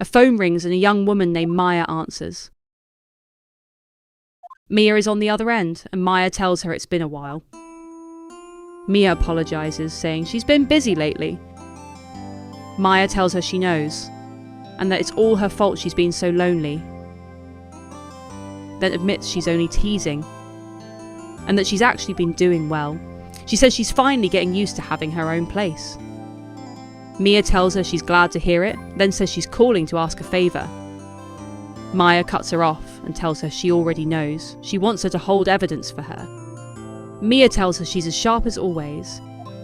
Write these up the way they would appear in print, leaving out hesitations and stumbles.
A phone rings and a young woman named Maya answers. Mia is on the other end, and Maya tells her it's been a while. Mia apologises, saying she's been busy lately. Maya tells her she knows, and that it's all her fault she's been so lonely. Then admits she's only teasing, and that she's actually been doing well. She says she's finally getting used to having her own place. Mia tells her she's glad to hear it, then says she's calling to ask a favour. Maya cuts her off and tells her she already knows. She wants her to hold evidence for her. Mia tells her she's as sharp as always,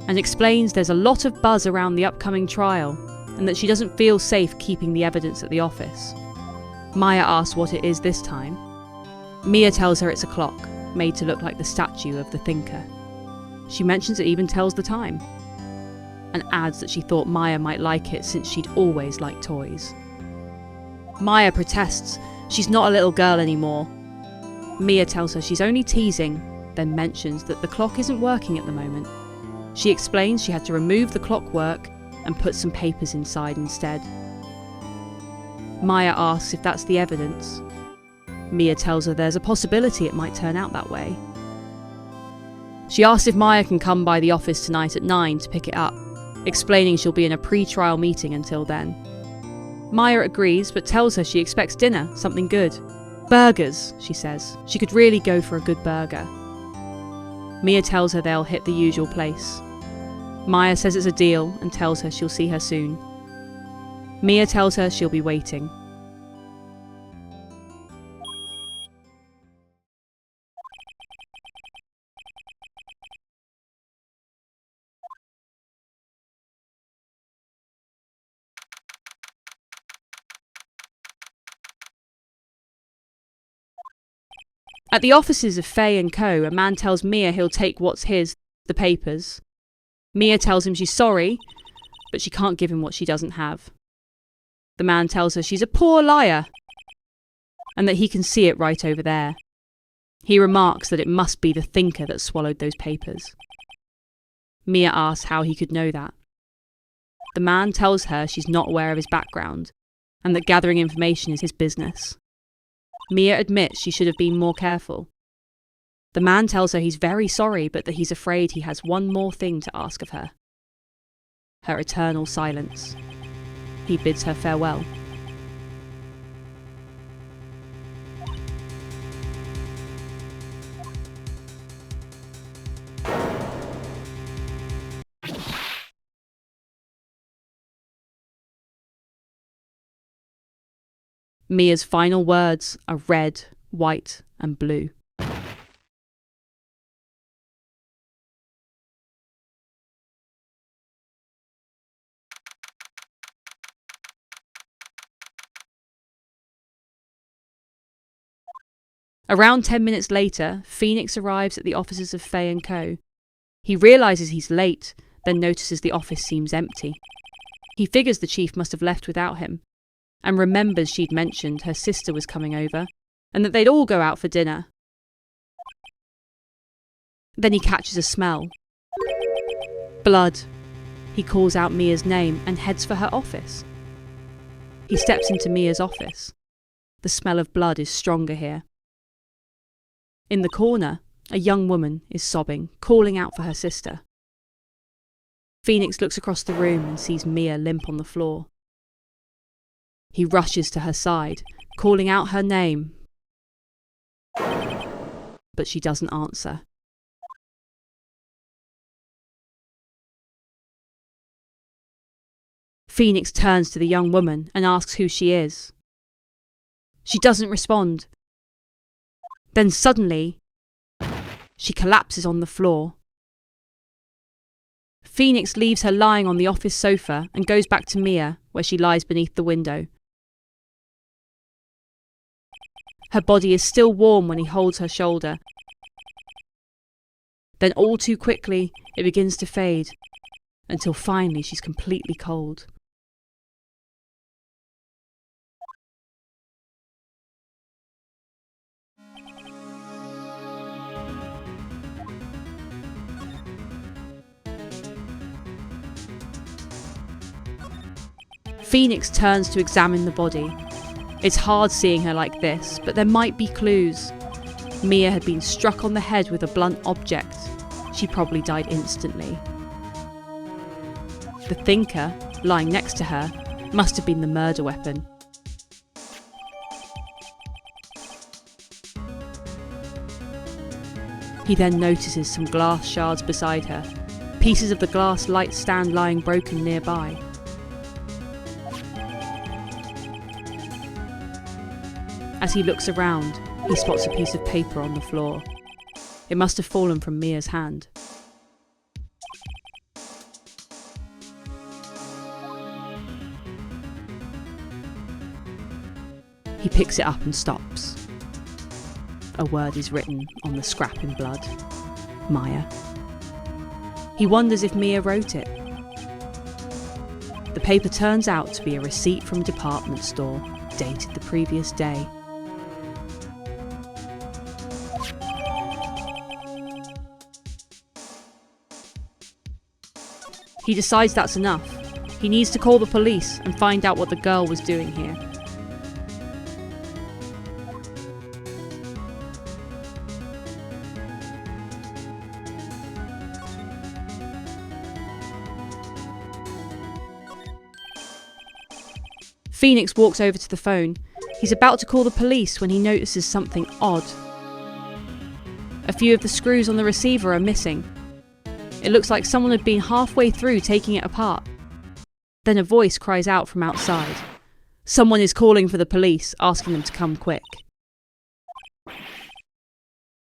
and explains there's a lot of buzz around the upcoming trial, and that she doesn't feel safe keeping the evidence at the office. Maya asks what it is this time. Mia tells her it's a clock, made to look like the statue of the thinker. She mentions it even tells the time, and adds that she thought Maya might like it since she'd always liked toys. Maya protests she's not a little girl anymore. Mia tells her she's only teasing, then mentions that the clock isn't working at the moment. She explains she had to remove the clockwork and put some papers inside instead. Maya asks if that's the evidence. Mia tells her there's a possibility it might turn out that way. She asks if Maya can come by the office tonight at 9 to pick it up, explaining she'll be in a pre-trial meeting until then. Maya agrees, but tells her she expects dinner, something good. Burgers, she says. She could really go for a good burger. Mia tells her they'll hit the usual place. Maya says it's a deal and tells her she'll see her soon. Mia tells her she'll be waiting. At the offices of Faye & Co., a man tells Mia he'll take what's his, the papers. Mia tells him she's sorry, but she can't give him what she doesn't have. The man tells her she's a poor liar, and that he can see it right over there. He remarks that it must be the thinker that swallowed those papers. Mia asks how he could know that. The man tells her she's not aware of his background, and that gathering information is his business. Mia admits she should have been more careful. The man tells her he's very sorry, but that he's afraid he has one more thing to ask of her. Her eternal silence. He bids her farewell. Mia's final words are red, white, and blue. Around 10 minutes later, Phoenix arrives at the offices of Faye & Co. He realises he's late, then notices the office seems empty. He figures the chief must have left without him, and remembers she'd mentioned her sister was coming over, and that they'd all go out for dinner. Then he catches a smell. Blood. He calls out Mia's name and heads for her office. He steps into Mia's office. The smell of blood is stronger here. In the corner, a young woman is sobbing, calling out for her sister. Phoenix looks across the room and sees Mia limp on the floor. He rushes to her side, calling out her name. But she doesn't answer. Phoenix turns to the young woman and asks who she is. She doesn't respond. Then suddenly, she collapses on the floor. Phoenix leaves her lying on the office sofa and goes back to Mia, where she lies beneath the window. Her body is still warm when he holds her shoulder. Then all too quickly, it begins to fade, until finally she's completely cold. Phoenix turns to examine the body. It's hard seeing her like this, but there might be clues. Mia had been struck on the head with a blunt object. She probably died instantly. The thinker, lying next to her, must have been the murder weapon. He then notices some glass shards beside her, pieces of the glass light stand lying broken nearby. As he looks around, he spots a piece of paper on the floor. It must have fallen from Mia's hand. He picks it up and stops. A word is written on the scrap in blood. Maya. He wonders if Mia wrote it. The paper turns out to be a receipt from a department store, dated the previous day. He decides that's enough. He needs to call the police and find out what the girl was doing here. Phoenix walks over to the phone. He's about to call the police when he notices something odd. A few of the screws on the receiver are missing. It looks like someone had been halfway through taking it apart. Then a voice cries out from outside. Someone is calling for the police, asking them to come quick.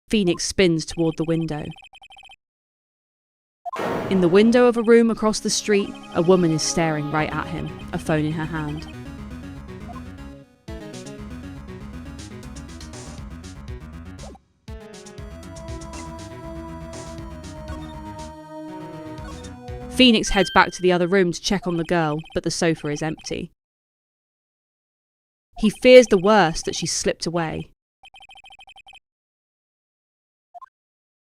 Phoenix spins toward the window. In the window of a room across the street, a woman is staring right at him, a phone in her hand. Phoenix heads back to the other room to check on the girl, but the sofa is empty. He fears the worst, that she's slipped away.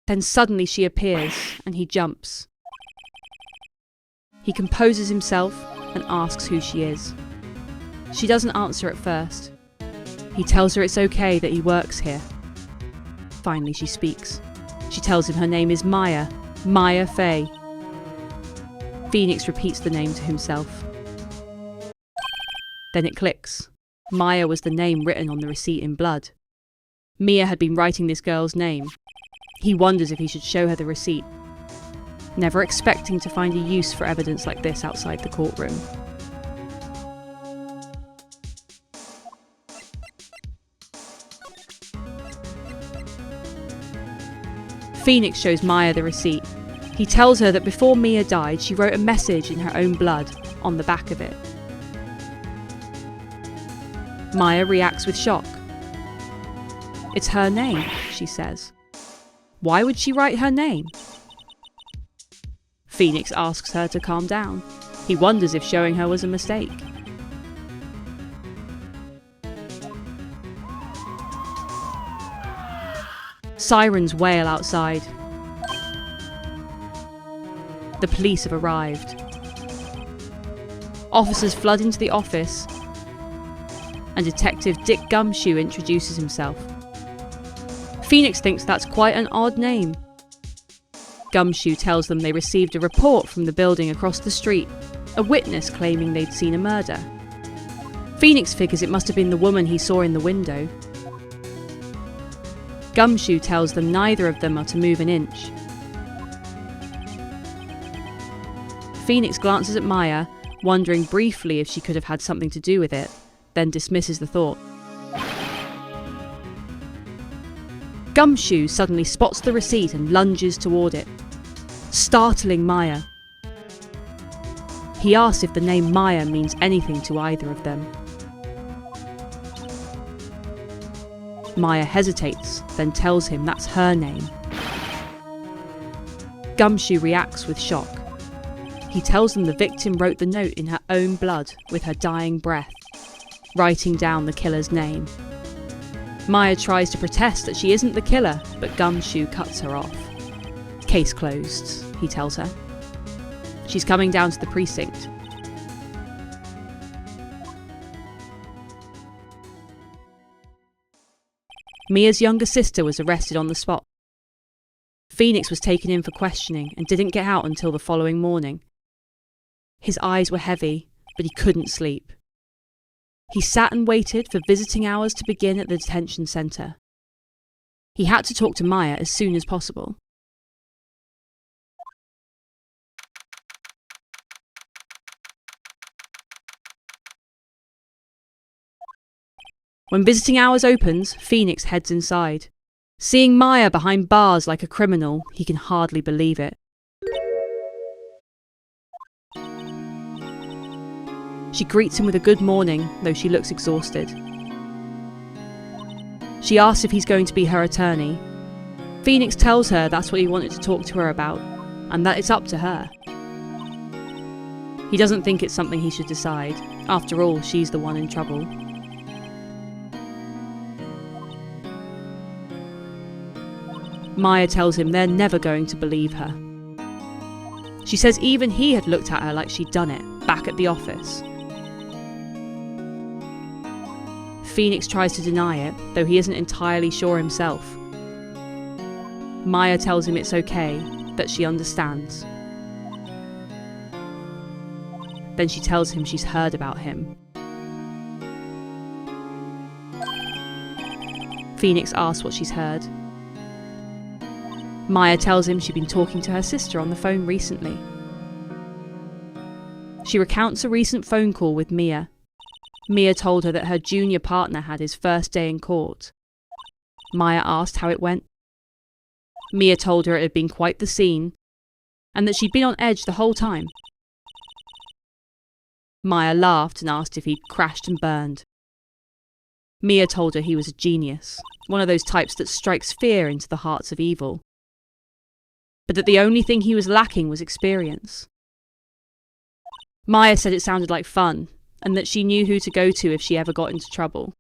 Then suddenly she appears, and he jumps. He composes himself and asks who she is. She doesn't answer at first. He tells her it's okay that he works here. Finally she speaks. She tells him her name is Maya Fey. Phoenix repeats the name to himself. Then it clicks. Maya was the name written on the receipt in blood. Mia had been writing this girl's name. He wonders if he should show her the receipt, never expecting to find a use for evidence like this outside the courtroom. Phoenix shows Maya the receipt. He tells her that before Mia died, she wrote a message in her own blood on the back of it. Maya reacts with shock. It's her name, she says. Why would she write her name? Phoenix asks her to calm down. He wonders if showing her was a mistake. Sirens wail outside. The police have arrived. Officers flood into the office, and Detective Dick Gumshoe introduces himself. Phoenix thinks that's quite an odd name. Gumshoe tells them they received a report from the building across the street, a witness claiming they'd seen a murder. Phoenix figures it must have been the woman he saw in the window. Gumshoe tells them neither of them are to move an inch. Phoenix glances at Maya, wondering briefly if she could have had something to do with it, then dismisses the thought. Gumshoe suddenly spots the receipt and lunges toward it, startling Maya. He asks if the name Maya means anything to either of them. Maya hesitates, then tells him that's her name. Gumshoe reacts with shock. He tells them the victim wrote the note in her own blood with her dying breath, writing down the killer's name. Maya tries to protest that she isn't the killer, but Gumshoe cuts her off. Case closed, he tells her. She's coming down to the precinct. Mia's younger sister was arrested on the spot. Phoenix was taken in for questioning and didn't get out until the following morning. His eyes were heavy, but he couldn't sleep. He sat and waited for visiting hours to begin at the detention centre. He had to talk to Maya as soon as possible. When visiting hours opens, Phoenix heads inside. Seeing Maya behind bars like a criminal, he can hardly believe it. She greets him with a good morning, though she looks exhausted. She asks if he's going to be her attorney. Phoenix tells her that's what he wanted to talk to her about, and that it's up to her. He doesn't think it's something he should decide. After all, she's the one in trouble. Maya tells him they're never going to believe her. She says even he had looked at her like she'd done it, back at the office. Phoenix tries to deny it, though he isn't entirely sure himself. Maya tells him it's okay, that she understands. Then she tells him she's heard about him. Phoenix asks what she's heard. Maya tells him she'd been talking to her sister on the phone recently. She recounts a recent phone call with Mia. Mia told her that her junior partner had his first day in court. Maya asked how it went. Mia told her it had been quite the scene, and that she'd been on edge the whole time. Maya laughed and asked if he'd crashed and burned. Mia told her he was a genius, one of those types that strikes fear into the hearts of evil. But that the only thing he was lacking was experience. Maya said it sounded like fun, and that she knew who to go to if she ever got into trouble.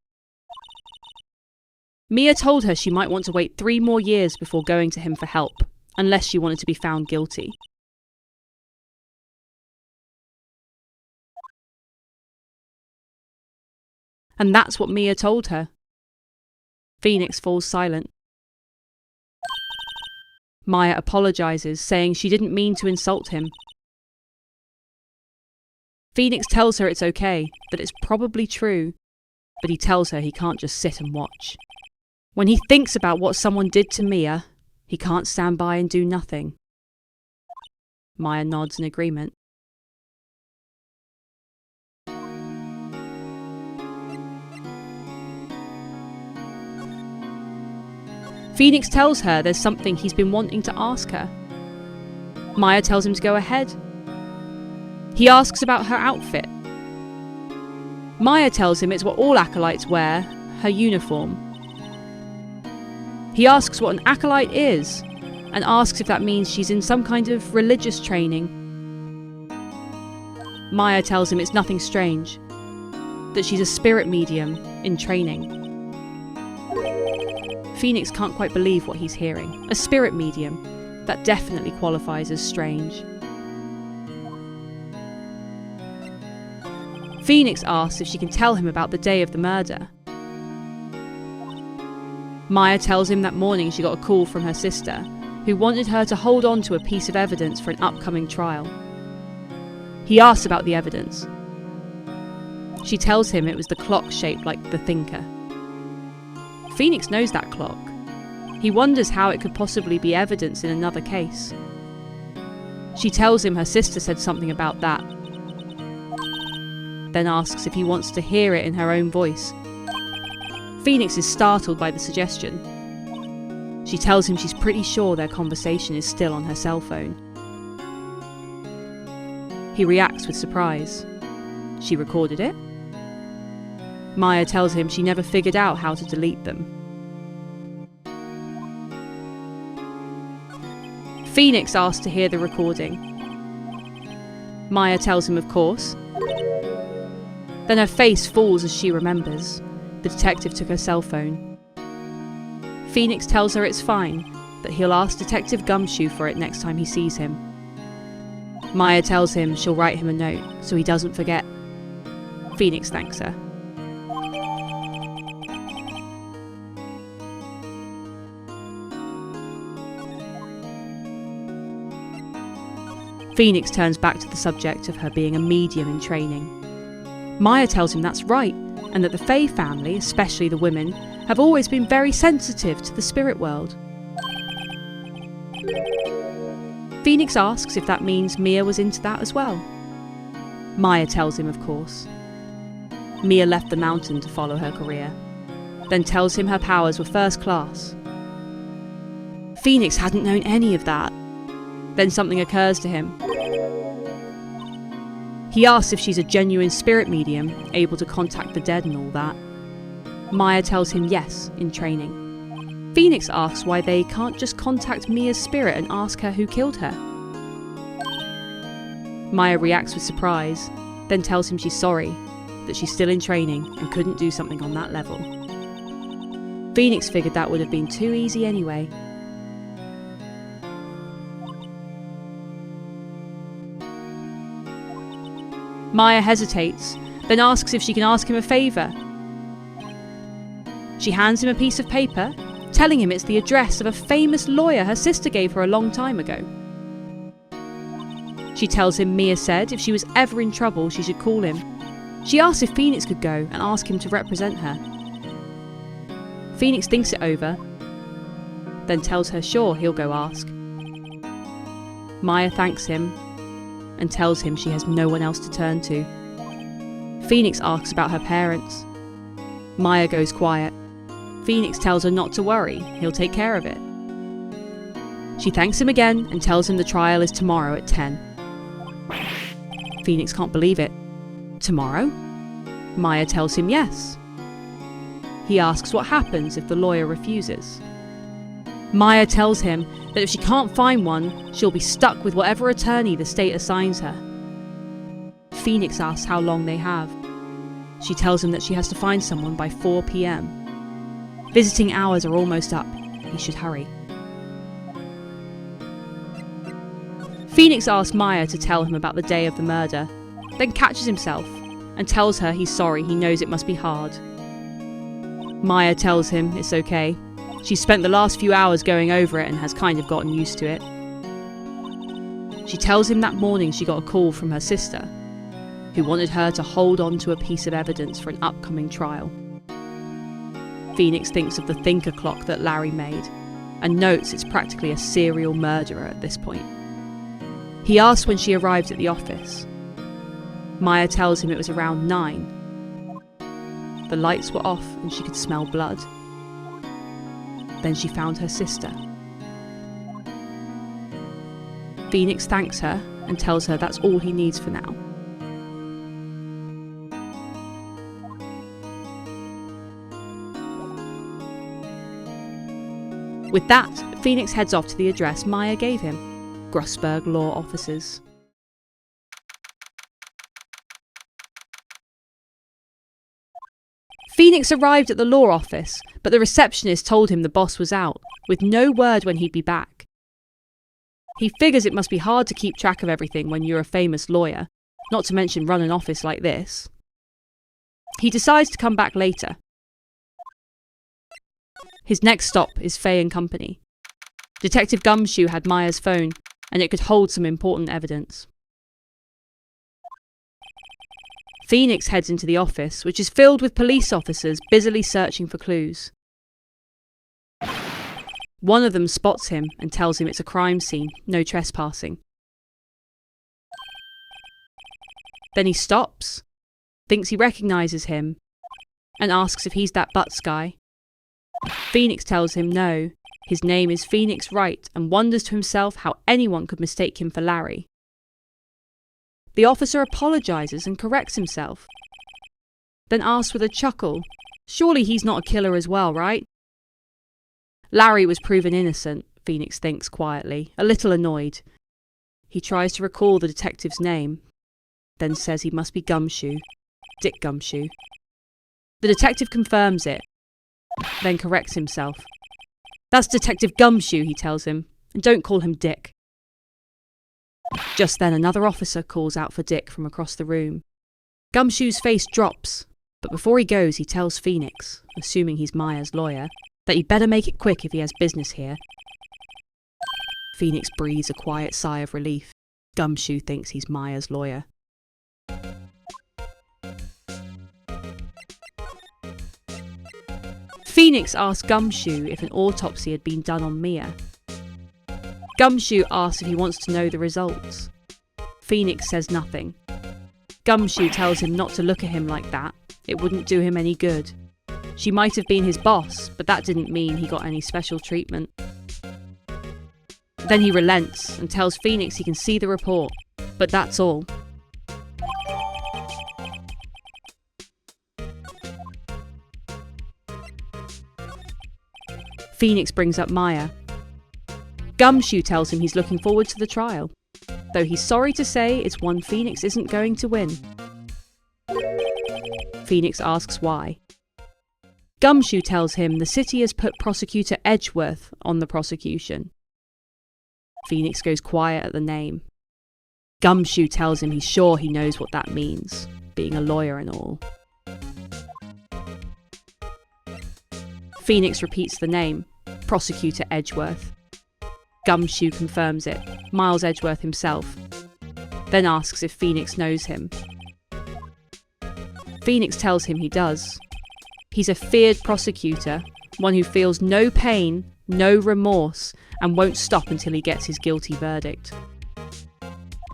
Mia told her she might want to wait 3 more years before going to him for help, unless she wanted to be found guilty. And that's what Mia told her. Phoenix falls silent. Maya apologises, saying she didn't mean to insult him. Phoenix tells her it's okay, that it's probably true, but he tells her he can't just sit and watch. When he thinks about what someone did to Mia, he can't stand by and do nothing. Maya nods in agreement. Phoenix tells her there's something he's been wanting to ask her. Maya tells him to go ahead. He asks about her outfit. Maya tells him it's what all acolytes wear, her uniform. He asks what an acolyte is, and asks if that means she's in some kind of religious training. Maya tells him it's nothing strange, that she's a spirit medium in training. Phoenix can't quite believe what he's hearing. A spirit medium. That definitely qualifies as strange. Phoenix asks if she can tell him about the day of the murder. Maya tells him that morning she got a call from her sister, who wanted her to hold on to a piece of evidence for an upcoming trial. He asks about the evidence. She tells him it was the clock shaped like the Thinker. Phoenix knows that clock. He wonders how it could possibly be evidence in another case. She tells him her sister said something about that, then asks if he wants to hear it in her own voice. Phoenix is startled by the suggestion. She tells him she's pretty sure their conversation is still on her cell phone. He reacts with surprise. She recorded it? Maya tells him she never figured out how to delete them. Phoenix asks to hear the recording. Maya tells him of course. Then her face falls as she remembers. The detective took her cell phone. Phoenix tells her it's fine, that he'll ask Detective Gumshoe for it next time he sees him. Maya tells him she'll write him a note so he doesn't forget. Phoenix thanks her. Phoenix turns back to the subject of her being a medium in training. Maya tells him that's right, and that the Fae family, especially the women, have always been very sensitive to the spirit world. Phoenix asks if that means Mia was into that as well. Maya tells him, of course. Mia left the mountain to follow her career, then tells him her powers were first class. Phoenix hadn't known any of that. Then something occurs to him. He asks if she's a genuine spirit medium, able to contact the dead and all that. Maya tells him yes, in training. Phoenix asks why they can't just contact Mia's spirit and ask her who killed her. Maya reacts with surprise, then tells him she's sorry, that she's still in training and couldn't do something on that level. Phoenix figured that would have been too easy anyway. Maya hesitates, then asks if she can ask him a favour. She hands him a piece of paper, telling him it's the address of a famous lawyer her sister gave her a long time ago. She tells him Mia said if she was ever in trouble she should call him. She asks if Phoenix could go and ask him to represent her. Phoenix thinks it over, then tells her sure he'll go ask. Maya thanks him and tells him she has no one else to turn to. Phoenix asks about her parents. Maya goes quiet. Phoenix tells her not to worry, he'll take care of it. She thanks him again and tells him the trial is tomorrow at 10. Phoenix can't believe it. Tomorrow? Maya tells him yes. He asks what happens if the lawyer refuses. Maya tells him that if she can't find one, she'll be stuck with whatever attorney the state assigns her. Phoenix asks how long they have. She tells him that she has to find someone by 4 p.m. Visiting hours are almost up. He should hurry. Phoenix asks Maya to tell him about the day of the murder, then catches himself and tells her he's sorry, he knows it must be hard. Maya tells him it's okay. She's spent the last few hours going over it and has kind of gotten used to it. She tells him that morning she got a call from her sister, who wanted her to hold on to a piece of evidence for an upcoming trial. Phoenix thinks of the thinker clock that Larry made, and notes it's practically a serial murderer at this point. He asks when she arrived at the office. Maya tells him it was around 9. The lights were off and she could smell blood. Then she found her sister. Phoenix thanks her and tells her that's all he needs for now. With that, Phoenix heads off to the address Maya gave him, Grossberg Law Offices. Phoenix arrived at the law office, but the receptionist told him the boss was out, with no word when he'd be back. He figures it must be hard to keep track of everything when you're a famous lawyer, not to mention run an office like this. He decides to come back later. His next stop is Faye and Company. Detective Gumshoe had Maya's phone, and it could hold some important evidence. Phoenix heads into the office, which is filled with police officers busily searching for clues. One of them spots him and tells him it's a crime scene, no trespassing. Then he stops, thinks he recognises him, and asks if he's that Butts guy. Phoenix tells him no, his name is Phoenix Wright, and wonders to himself how anyone could mistake him for Larry. The officer apologises and corrects himself, then asks with a chuckle, surely he's not a killer as well, right? Larry was proven innocent, Phoenix thinks quietly, a little annoyed. He tries to recall the detective's name, then says he must be Gumshoe, Dick Gumshoe. The detective confirms it, then corrects himself. That's Detective Gumshoe, he tells him, and don't call him Dick. Just then another officer calls out for Dick from across the room. Gumshoe's face drops, but before he goes he tells Phoenix, assuming he's Maya's lawyer, that he'd better make it quick if he has business here. Phoenix breathes a quiet sigh of relief. Gumshoe thinks he's Maya's lawyer. Phoenix asks Gumshoe if an autopsy had been done on Mia. Gumshoe asks if he wants to know the results. Phoenix says nothing. Gumshoe tells him not to look at him like that. It wouldn't do him any good. She might have been his boss, but that didn't mean he got any special treatment. Then he relents and tells Phoenix he can see the report, but that's all. Phoenix brings up Maya. Gumshoe tells him he's looking forward to the trial, though he's sorry to say it's one Phoenix isn't going to win. Phoenix asks why. Gumshoe tells him the city has put prosecutor Edgeworth on the prosecution. Phoenix goes quiet at the name. Gumshoe tells him he's sure he knows what that means, being a lawyer and all. Phoenix repeats the name, prosecutor Edgeworth. Gumshoe confirms it, Miles Edgeworth himself, then asks if Phoenix knows him. Phoenix tells him he does. He's a feared prosecutor, one who feels no pain, no remorse, and won't stop until he gets his guilty verdict.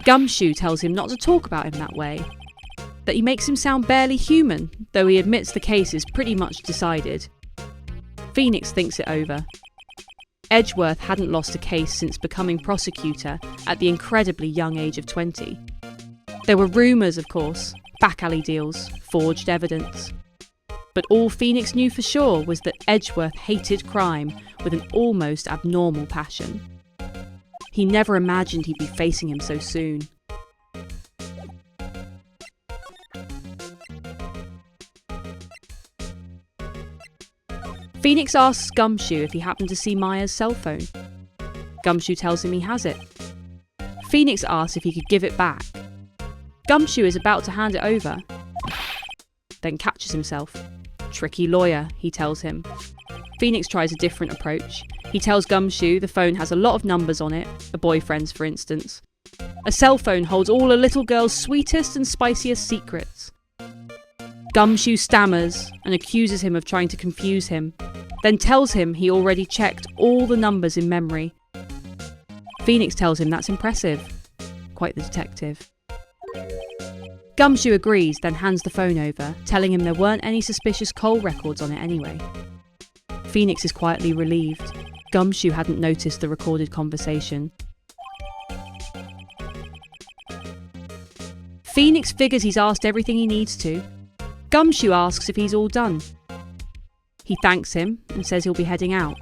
Gumshoe tells him not to talk about him that way, that he makes him sound barely human, though he admits the case is pretty much decided. Phoenix thinks it over. Edgeworth hadn't lost a case since becoming prosecutor at the incredibly young age of 20. There were rumours, of course, back alley deals, forged evidence. But all Phoenix knew for sure was that Edgeworth hated crime with an almost abnormal passion. He never imagined he'd be facing him so soon. Phoenix asks Gumshoe if he happened to see Maya's cell phone. Gumshoe tells him he has it. Phoenix asks if he could give it back. Gumshoe is about to hand it over, then catches himself. Tricky lawyer, he tells him. Phoenix tries a different approach. He tells Gumshoe the phone has a lot of numbers on it, a boyfriend's for instance. A cell phone holds all a little girl's sweetest and spiciest secrets. Gumshoe stammers and accuses him of trying to confuse him, then tells him he already checked all the numbers in memory. Phoenix tells him that's impressive. Quite the detective. Gumshoe agrees, then hands the phone over, telling him there weren't any suspicious coal records on it anyway. Phoenix is quietly relieved. Gumshoe hadn't noticed the recorded conversation. Phoenix figures he's asked everything he needs to. Gumshoe asks if he's all done. He thanks him and says he'll be heading out.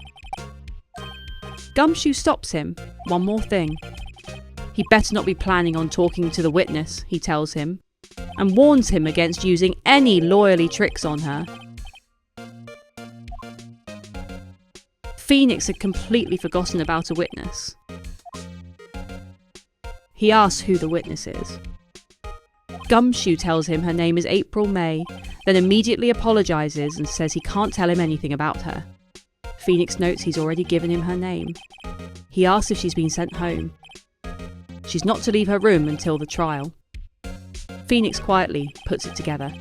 Gumshoe stops him. One more thing. He better not be planning on talking to the witness, he tells him, and warns him against using any lawyerly tricks on her. Phoenix had completely forgotten about a witness. He asks who the witness is. Gumshoe tells him her name is April May, then immediately apologises and says he can't tell him anything about her. Phoenix notes he's already given him her name. He asks if she's been sent home. She's not to leave her room until the trial. Phoenix quietly puts it together.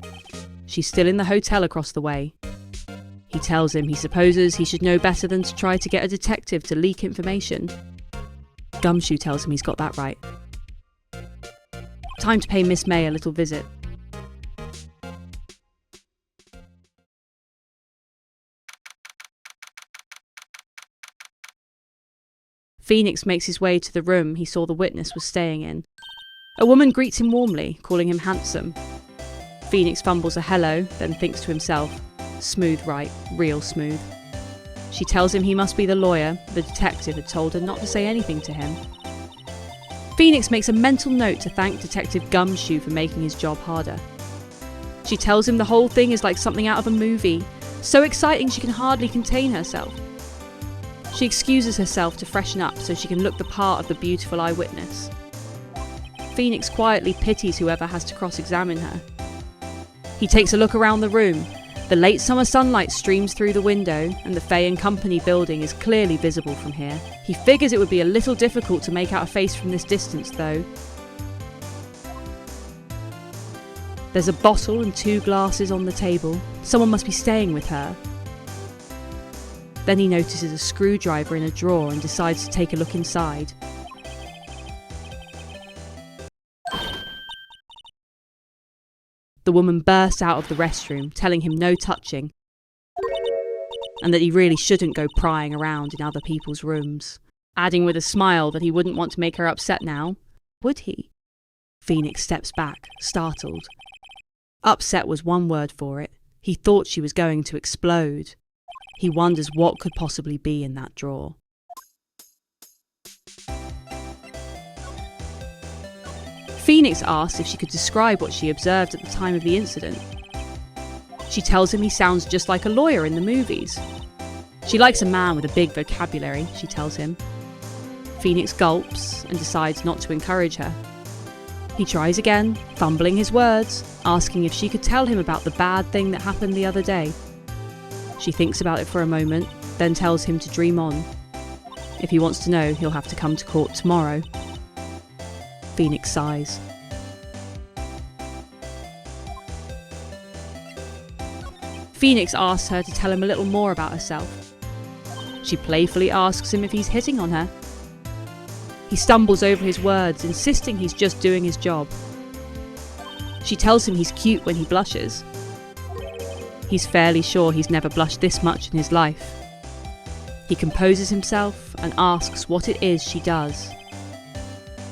She's still in the hotel across the way. He tells him he supposes he should know better than to try to get a detective to leak information. Gumshoe tells him he's got that right. Time to pay Miss May a little visit. Phoenix makes his way to the room he saw the witness was staying in. A woman greets him warmly, calling him handsome. Phoenix fumbles a hello, then thinks to himself, smooth Wright, real smooth. She tells him he must be the lawyer the detective had told her not to say anything to him. Phoenix makes a mental note to thank Detective Gumshoe for making his job harder. She tells him the whole thing is like something out of a movie, so exciting she can hardly contain herself. She excuses herself to freshen up so she can look the part of the beautiful eyewitness. Phoenix quietly pities whoever has to cross-examine her. He takes a look around the room, The late summer sunlight streams through the window, and the Fay and Company building is clearly visible from here. He figures it would be a little difficult to make out a face from this distance, though. There's a bottle and 2 glasses on the table. Someone must be staying with her. Then he notices a screwdriver in a drawer and decides to take a look inside. The woman bursts out of the restroom, telling him no touching, and that he really shouldn't go prying around in other people's rooms, adding with a smile that he wouldn't want to make her upset now. Would he? Phoenix steps back, startled. Upset was one word for it. He thought she was going to explode. He wonders what could possibly be in that drawer. Phoenix asks if she could describe what she observed at the time of the incident. She tells him he sounds just like a lawyer in the movies. She likes a man with a big vocabulary, she tells him. Phoenix gulps and decides not to encourage her. He tries again, fumbling his words, asking if she could tell him about the bad thing that happened the other day. She thinks about it for a moment, then tells him to dream on. If he wants to know, he'll have to come to court tomorrow. Phoenix sighs. Phoenix asks her to tell him a little more about herself. She playfully asks him if he's hitting on her. He stumbles over his words, insisting he's just doing his job. She tells him he's cute when he blushes. He's fairly sure he's never blushed this much in his life. He composes himself and asks what it is she does.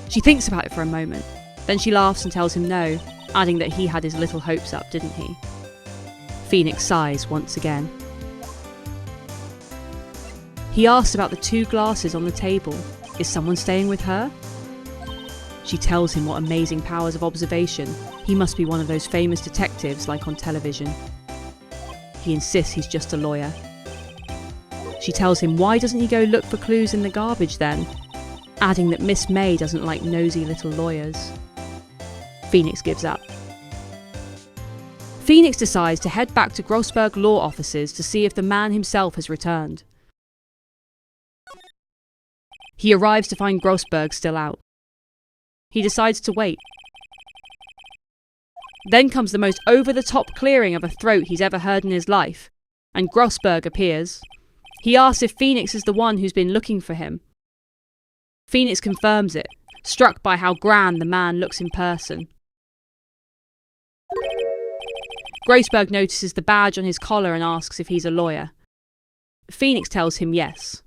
She thinks about it for a moment, then she laughs and tells him no, adding that he had his little hopes up, didn't he? Phoenix sighs once again. He asks about the 2 glasses on the table. Is someone staying with her? She tells him what amazing powers of observation. He must be one of those famous detectives like on television. He insists he's just a lawyer. She tells him why doesn't he go look for clues in the garbage then, adding that Miss May doesn't like nosy little lawyers. Phoenix gives up. Phoenix decides to head back to Grossberg law offices to see if the man himself has returned. He arrives to find Grossberg still out. He decides to wait. Then comes the most over-the-top clearing of a throat he's ever heard in his life, and Grossberg appears. He asks if Phoenix is the one who's been looking for him. Phoenix confirms it, struck by how grand the man looks in person. Grossberg notices the badge on his collar and asks if he's a lawyer. Phoenix tells him yes.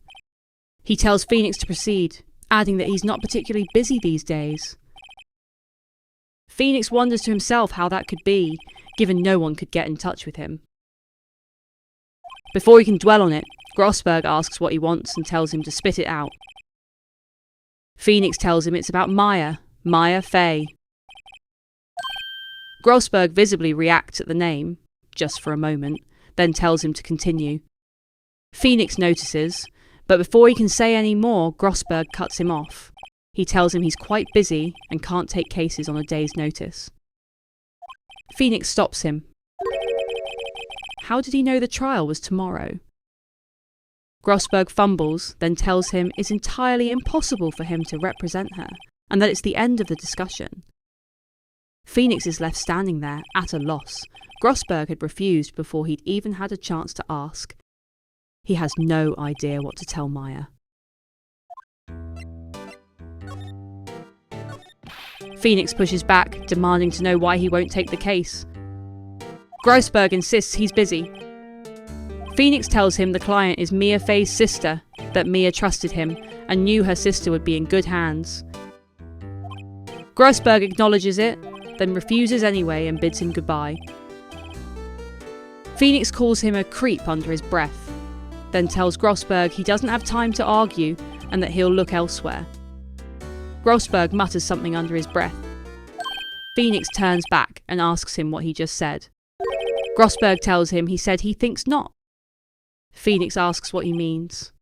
He tells Phoenix to proceed, adding that he's not particularly busy these days. Phoenix wonders to himself how that could be, given no one could get in touch with him. Before he can dwell on it, Grossberg asks what he wants and tells him to spit it out. Phoenix tells him it's about Maya Fay. Grossberg visibly reacts at the name, just for a moment, then tells him to continue. Phoenix notices, but before he can say any more, Grossberg cuts him off. He tells him he's quite busy and can't take cases on a day's notice. Phoenix stops him. How did he know the trial was tomorrow? Grossberg fumbles, then tells him it's entirely impossible for him to represent her, and that it's the end of the discussion. Phoenix is left standing there, at a loss. Grossberg had refused before he'd even had a chance to ask. He has no idea what to tell Maya. Phoenix pushes back, demanding to know why he won't take the case. Grossberg insists he's busy. Phoenix tells him the client is Mia Fay's sister, that Mia trusted him and knew her sister would be in good hands. Grossberg acknowledges it, then refuses anyway and bids him goodbye. Phoenix calls him a creep under his breath, then tells Grossberg he doesn't have time to argue and that he'll look elsewhere. Grossberg mutters something under his breath. Phoenix turns back and asks him what he just said. Grossberg tells him he said he thinks not. Phoenix asks what he means.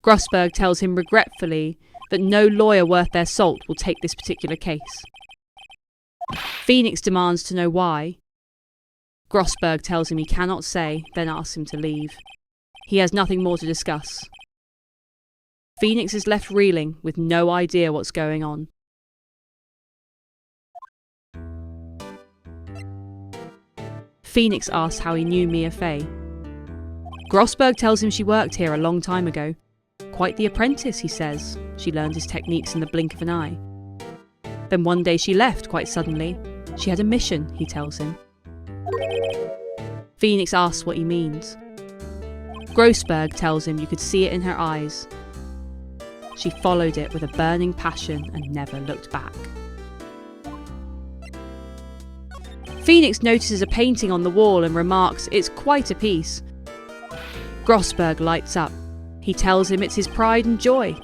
Grossberg tells him regretfully that no lawyer worth their salt will take this particular case. Phoenix demands to know why. Grossberg tells him he cannot say, then asks him to leave. He has nothing more to discuss. Phoenix is left reeling with no idea what's going on. Phoenix asks how he knew Mia Fey. Grossberg tells him she worked here a long time ago. Quite the apprentice, he says. She learned his techniques in the blink of an eye. Then one day she left quite suddenly. She had a mission, he tells him. Phoenix asks what he means. Grossberg tells him you could see it in her eyes. She followed it with a burning passion and never looked back. Phoenix notices a painting on the wall and remarks it's quite a piece. Grossberg lights up. He tells him it's his pride and joy.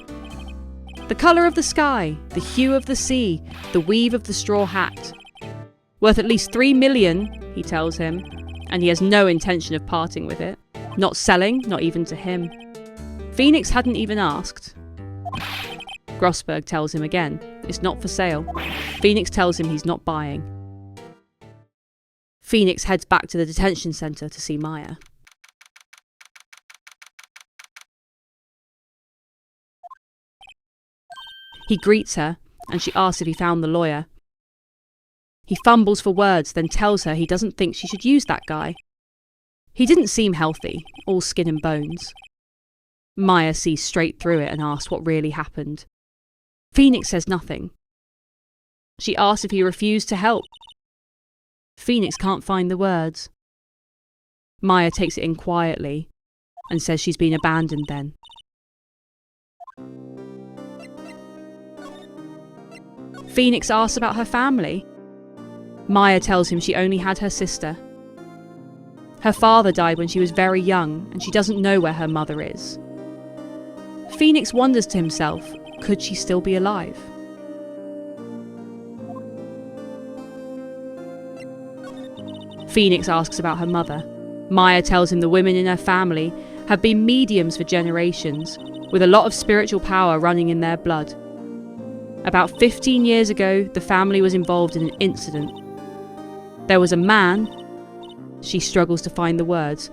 The colour of the sky, the hue of the sea, the weave of the straw hat. Worth at least 3 million, he tells him, and he has no intention of parting with it. Not selling, not even to him. Phoenix hadn't even asked. Grossberg tells him again, it's not for sale. Phoenix tells him he's not buying. Phoenix heads back to the detention centre to see Maya. He greets her, and she asks if he found the lawyer. He fumbles for words, then tells her he doesn't think she should use that guy. He didn't seem healthy, all skin and bones. Maya sees straight through it and asks what really happened. Phoenix says nothing. She asks if he refused to help. Phoenix can't find the words. Maya takes it in quietly and says she's been abandoned then. Phoenix asks about her family. Maya tells him she only had her sister. Her father died when she was very young and she doesn't know where her mother is. Phoenix wonders to himself, could she still be alive? Phoenix asks about her mother. Maya tells him the women in her family have been mediums for generations, with a lot of spiritual power running in their blood. About 15 years ago, the family was involved in an incident. There was a man. She struggles to find the words.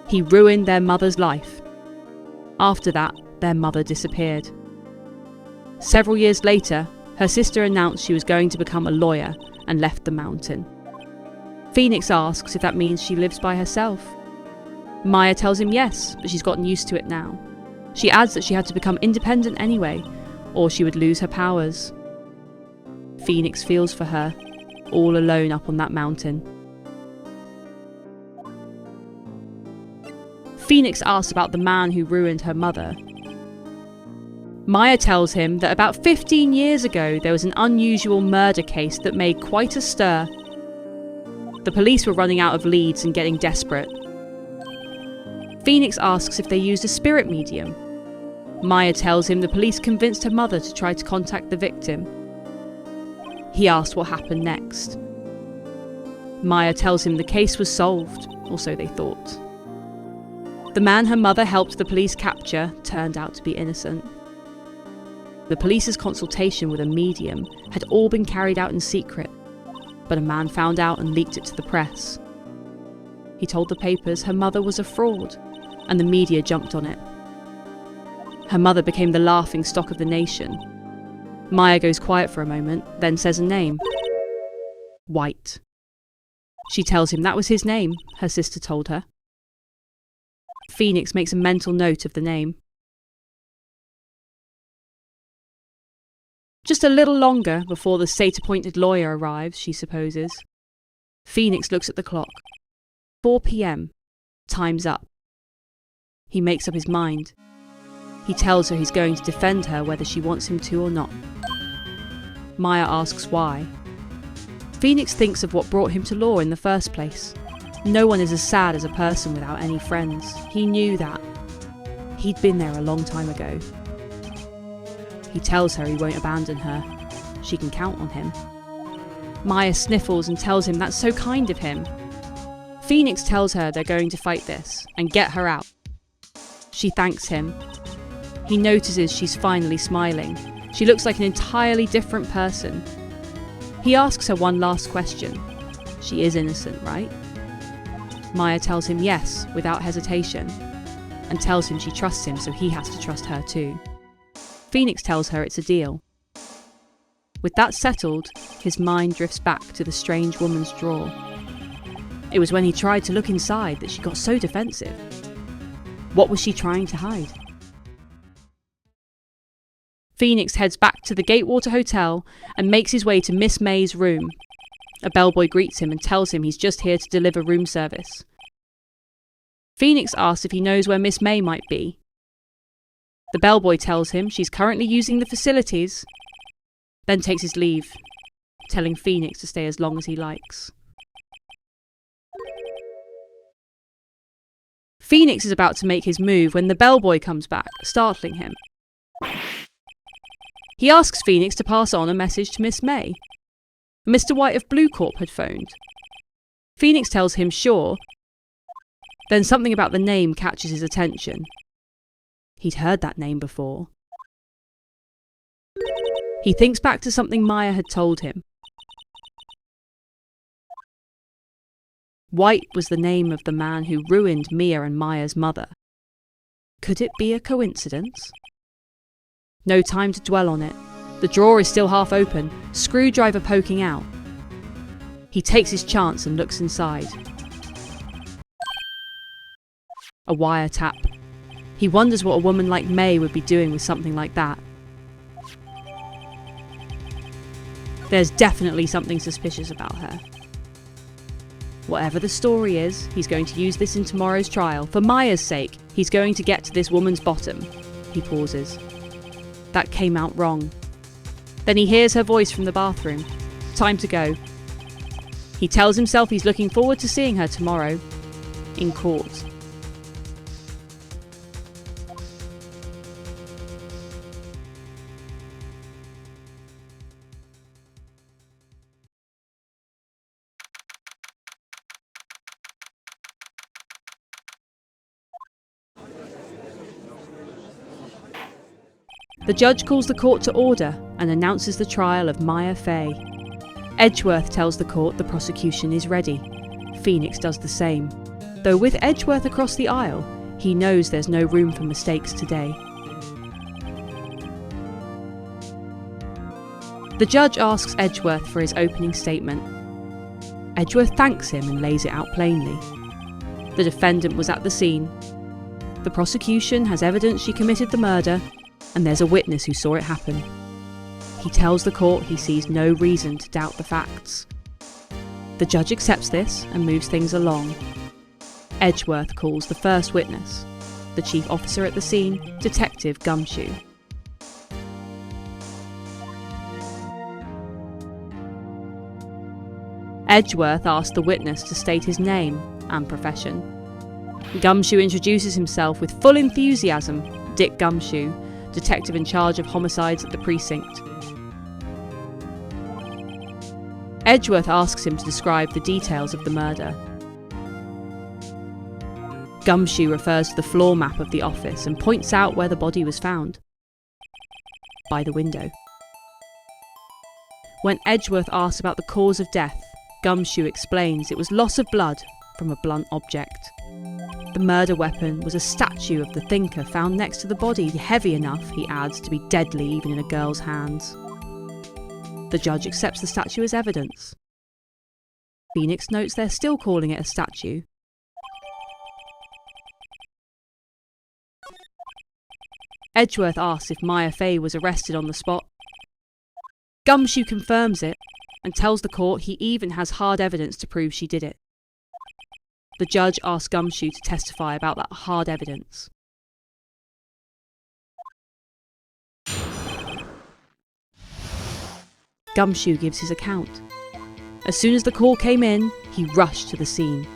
He ruined their mother's life. After that, their mother disappeared. Several years later, her sister announced she was going to become a lawyer and left the mountain. Phoenix asks if that means she lives by herself. Maya tells him yes, but she's gotten used to it now. She adds that she had to become independent anyway, or she would lose her powers. Phoenix feels for her, all alone up on that mountain. Phoenix asks about the man who ruined her mother. Maya tells him that about 15 years ago there was an unusual murder case that made quite a stir. The police were running out of leads and getting desperate. Phoenix asks if they used a spirit medium. Maya tells him the police convinced her mother to try to contact the victim. He asks what happened next. Maya tells him the case was solved, or so they thought. The man her mother helped the police capture turned out to be innocent. The police's consultation with a medium had all been carried out in secret, but a man found out and leaked it to the press. He told the papers her mother was a fraud, and the media jumped on it. Her mother became the laughing stock of the nation. Maya goes quiet for a moment, then says a name. Wright. She tells him that was his name, her sister told her. Phoenix makes a mental note of the name. Just a little longer before the state-appointed lawyer arrives, she supposes. Phoenix looks at the clock. 4 p.m. Time's up. He makes up his mind. He tells her he's going to defend her whether she wants him to or not. Maya asks why. Phoenix thinks of what brought him to law in the first place. No one is as sad as a person without any friends. He knew that. He'd been there a long time ago. He tells her he won't abandon her. She can count on him. Maya sniffles and tells him that's so kind of him. Phoenix tells her they're going to fight this and get her out. She thanks him. He notices she's finally smiling. She looks like an entirely different person. He asks her one last question. She is innocent, right? Maya tells him yes without hesitation, and tells him she trusts him, so he has to trust her too. Phoenix tells her it's a deal. With that settled, his mind drifts back to the strange woman's drawer. It was when he tried to look inside that she got so defensive. What was she trying to hide? Phoenix heads back to the Gatewater Hotel and makes his way to Miss May's room. A bellboy greets him and tells him he's just here to deliver room service. Phoenix asks if he knows where Miss May might be. The bellboy tells him she's currently using the facilities, then takes his leave, telling Phoenix to stay as long as he likes. Phoenix is about to make his move when the bellboy comes back, startling him. He asks Phoenix to pass on a message to Miss May. Mr. White of Blue Corp had phoned. Phoenix tells him sure. Then something about the name catches his attention. He'd heard that name before. He thinks back to something Maya had told him. White was the name of the man who ruined Mia and Maya's mother. Could it be a coincidence? No time to dwell on it. The drawer is still half open, screwdriver poking out. He takes his chance and looks inside. A wiretap. He wonders what a woman like May would be doing with something like that. There's definitely something suspicious about her. Whatever the story is, he's going to use this in tomorrow's trial. For Maya's sake, he's going to get to this woman's bottom. He pauses. That came out wrong. Then he hears her voice from the bathroom. Time to go. He tells himself he's looking forward to seeing her tomorrow, in court. The judge calls the court to order and announces the trial of Maya Fey. Edgeworth tells the court the prosecution is ready. Phoenix does the same. Though with Edgeworth across the aisle, he knows there's no room for mistakes today. The judge asks Edgeworth for his opening statement. Edgeworth thanks him and lays it out plainly. The defendant was at the scene. The prosecution has evidence she committed the murder, and there's a witness who saw it happen. He tells the court he sees no reason to doubt the facts. The judge accepts this and moves things along. Edgeworth calls the first witness, the chief officer at the scene, Detective Gumshoe. Edgeworth asks the witness to state his name and profession. Gumshoe introduces himself with full enthusiasm, Dick Gumshoe, detective in charge of homicides at the precinct. Edgeworth asks him to describe the details of the murder. Gumshoe refers to the floor map of the office and points out where the body was found. By the window. When Edgeworth asks about the cause of death, Gumshoe explains it was loss of blood from a blunt object. The murder weapon was a statue of the thinker found next to the body, heavy enough, he adds, to be deadly even in a girl's hands. The judge accepts the statue as evidence. Phoenix notes they're still calling it a statue. Edgeworth asks if Maya Fey was arrested on the spot. Gumshoe confirms it and tells the court he even has hard evidence to prove she did it. The judge asks Gumshoe to testify about that hard evidence. Gumshoe gives his account. As soon as the call came in, he rushed to the scene.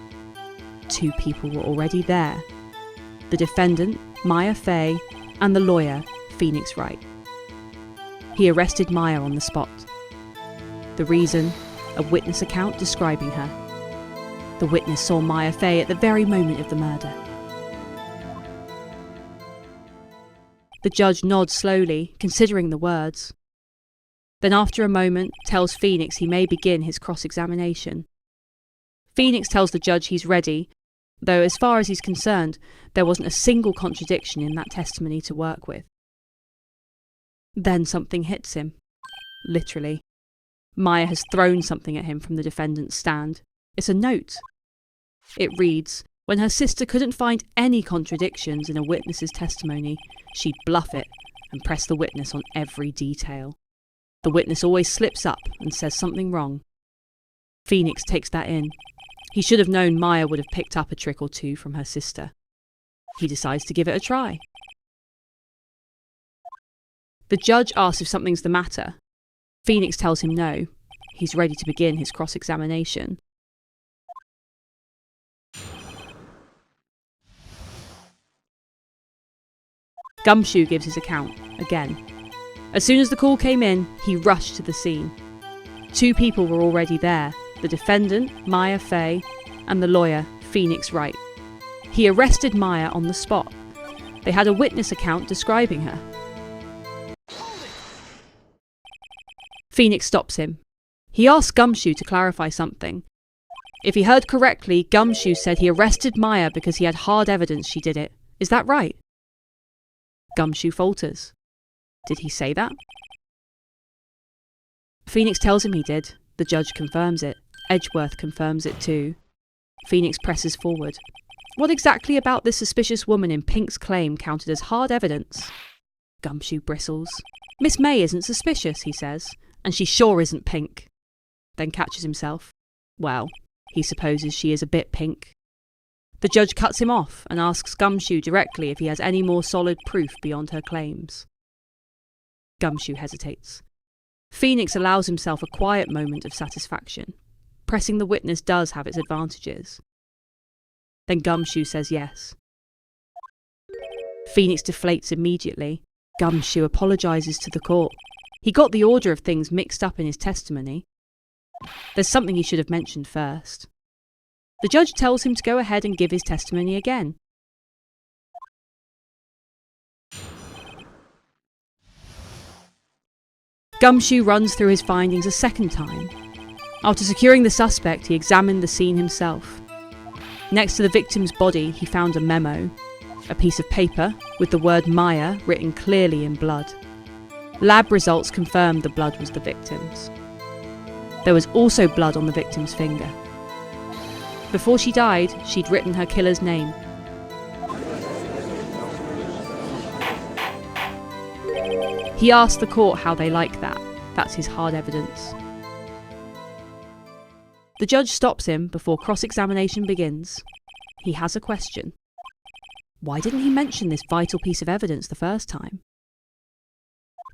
2 people were already there. The defendant, Maya Fey, and the lawyer, Phoenix Wright. He arrested Maya on the spot. The reason? A witness account describing her. The witness saw Maya Fey at the very moment of the murder. The judge nods slowly, considering the words. Then after a moment, tells Phoenix he may begin his cross-examination. Phoenix tells the judge he's ready, though as far as he's concerned, there wasn't a single contradiction in that testimony to work with. Then something hits him. Literally. Maya has thrown something at him from the defendant's stand. It's a note. It reads, when her sister couldn't find any contradictions in a witness's testimony, she'd bluff it and press the witness on every detail. The witness always slips up and says something wrong. Phoenix takes that in. He should have known Maya would have picked up a trick or two from her sister. He decides to give it a try. The judge asks if something's the matter. Phoenix tells him no. He's ready to begin his cross-examination. Gumshoe gives his account, again. As soon as the call came in, he rushed to the scene. 2 people were already there, the defendant, Maya Fey, and the lawyer, Phoenix Wright. He arrested Maya on the spot. They had a witness account describing her. Phoenix stops him. He asks Gumshoe to clarify something. If he heard correctly, Gumshoe said he arrested Maya because he had hard evidence she did it. Is that right? Gumshoe falters. Did he say that? Phoenix tells him he did. The judge confirms it. Edgeworth confirms it too. Phoenix presses forward. What exactly about this suspicious woman in Pink's claim counted as hard evidence? Gumshoe bristles. Miss May isn't suspicious, he says, and she sure isn't Pink. Then catches himself. Well, he supposes she is a bit pink. The judge cuts him off and asks Gumshoe directly if he has any more solid proof beyond her claims. Gumshoe hesitates. Phoenix allows himself a quiet moment of satisfaction. Pressing the witness does have its advantages. Then Gumshoe says yes. Phoenix deflates immediately. Gumshoe apologises to the court. He got the order of things mixed up in his testimony. There's something he should have mentioned first. The judge tells him to go ahead and give his testimony again. Gumshoe runs through his findings a second time. After securing the suspect, he examined the scene himself. Next to the victim's body, he found a memo, a piece of paper with the word Maya written clearly in blood. Lab results confirmed the blood was the victim's. There was also blood on the victim's finger. Before she died, she'd written her killer's name. He asked the court how they like that. That's his hard evidence. The judge stops him before cross-examination begins. He has a question. Why didn't he mention this vital piece of evidence the first time?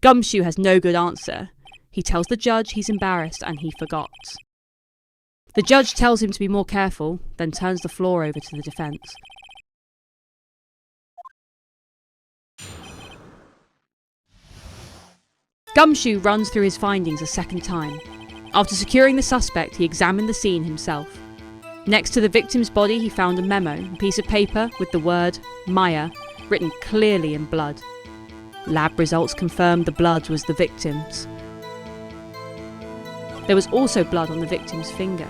Gumshoe has no good answer. He tells the judge he's embarrassed and he forgot. The judge tells him to be more careful, then turns the floor over to the defence. Gumshoe runs through his findings a second time. After securing the suspect, he examined the scene himself. Next to the victim's body, he found a memo, a piece of paper with the word Maya written clearly in blood. Lab results confirmed the blood was the victim's. There was also blood on the victim's finger.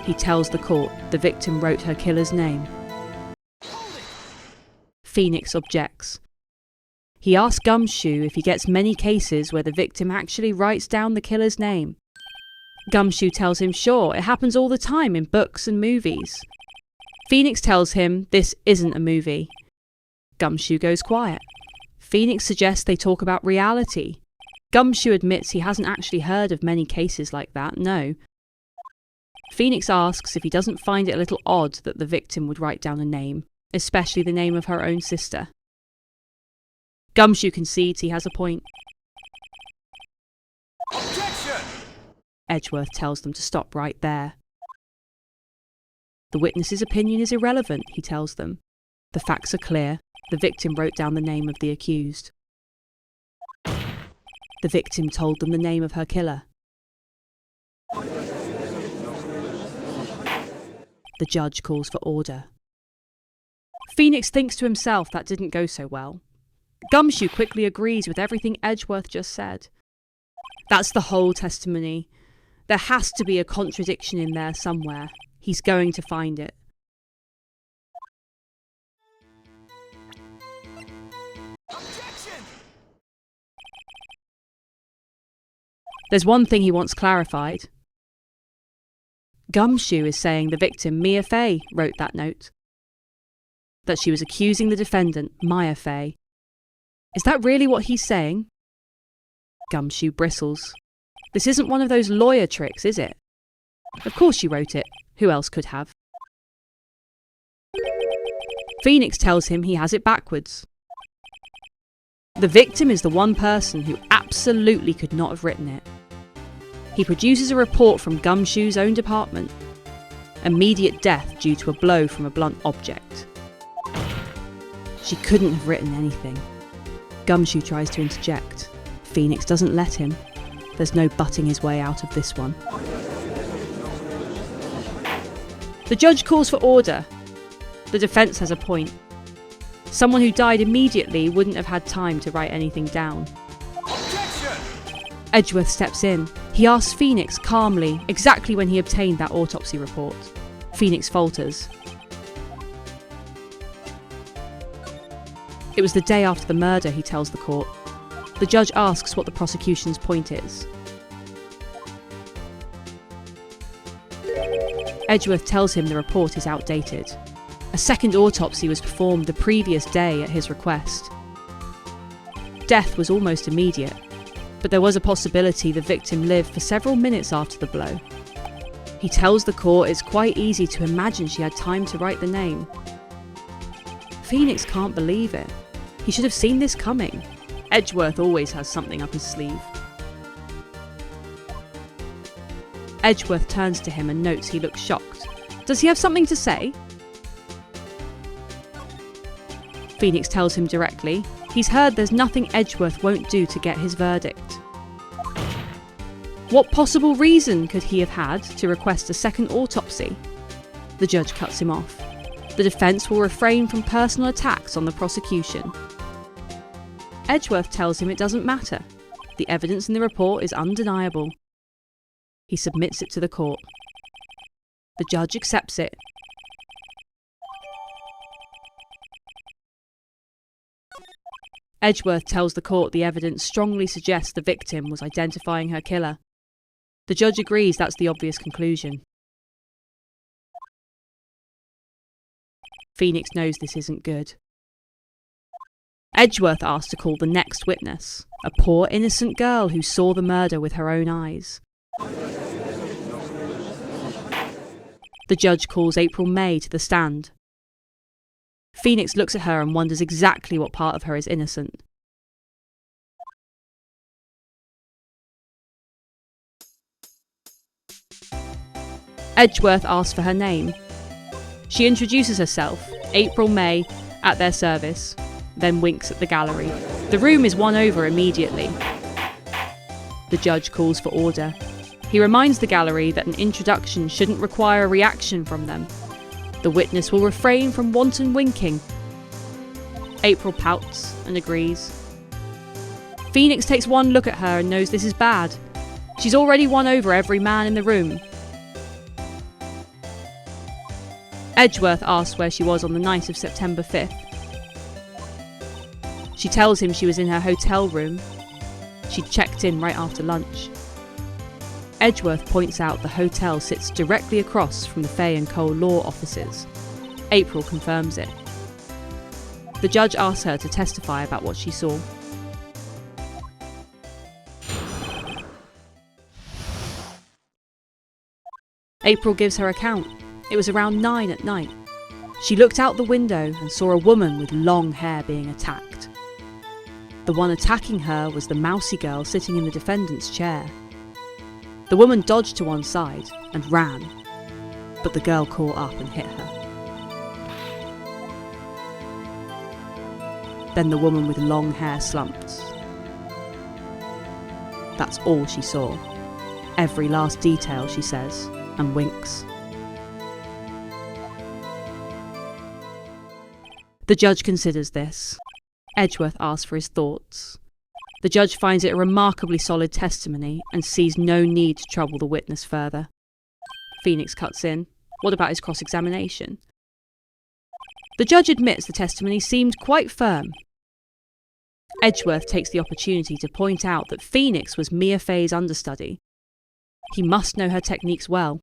He tells the court the victim wrote her killer's name. Phoenix objects. He asks Gumshoe if he gets many cases where the victim actually writes down the killer's name. Gumshoe tells him sure, it happens all the time in books and movies. Phoenix tells him this isn't a movie. Gumshoe goes quiet. Phoenix suggests they talk about reality. Gumshoe admits he hasn't actually heard of many cases like that, no. Phoenix asks if he doesn't find it a little odd that the victim would write down a name, especially the name of her own sister. Gumshoe concedes he has a point. Objection! Edgeworth tells them to stop right there. The witness's opinion is irrelevant, he tells them. The facts are clear. The victim wrote down the name of the accused. The victim told them the name of her killer. The judge calls for order. Phoenix thinks to himself that didn't go so well. Gumshoe quickly agrees with everything Edgeworth just said. That's the whole testimony. There has to be a contradiction in there somewhere. He's going to find it. Objection! There's one thing he wants clarified. Gumshoe is saying the victim, Mia Fey, wrote that note. That she was accusing the defendant, Maya Fey. Is that really what he's saying? Gumshoe bristles. This isn't one of those lawyer tricks, is it? Of course you wrote it. Who else could have? Phoenix tells him he has it backwards. The victim is the one person who absolutely could not have written it. He produces a report from Gumshoe's own department. Immediate death due to a blow from a blunt object. She couldn't have written anything. Gumshoe tries to interject. Phoenix doesn't let him. There's no butting his way out of this one. The judge calls for order. The defence has a point. Someone who died immediately wouldn't have had time to write anything down. Objection! Edgeworth steps in. He asks Phoenix calmly exactly when he obtained that autopsy report. Phoenix falters. It was the day after the murder, he tells the court. The judge asks what the prosecution's point is. Edgeworth tells him the report is outdated. A second autopsy was performed the previous day at his request. Death was almost immediate, but there was a possibility the victim lived for several minutes after the blow. He tells the court it's quite easy to imagine she had time to write the name. Phoenix can't believe it. He should have seen this coming. Edgeworth always has something up his sleeve. Edgeworth turns to him and notes he looks shocked. Does he have something to say? Phoenix tells him directly. He's heard there's nothing Edgeworth won't do to get his verdict. What possible reason could he have had to request a second autopsy? The judge cuts him off. The defence will refrain from personal attacks on the prosecution. Edgeworth tells him it doesn't matter. The evidence in the report is undeniable. He submits it to the court. The judge accepts it. Edgeworth tells the court the evidence strongly suggests the victim was identifying her killer. The judge agrees that's the obvious conclusion. Phoenix knows this isn't good. Edgeworth asks to call the next witness, a poor innocent girl who saw the murder with her own eyes. The judge calls April May to the stand. Phoenix looks at her and wonders exactly what part of her is innocent. Edgeworth asks for her name. She introduces herself, April May, at their service, then winks at the gallery. The room is won over immediately. The judge calls for order. He reminds the gallery that an introduction shouldn't require a reaction from them. The witness will refrain from wanton winking. April pouts and agrees. Phoenix takes one look at her and knows this is bad. She's already won over every man in the room. Edgeworth asks where she was on the night of September 5th. She tells him she was in her hotel room. She'd checked in right after lunch. Edgeworth points out the hotel sits directly across from the Fay & Cole law offices. April confirms it. The judge asks her to testify about what she saw. April gives her account. It was around 9 at night. She looked out the window and saw a woman with long hair being attacked. The one attacking her was the mousy girl sitting in the defendant's chair. The woman dodged to one side and ran, but the girl caught up and hit her. Then the woman with long hair slumped. That's all she saw. Every last detail, she says, and winks. The judge considers this. Edgeworth asks for his thoughts. The judge finds it a remarkably solid testimony and sees no need to trouble the witness further. Phoenix cuts in. What about his cross-examination? The judge admits the testimony seemed quite firm. Edgeworth takes the opportunity to point out that Phoenix was Mia Fey's understudy. He must know her techniques well.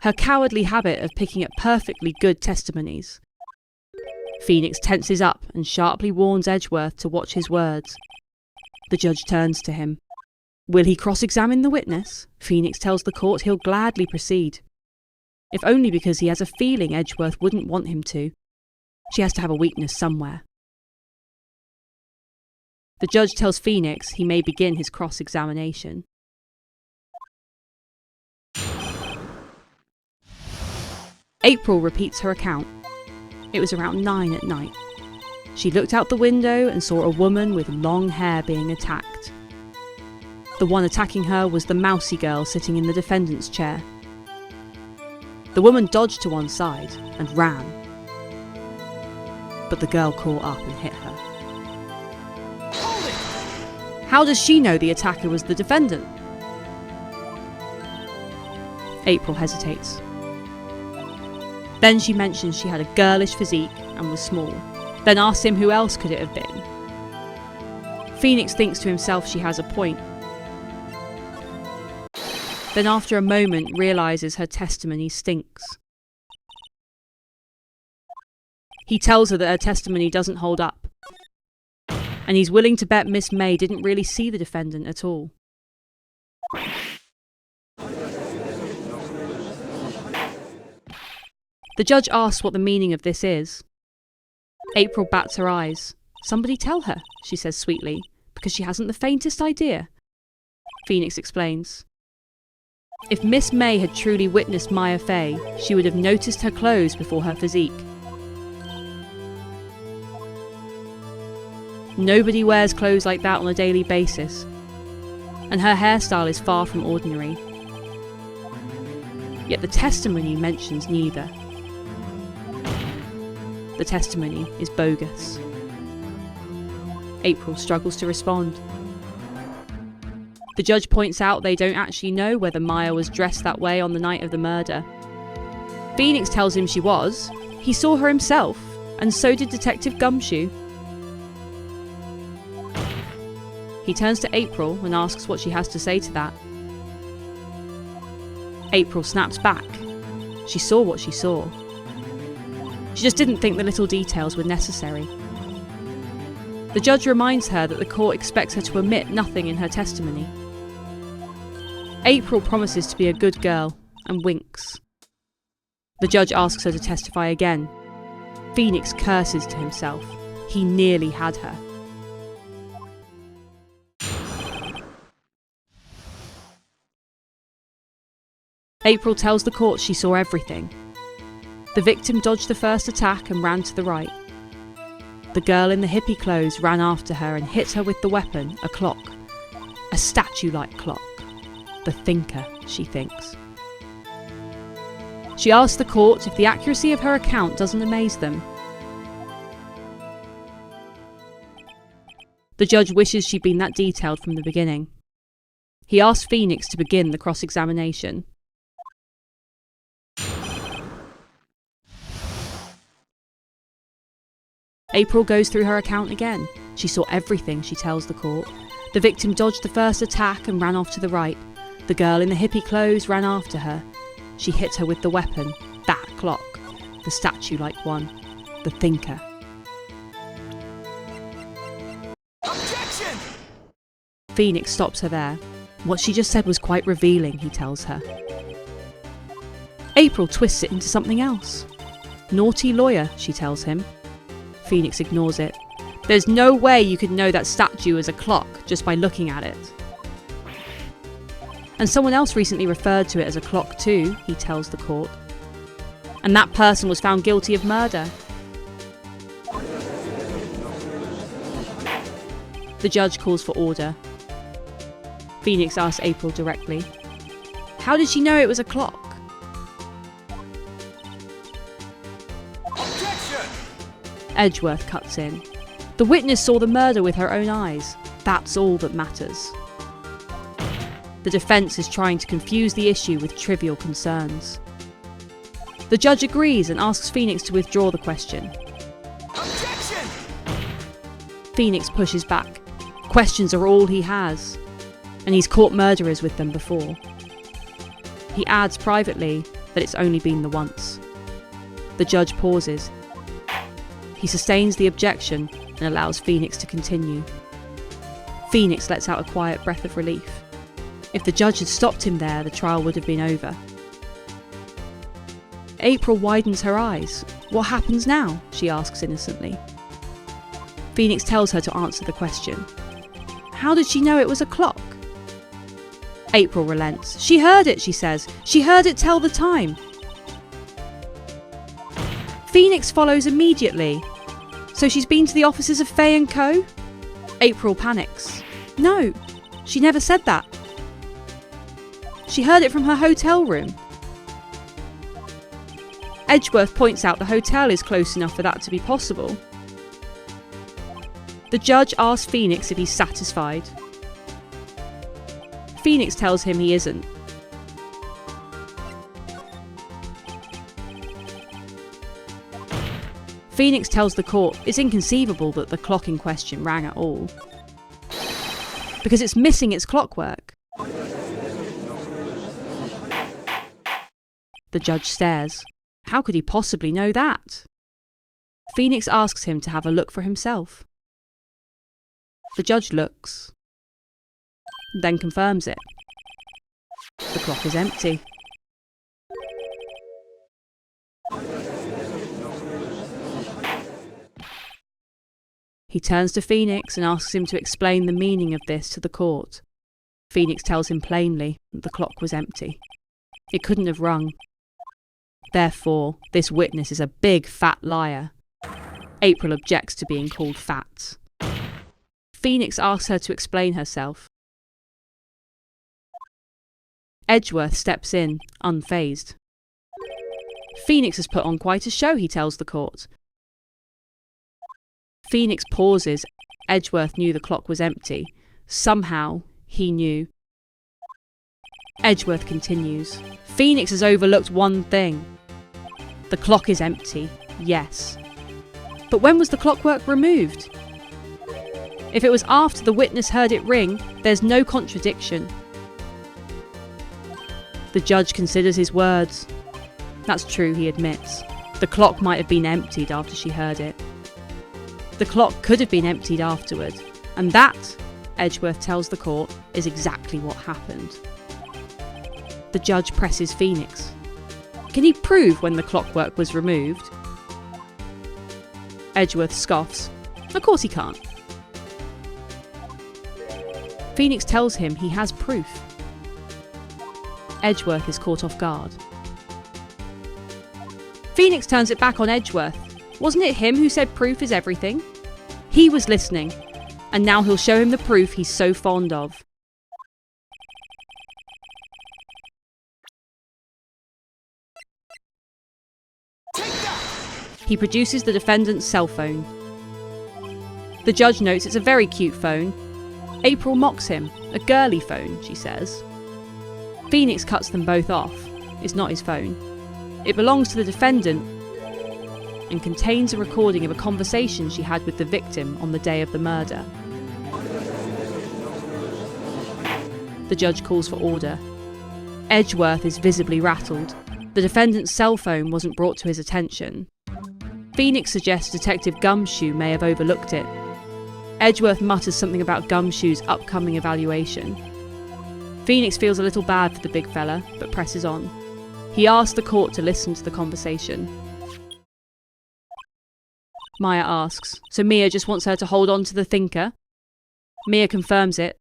Her cowardly habit of picking at perfectly good testimonies. Phoenix tenses up and sharply warns Edgeworth to watch his words. The judge turns to him. Will he cross-examine the witness? Phoenix tells the court he'll gladly proceed. If only because he has a feeling Edgeworth wouldn't want him to. She has to have a weakness somewhere. The judge tells Phoenix he may begin his cross-examination. April repeats her account. It was around 9 at night. She looked out the window and saw a woman with long hair being attacked. The one attacking her was the mousy girl sitting in the defendant's chair. The woman dodged to one side and ran. But the girl caught up and hit her. How does she know the attacker was the defendant? April hesitates. Then she mentions she had a girlish physique and was small, then asks him who else could it have been. Phoenix thinks to himself she has a point. Then after a moment realises her testimony stinks. He tells her that her testimony doesn't hold up, and he's willing to bet Miss May didn't really see the defendant at all. The judge asks what the meaning of this is. April bats her eyes. Somebody tell her, she says sweetly, because she hasn't the faintest idea. Phoenix explains. If Miss May had truly witnessed Mia Fey, she would have noticed her clothes before her physique. Nobody wears clothes like that on a daily basis, and her hairstyle is far from ordinary. Yet the testimony mentions neither. The testimony is bogus. April struggles to respond. The judge points out they don't actually know whether Mia was dressed that way on the night of the murder. Phoenix tells him she was. He saw her himself, and so did Detective Gumshoe. He turns to April and asks what she has to say to that. April snaps back. She saw what she saw. She just didn't think the little details were necessary. The judge reminds her that the court expects her to omit nothing in her testimony. April promises to be a good girl and winks. The judge asks her to testify again. Phoenix curses to himself. He nearly had her. April tells the court she saw everything. The victim dodged the first attack and ran to the right. The girl in the hippie clothes ran after her and hit her with the weapon, a clock. A statue-like clock. The thinker, she thinks. She asks the court if the accuracy of her account doesn't amaze them. The judge wishes she'd been that detailed from the beginning. He asks Phoenix to begin the cross-examination. April goes through her account again. She saw everything, she tells the court. The victim dodged the first attack and ran off to the right. The girl in the hippie clothes ran after her. She hit her with the weapon, that clock, the statue-like one, the thinker. Objection! Phoenix stops her there. What she just said was quite revealing, he tells her. April twists it into something else. Naughty lawyer, she tells him. Phoenix ignores it. There's no way you could know that statue is a clock just by looking at it. And someone else recently referred to it as a clock too, he tells the court. And that person was found guilty of murder. The judge calls for order. Phoenix asks April directly, how did she know it was a clock? Edgeworth cuts in. The witness saw the murder with her own eyes. That's all that matters. The defence is trying to confuse the issue with trivial concerns. The judge agrees and asks Phoenix to withdraw the question. Objection! Phoenix pushes back. Questions are all he has, and he's caught murderers with them before. He adds privately that it's only been the once. The judge pauses. He sustains the objection and allows Phoenix to continue. Phoenix lets out a quiet breath of relief. If the judge had stopped him there, the trial would have been over. April widens her eyes. What happens now? She asks innocently. Phoenix tells her to answer the question. How did she know it was a clock? April relents. She heard it, she says. She heard it tell the time. Phoenix follows immediately. So she's been to the offices of Faye & Co? April panics. No, she never said that. She heard it from her hotel room. Edgeworth points out the hotel is close enough for that to be possible. The judge asks Phoenix if he's satisfied. Phoenix tells him he isn't. Phoenix tells the court it's inconceivable that the clock in question rang at all, because it's missing its clockwork. The judge stares. How could he possibly know that? Phoenix asks him to have a look for himself. The judge looks, then confirms it. The clock is empty. He turns to Phoenix and asks him to explain the meaning of this to the court. Phoenix tells him plainly that the clock was empty. It couldn't have rung. Therefore, this witness is a big fat liar. April objects to being called fat. Phoenix asks her to explain herself. Edgeworth steps in, unfazed. Phoenix has put on quite a show, he tells the court. Phoenix pauses. Edgeworth knew the clock was empty. Somehow, he knew. Edgeworth continues. Phoenix has overlooked one thing. The clock is empty, yes. But when was the clockwork removed? If it was after the witness heard it ring, there's no contradiction. The judge considers his words. That's true, he admits. The clock might have been emptied after she heard it. The clock could have been emptied afterward, and that, Edgeworth tells the court, is exactly what happened. The judge presses Phoenix. Can he prove when the clockwork was removed? Edgeworth scoffs. Of course he can't. Phoenix tells him he has proof. Edgeworth is caught off guard. Phoenix turns it back on Edgeworth. Wasn't it him who said proof is everything? He was listening, and now he'll show him the proof he's so fond of. He produces the defendant's cell phone. The judge notes it's a very cute phone. April mocks him. A girly phone, she says. Phoenix cuts them both off. It's not his phone. It belongs to the defendant and contains a recording of a conversation she had with the victim on the day of the murder. The judge calls for order. Edgeworth is visibly rattled. The defendant's cell phone wasn't brought to his attention. Phoenix suggests Detective Gumshoe may have overlooked it. Edgeworth mutters something about Gumshoe's upcoming evaluation. Phoenix feels a little bad for the big fella, but presses on. He asks the court to listen to the conversation. Maya asks, so Mia just wants her to hold on to the thinker? Mia confirms it,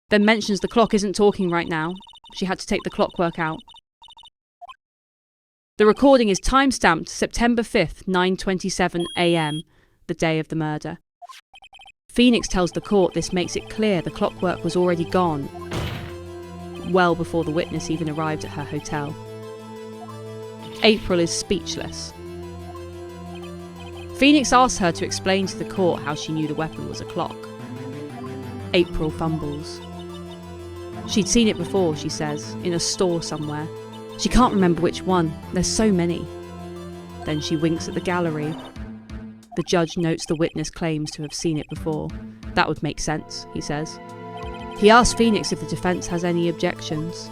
then mentions the clock isn't talking right now. She had to take the clockwork out. The recording is time-stamped September 5th, 9:27 a.m, the day of the murder. Phoenix tells the court this makes it clear the clockwork was already gone, well before the witness even arrived at her hotel. April is speechless. Phoenix asks her to explain to the court how she knew the weapon was a clock. April fumbles. She'd seen it before, she says, in a store somewhere. She can't remember which one, there's so many. Then she winks at the gallery. The judge notes the witness claims to have seen it before. That would make sense, he says. He asks Phoenix if the defence has any objections.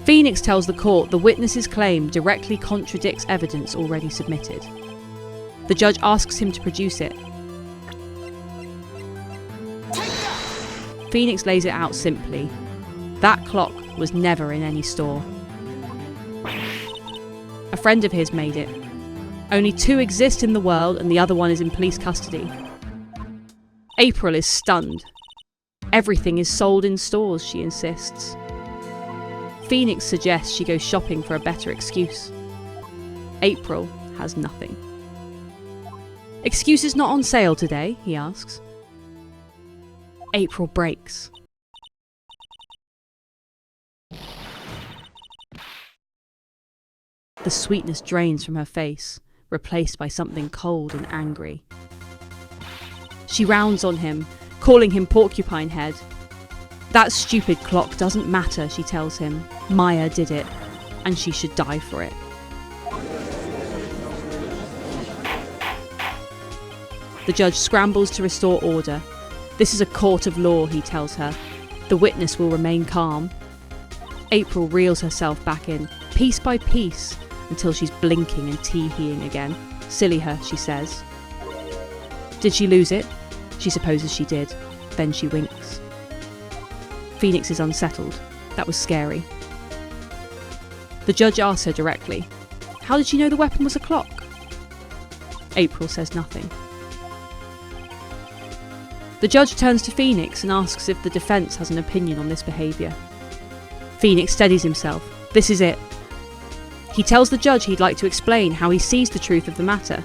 Phoenix tells the court the witness's claim directly contradicts evidence already submitted. The judge asks him to produce it. Phoenix lays it out simply. That clock was never in any store. A friend of his made it. Only 2 exist in the world and the other one is in police custody. April is stunned. Everything is sold in stores, she insists. Phoenix suggests she goes shopping for a better excuse. April has nothing. Excuses not on sale today, he asks. April breaks. The sweetness drains from her face, replaced by something cold and angry. She rounds on him, calling him Porcupine Head. That stupid clock doesn't matter, she tells him. Maya did it, and she should die for it. The judge scrambles to restore order. This is a court of law, he tells her. The witness will remain calm. April reels herself back in, piece by piece, until she's blinking and tee-heeing again. Silly her, she says. Did she lose it? She supposes she did. Then she winks. Phoenix is unsettled. That was scary. The judge asks her directly, how did she know the weapon was a clock? April says nothing. The judge turns to Phoenix and asks if the defence has an opinion on this behaviour. Phoenix steadies himself. This is it. He tells the judge he'd like to explain how he sees the truth of the matter.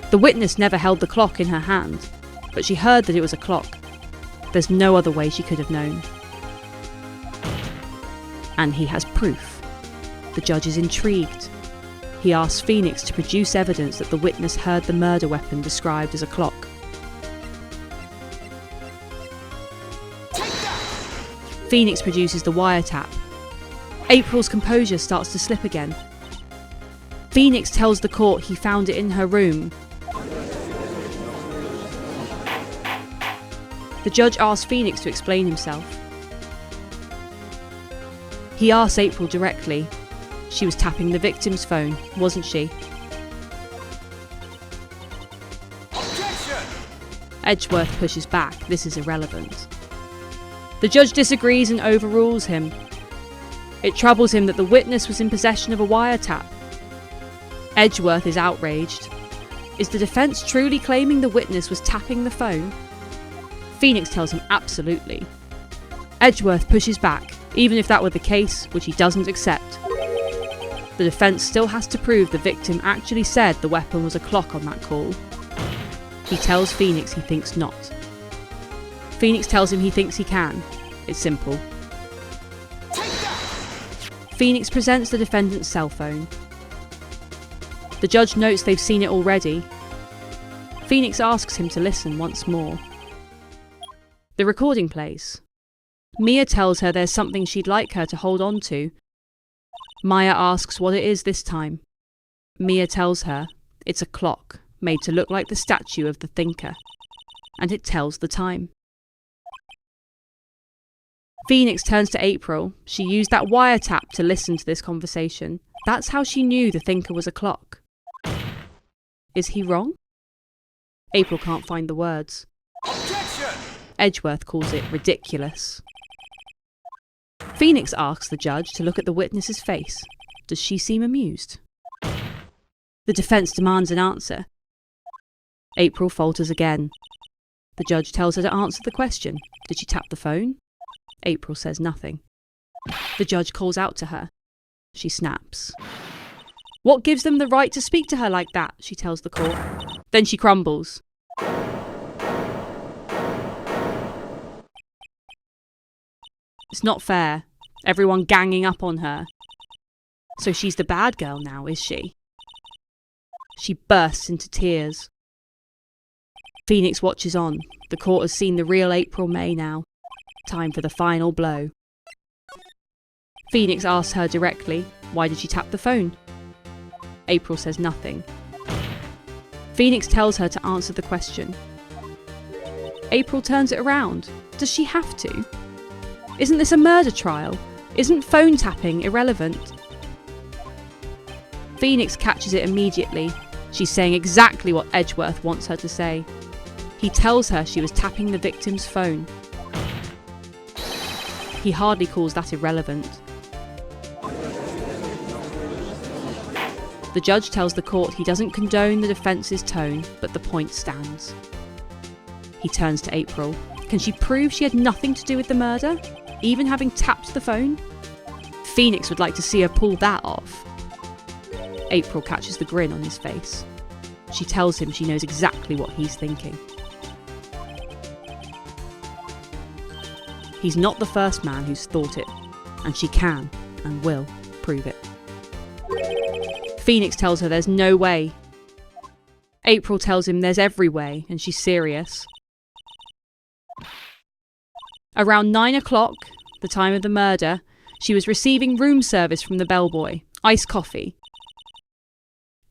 The witness never held the clock in her hand, but she heard that it was a clock. There's no other way she could have known. And he has proof. The judge is intrigued. He asks Phoenix to produce evidence that the witness heard the murder weapon described as a clock. Phoenix produces the wiretap. April's composure starts to slip again. Phoenix tells the court he found it in her room. The judge asks Phoenix to explain himself. He asks April directly. She was tapping the victim's phone, wasn't she? Objection! Edgeworth pushes back. This is irrelevant. The judge disagrees and overrules him. It troubles him that the witness was in possession of a wiretap. Edgeworth is outraged. Is the defence truly claiming the witness was tapping the phone? Phoenix tells him absolutely. Edgeworth pushes back, even if that were the case, which he doesn't accept. The defence still has to prove the victim actually said the weapon was a clock on that call. He tells Phoenix he thinks not. Phoenix tells him he thinks he can. It's simple. Phoenix presents the defendant's cell phone. The judge notes they've seen it already. Phoenix asks him to listen once more. The recording plays. Mia tells her there's something she'd like her to hold on to. Maya asks what it is this time. Mia tells her it's a clock made to look like the statue of the thinker, and it tells the time. Phoenix turns to April. She used that wiretap to listen to this conversation. That's how she knew the thinker was a clock. Is he wrong? April can't find the words. Objection! Edgeworth calls it ridiculous. Phoenix asks the judge to look at the witness's face. Does she seem amused? The defence demands an answer. April falters again. The judge tells her to answer the question. Did she tap the phone? April says nothing. The judge calls out to her. She snaps. What gives them the right to speak to her like that? She tells the court. Then she crumbles. It's not fair. Everyone ganging up on her. So she's the bad girl now, is she? She bursts into tears. Phoenix watches on. The court has seen the real April May now. Time for the final blow. Phoenix asks her directly, why did she tap the phone? April says nothing. Phoenix tells her to answer the question. April turns it around. Does she have to? Isn't this a murder trial? Isn't phone tapping irrelevant? Phoenix catches it immediately. She's saying exactly what Edgeworth wants her to say. He tells her she was tapping the victim's phone. He hardly calls that irrelevant. The judge tells the court he doesn't condone the defence's tone, but the point stands. He turns to April. Can she prove she had nothing to do with the murder, even having tapped the phone? Phoenix would like to see her pull that off. April catches the grin on his face. She tells him she knows exactly what he's thinking. He's not the first man who's thought it, and she can and will prove it. Phoenix tells her there's no way. April tells him there's every way, and she's serious. Around 9 o'clock, the time of the murder, she was receiving room service from the bellboy, iced coffee.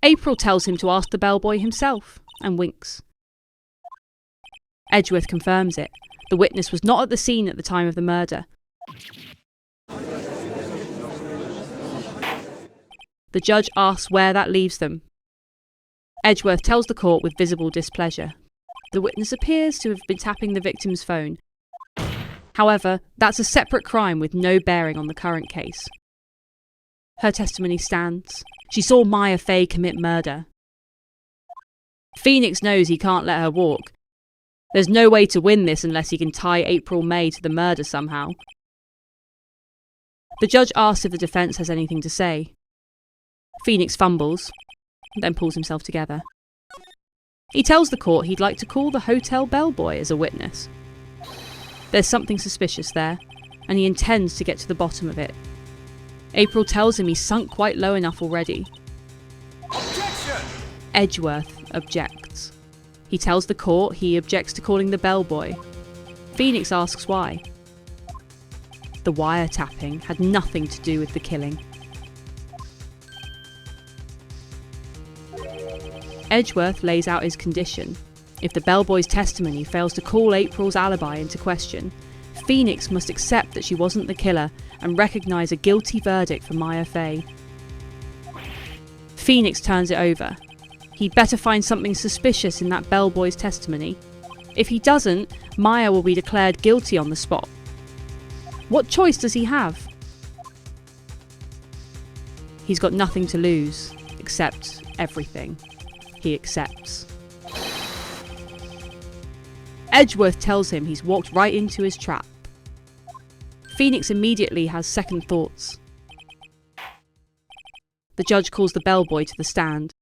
April tells him to ask the bellboy himself, and winks. Edgeworth confirms it. The witness was not at the scene at the time of the murder. The judge asks where that leaves them. Edgeworth tells the court with visible displeasure. The witness appears to have been tapping the victim's phone. However, that's a separate crime with no bearing on the current case. Her testimony stands. She saw Maya Fey commit murder. Phoenix knows he can't let her walk. There's no way to win this unless he can tie April May to the murder somehow. The judge asks if the defence has anything to say. Phoenix fumbles, then pulls himself together. He tells the court he'd like to call the hotel bellboy as a witness. There's something suspicious there, and he intends to get to the bottom of it. April tells him he's sunk quite low enough already. Objection! Edgeworth objects. He tells the court he objects to calling the bellboy. Phoenix asks why. The wiretapping had nothing to do with the killing. Edgeworth lays out his condition. If the bellboy's testimony fails to call April's alibi into question, Phoenix must accept that she wasn't the killer and recognise a guilty verdict for Maya Fey. Phoenix turns it over. He'd better find something suspicious in that bellboy's testimony. If he doesn't, Maya will be declared guilty on the spot. What choice does he have? He's got nothing to lose, except everything. He accepts. Edgeworth tells him he's walked right into his trap. Phoenix immediately has second thoughts. The judge calls the bellboy to the stand.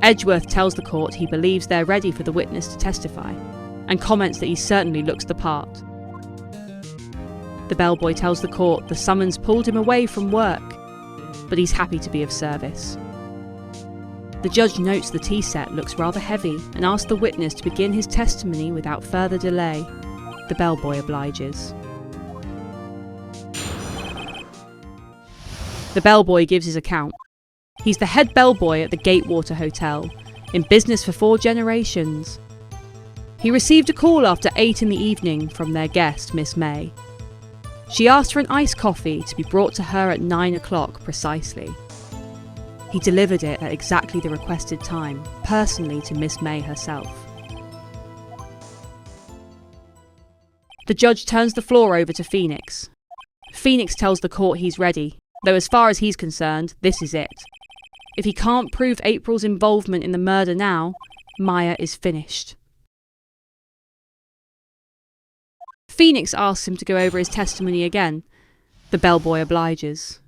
Edgeworth tells the court he believes they're ready for the witness to testify, and comments that he certainly looks the part. The bellboy tells the court the summons pulled him away from work, but he's happy to be of service. The judge notes the tea set looks rather heavy and asks the witness to begin his testimony without further delay. The bellboy obliges. The bellboy gives his account. He's the head bellboy at the Gatewater Hotel, in business for 4 generations. He received a call after 8 in the evening from their guest, Miss May. She asked for an iced coffee to be brought to her at 9 o'clock precisely. He delivered it at exactly the requested time, personally to Miss May herself. The judge turns the floor over to Phoenix. Phoenix tells the court he's ready, though as far as he's concerned, this is it. If he can't prove April's involvement in the murder now, Maya is finished. Phoenix asks him to go over his testimony again. The bellboy obliges.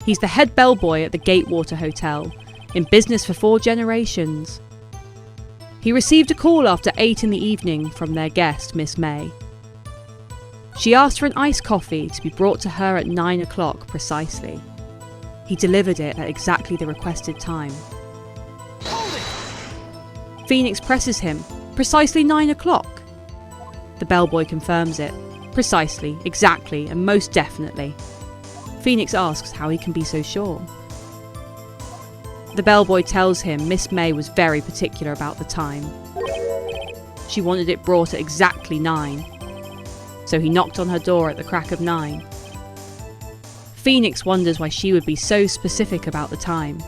He's the head bellboy at the Gatewater Hotel, in business for 4 generations. He received a call after 8 in the evening from their guest, Miss May. She asked for an iced coffee to be brought to her at 9 o'clock precisely. He delivered it at exactly the requested time. Phoenix presses him. Precisely 9 o'clock. The bellboy confirms it. Precisely, exactly, and most definitely. Phoenix asks how he can be so sure. The bellboy tells him Miss May was very particular about the time. She wanted it brought at exactly 9. So he knocked on her door at the crack of 9. Phoenix wonders why she would be so specific about the time.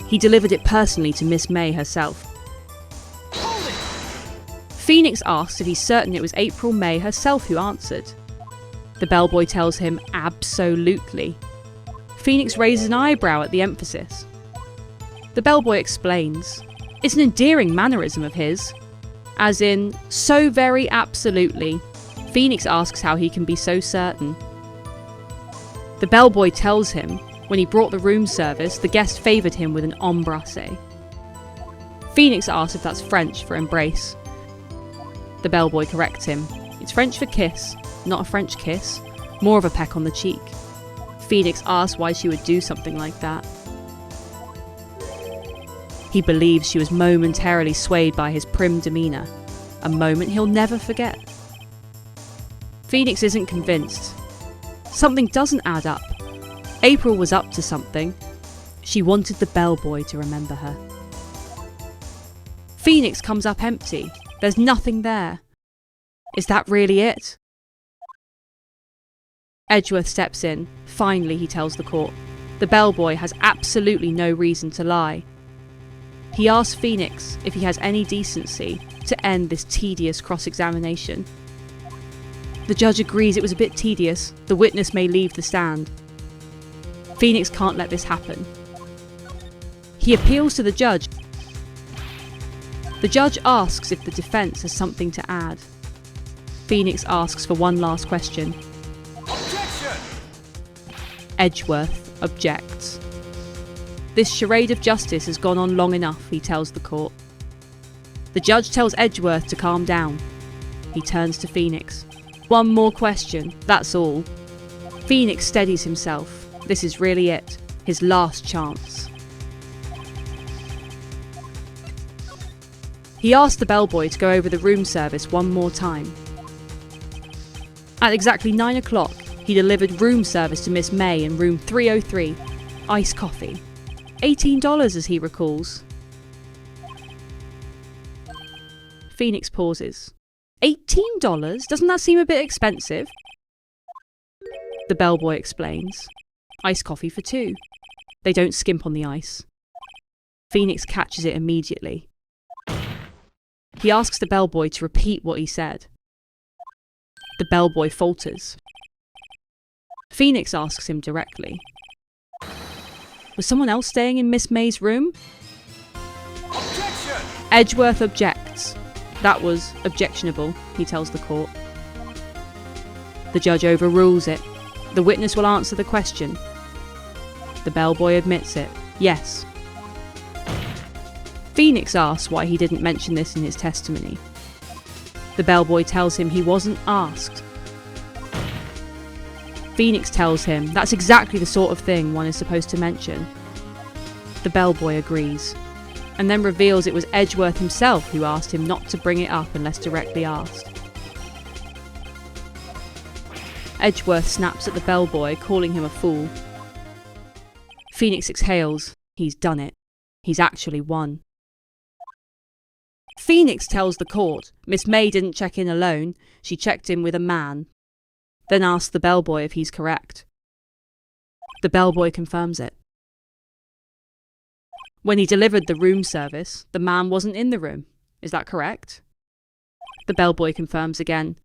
He delivered it personally to Miss May herself. Phoenix asks if he's certain it was April May herself who answered. The bellboy tells him absolutely. Phoenix raises an eyebrow at the emphasis. The bellboy explains. It's an endearing mannerism of his. As in, so very absolutely. Phoenix asks how he can be so certain. The bellboy tells him when he brought the room service, the guest favoured him with an embrasse. Phoenix asks if that's French for embrace. The bellboy corrects him. It's French for kiss, not a French kiss, more of a peck on the cheek. Phoenix asks why she would do something like that. He believes she was momentarily swayed by his prim demeanour, a moment he'll never forget. Phoenix isn't convinced. Something doesn't add up. April was up to something. She wanted the bellboy to remember her. Phoenix comes up empty. There's nothing there. Is that really it? Edgeworth steps in. Finally, he tells the court. The bellboy has absolutely no reason to lie. He asks Phoenix if he has any decency to end this tedious cross-examination. The judge agrees it was a bit tedious. The witness may leave the stand. Phoenix can't let this happen. He appeals to the judge. The judge asks if the defence has something to add. Phoenix asks for one last question. Objection! Edgeworth objects. This charade of justice has gone on long enough, he tells the court. The judge tells Edgeworth to calm down. He turns to Phoenix. One more question, that's all. Phoenix steadies himself. This is really it, his last chance. He asked the bellboy to go over the room service one more time. At exactly 9 o'clock, he delivered room service to Miss May in room 303, iced coffee. $18 as he recalls. Phoenix pauses. $18? Doesn't that seem a bit expensive? The bellboy explains. Iced coffee for 2. They don't skimp on the ice. Phoenix catches it immediately. He asks the bellboy to repeat what he said. The bellboy falters. Phoenix asks him directly. Was someone else staying in Miss May's room? Objection! Edgeworth objects. That was objectionable, he tells the court. The judge overrules it. The witness will answer the question. The bellboy admits it. Yes. Phoenix asks why he didn't mention this in his testimony. The bellboy tells him he wasn't asked. Phoenix tells him that's exactly the sort of thing one is supposed to mention. The bellboy agrees, and then reveals it was Edgeworth himself who asked him not to bring it up unless directly asked. Edgeworth snaps at the bellboy, calling him a fool. Phoenix exhales. He's done it. He's actually won. Phoenix tells the court Miss May didn't check in alone, she checked in with a man. Then asks the bellboy if he's correct. The bellboy confirms it. When he delivered the room service, the man wasn't in the room. Is that correct? The bellboy confirms again.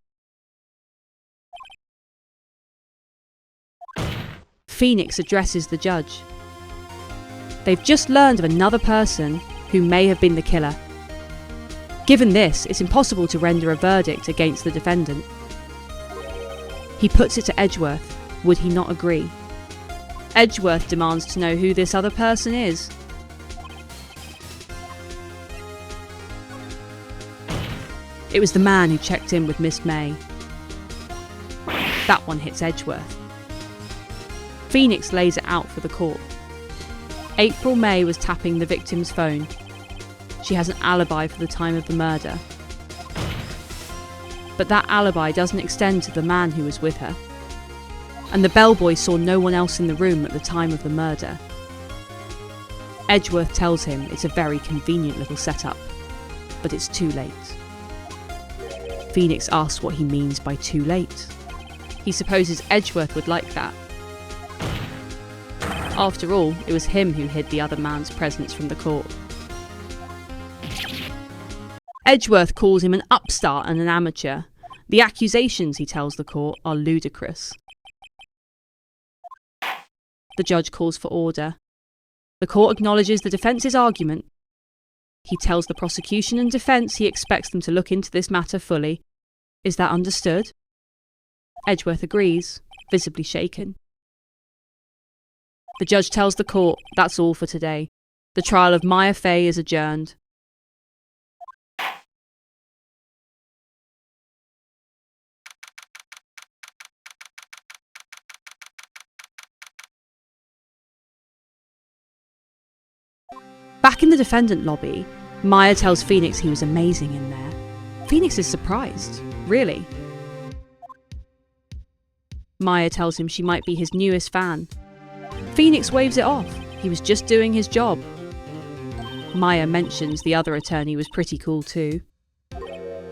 Phoenix addresses the judge. They've just learned of another person who may have been the killer. Given this, it's impossible to render a verdict against the defendant. He puts it to Edgeworth. Would he not agree? Edgeworth demands to know who this other person is. It was the man who checked in with Miss May. That one hits Edgeworth. Phoenix lays it out for the court. April May was tapping the victim's phone. She has an alibi for the time of the murder. But that alibi doesn't extend to the man who was with her. And the bellboy saw no one else in the room at the time of the murder. Edgeworth tells him it's a very convenient little setup, but it's too late. Phoenix asks what he means by too late. He supposes Edgeworth would like that. After all, it was him who hid the other man's presence from the court. Edgeworth calls him an upstart and an amateur. The accusations, he tells the court, are ludicrous. The judge calls for order. The court acknowledges the defence's argument. He tells the prosecution and defense he expects them to look into this matter fully. Is that understood? Edgeworth agrees, visibly shaken. The judge tells the court that's all for today. The trial of Maya Fey is adjourned. Back in the defendant lobby, Maya tells Phoenix he was amazing in there. Phoenix is surprised, really. Maya tells him she might be his newest fan. Phoenix waves it off, he was just doing his job. Maya mentions the other attorney was pretty cool too.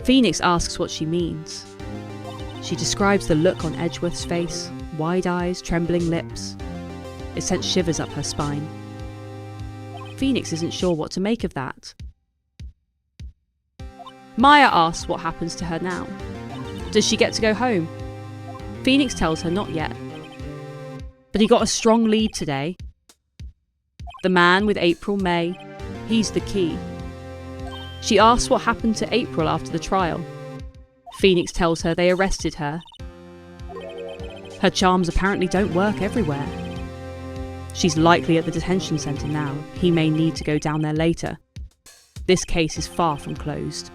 Phoenix asks what she means. She describes the look on Edgeworth's face, wide eyes, trembling lips. It sent shivers up her spine. Phoenix isn't sure what to make of that. Maya asks what happens to her now. Does she get to go home? Phoenix tells her not yet. But he got a strong lead today. The man with April May, he's the key. She asks what happened to April after the trial. Phoenix tells her they arrested her. Her charms apparently don't work everywhere. She's likely at the detention centre now. He may need to go down there later. This case is far from closed.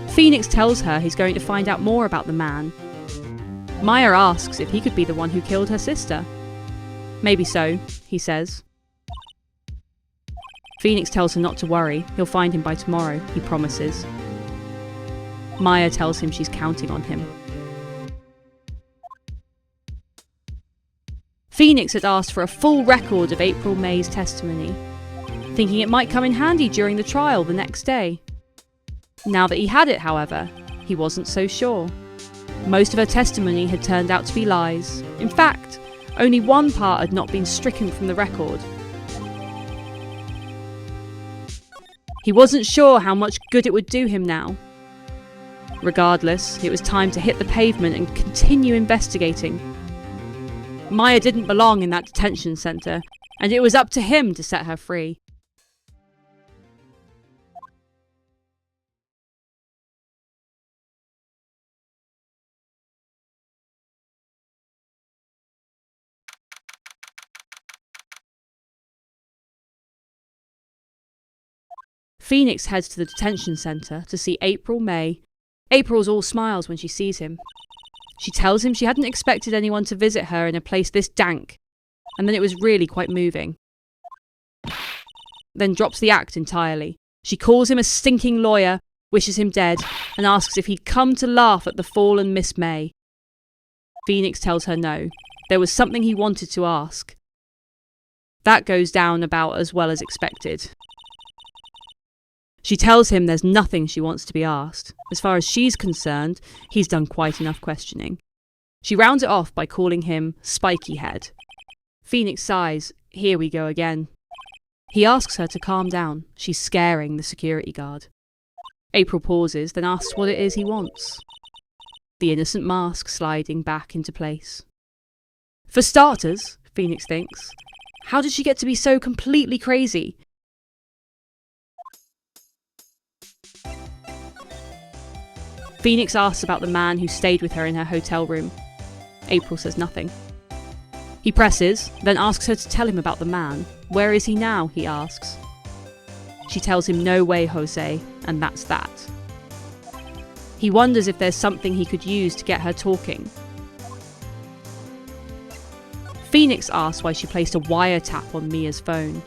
Phoenix tells her he's going to find out more about the man. Maya asks if he could be the one who killed her sister. Maybe so, he says. Phoenix tells her not to worry, he'll find him by tomorrow, he promises. Maya tells him she's counting on him. Phoenix had asked for a full record of April May's testimony, thinking it might come in handy during the trial the next day. Now that he had it, however, he wasn't so sure. Most of her testimony had turned out to be lies. In fact, only one part had not been stricken from the record. He wasn't sure how much good it would do him now. Regardless, it was time to hit the pavement and continue investigating. Maya didn't belong in that detention centre, and it was up to him to set her free. Phoenix heads to the detention centre to see April May. April's all smiles when she sees him. She tells him she hadn't expected anyone to visit her in a place this dank, and then it was really quite moving. Then drops the act entirely. She calls him a stinking lawyer, wishes him dead, and asks if he'd come to laugh at the fallen Miss May. Phoenix tells her no. There was something he wanted to ask. That goes down about as well as expected. She tells him there's nothing she wants to be asked. As far as she's concerned, he's done quite enough questioning. She rounds it off by calling him Spiky Head. Phoenix sighs. Here we go again. He asks her to calm down. She's scaring the security guard. April pauses, then asks what it is he wants. The innocent mask sliding back into place. For starters, Phoenix thinks, how did she get to be so completely crazy? Phoenix asks about the man who stayed with her in her hotel room. April says nothing. He presses, then asks her to tell him about the man. Where is he now, he asks. She tells him no way, Jose, and that's that. He wonders if there's something he could use to get her talking. Phoenix asks why she placed a wiretap on Mia's phone.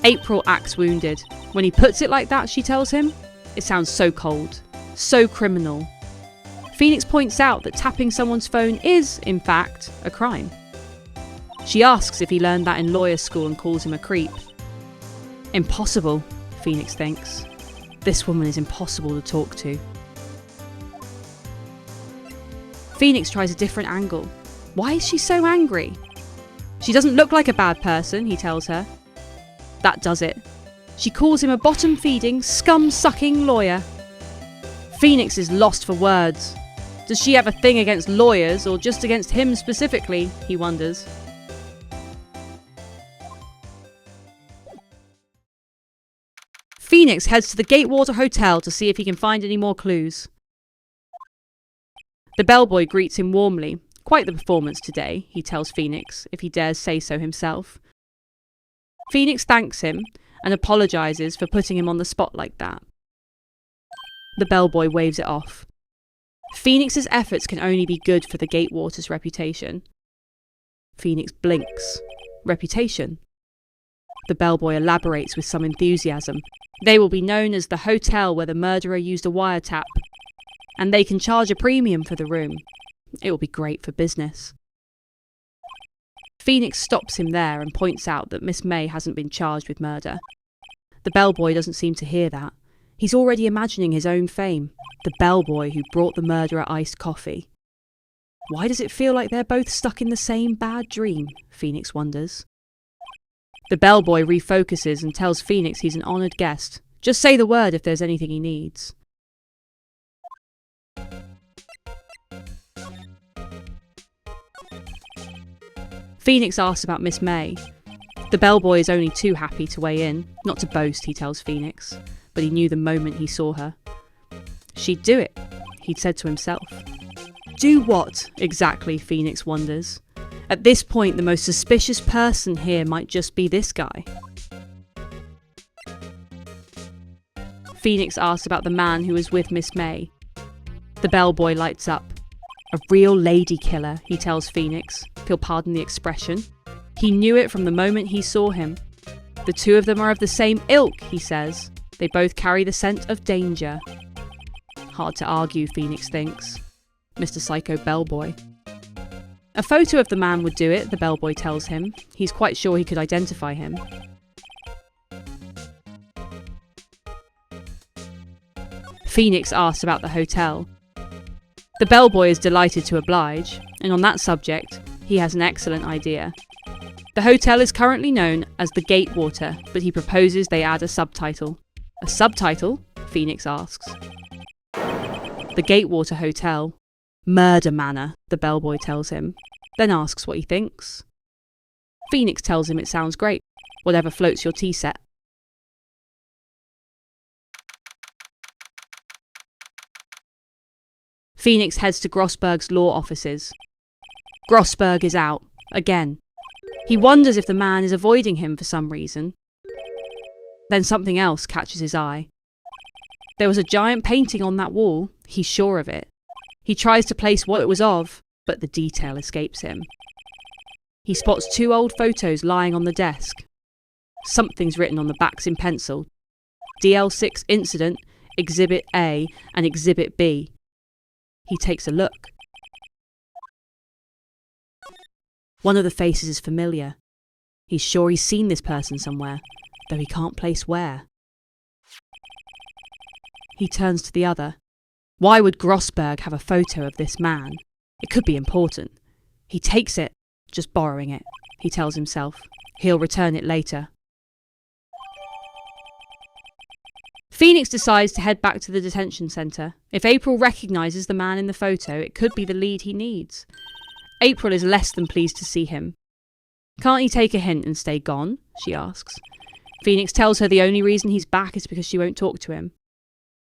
April acts wounded. When he puts it like that, she tells him, it sounds so cold. So criminal. Phoenix points out that tapping someone's phone is, in fact, a crime. She asks if he learned that in lawyer school and calls him a creep. Impossible, Phoenix thinks. This woman is impossible to talk to. Phoenix tries a different angle. Why is she so angry? She doesn't look like a bad person, he tells her. That does it. She calls him a bottom-feeding, scum-sucking lawyer. Phoenix is lost for words. Does she have a thing against lawyers, or just against him specifically, he wonders. Phoenix heads to the Gatewater Hotel to see if he can find any more clues. The bellboy greets him warmly. Quite the performance today, he tells Phoenix, if he dares say so himself. Phoenix thanks him and apologises for putting him on the spot like that. The bellboy waves it off. Phoenix's efforts can only be good for the Gatewater's reputation. Phoenix blinks. Reputation. The bellboy elaborates with some enthusiasm. They will be known as the hotel where the murderer used a wiretap, and they can charge a premium for the room. It will be great for business. Phoenix stops him there and points out that Miss May hasn't been charged with murder. The bellboy doesn't seem to hear that. He's already imagining his own fame, the bellboy who brought the murderer iced coffee. Why does it feel like they're both stuck in the same bad dream, Phoenix wonders. The bellboy refocuses and tells Phoenix he's an honoured guest. Just say the word if there's anything he needs. Phoenix asks about Miss May. The bellboy is only too happy to weigh in. Not to boast, he tells Phoenix, but he knew the moment he saw her. She'd do it, he'd said to himself. Do what, exactly, Phoenix wonders. At this point, the most suspicious person here might just be this guy. Phoenix asks about the man who was with Miss May. The bellboy lights up. A real lady killer, he tells Phoenix, if he'll pardon the expression. He knew it from the moment he saw him. The two of them are of the same ilk, he says. They both carry the scent of danger. Hard to argue, Phoenix thinks. Mr. Psycho Bellboy. A photo of the man would do it, the bellboy tells him. He's quite sure he could identify him. Phoenix asks about the hotel. The bellboy is delighted to oblige, and on that subject, he has an excellent idea. The hotel is currently known as the Gatewater, but he proposes they add a subtitle. A subtitle? Phoenix asks. The Gatewater Hotel. Murder Manor, the bellboy tells him, then asks what he thinks. Phoenix tells him it sounds great. Whatever floats your tea set. Phoenix heads to Grossberg's law offices. Grossberg is out, again. He wonders if the man is avoiding him for some reason. Then something else catches his eye. There was a giant painting on that wall, he's sure of it. He tries to place what it was of, but the detail escapes him. He spots two old photos lying on the desk. Something's written on the backs in pencil. DL6 Incident, Exhibit A and Exhibit B. He takes a look. One of the faces is familiar. He's sure he's seen this person somewhere, though he can't place where. He turns to the other. Why would Grossberg have a photo of this man? It could be important. He takes it, just borrowing it, he tells himself. He'll return it later. Phoenix decides to head back to the detention centre. If April recognises the man in the photo, it could be the lead he needs. April is less than pleased to see him. Can't he take a hint and stay gone? She asks. Phoenix tells her the only reason he's back is because she won't talk to him.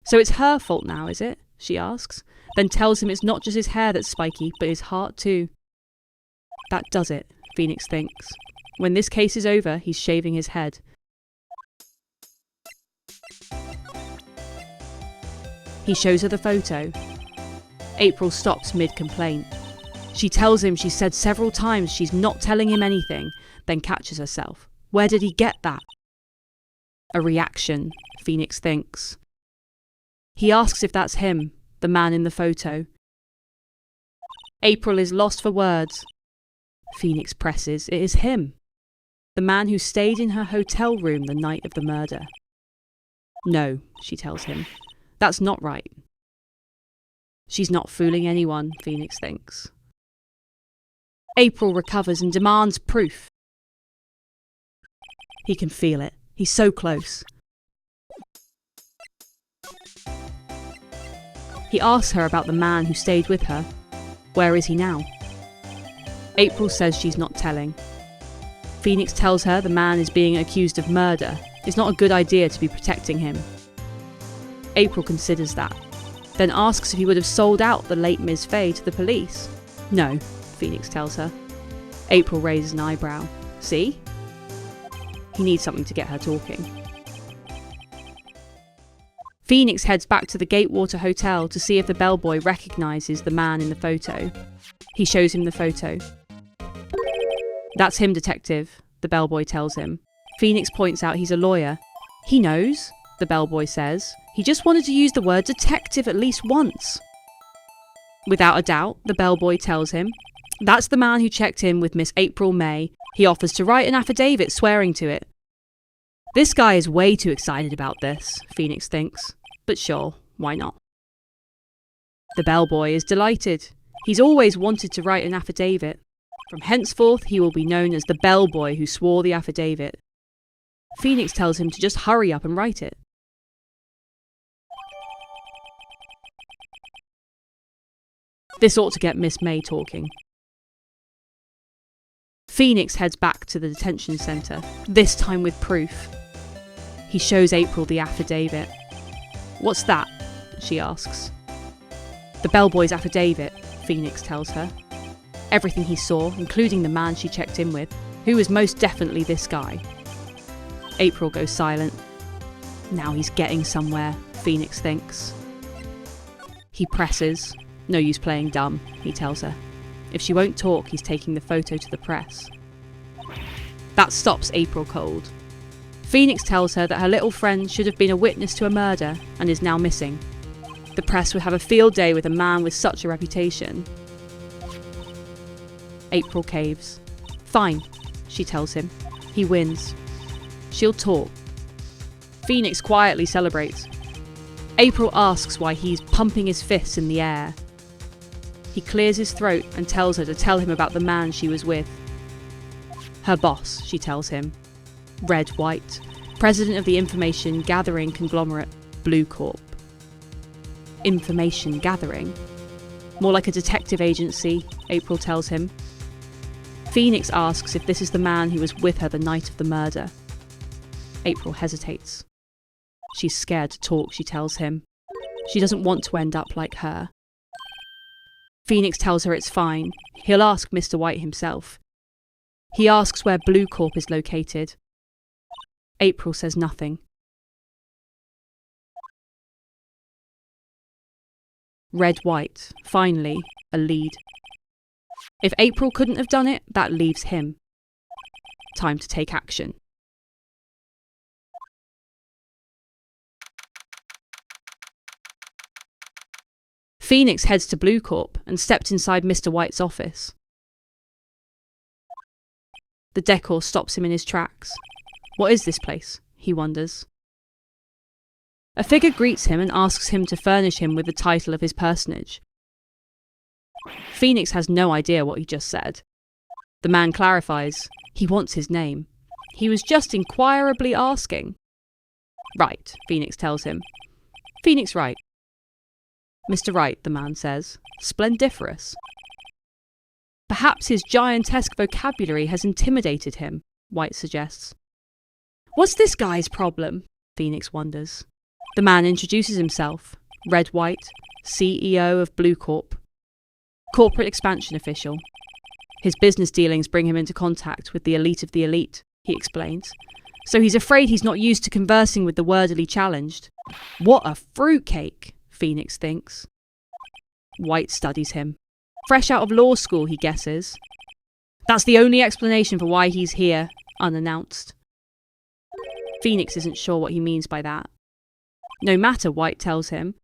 So it's her fault now, is it? She asks, then tells him it's not just his hair that's spiky, but his heart too. That does it, Phoenix thinks. When this case is over, he's shaving his head. He shows her the photo. April stops mid-complaint. She tells him she's said several times she's not telling him anything, then catches herself. Where did he get that? A reaction, Phoenix thinks. He asks if that's him, the man in the photo. April is lost for words. Phoenix presses. It is him. The man who stayed in her hotel room the night of the murder. No, she tells him. That's not right. She's not fooling anyone, Phoenix thinks. April recovers and demands proof. He can feel it. He's so close. He asks her about the man who stayed with her. Where is he now? April says she's not telling. Phoenix tells her the man is being accused of murder. It's not a good idea to be protecting him. April considers that, then asks if he would have sold out the late Ms. Fay to the police. No, Phoenix tells her. April raises an eyebrow. See? He needs something to get her talking. Phoenix heads back to the Gatewater Hotel to see if the bellboy recognises the man in the photo. He shows him the photo. That's him, detective, the bellboy tells him. Phoenix points out he's a lawyer. He knows, the bellboy says. He just wanted to use the word detective at least once. Without a doubt, the bellboy tells him. That's the man who checked in with Miss April May. He offers to write an affidavit swearing to it. This guy is way too excited about this, Phoenix thinks. But sure, why not? The bellboy is delighted. He's always wanted to write an affidavit. From henceforth, he will be known as the bellboy who swore the affidavit. Phoenix tells him to just hurry up and write it. This ought to get Miss May talking. Phoenix heads back to the detention centre, this time with proof. He shows April the affidavit. "What's that?" she asks. "The bellboy's affidavit," Phoenix tells her. Everything he saw, including the man she checked in with, who was most definitely this guy. April goes silent. Now he's getting somewhere, Phoenix thinks. He presses. No use playing dumb, he tells her. If she won't talk, he's taking the photo to the press. That stops April cold. Phoenix tells her that her little friend should have been a witness to a murder and is now missing. The press would have a field day with a man with such a reputation. April caves. Fine, she tells him. He wins. She'll talk. Phoenix quietly celebrates. April asks why he's pumping his fists in the air. He clears his throat and tells her to tell him about the man she was with. Her boss, she tells him. Wright, president of the information gathering conglomerate Blue Corp. Information gathering? More like a detective agency, April tells him. Phoenix asks if this is the man who was with her the night of the murder. April hesitates. She's scared to talk, she tells him. She doesn't want to end up like her. Phoenix tells her it's fine. He'll ask Mr. White himself. He asks where Blue Corp is located. April says nothing. Wright, finally, a lead. If April couldn't have done it, that leaves him. Time to take action. Phoenix heads to Blue Corp and stepped inside Mr. White's office. The decor stops him in his tracks. What is this place? He wonders. A figure greets him and asks him to furnish him with the title of his personage. Phoenix has no idea what he just said. The man clarifies. He wants his name. He was just inquirably asking. Right, Phoenix tells him. Phoenix Wright. Mr. Wright, the man says. Splendiferous. Perhaps his giantesque vocabulary has intimidated him, White suggests. What's this guy's problem? Phoenix wonders. The man introduces himself. Wright, CEO of Blue Corp. Corporate expansion official. His business dealings bring him into contact with the elite of the elite, he explains. So he's afraid he's not used to conversing with the wordily challenged. What a fruitcake, Phoenix thinks. White studies him. Fresh out of law school, he guesses. That's the only explanation for why he's here, unannounced. Phoenix isn't sure what he means by that. No matter, White tells him,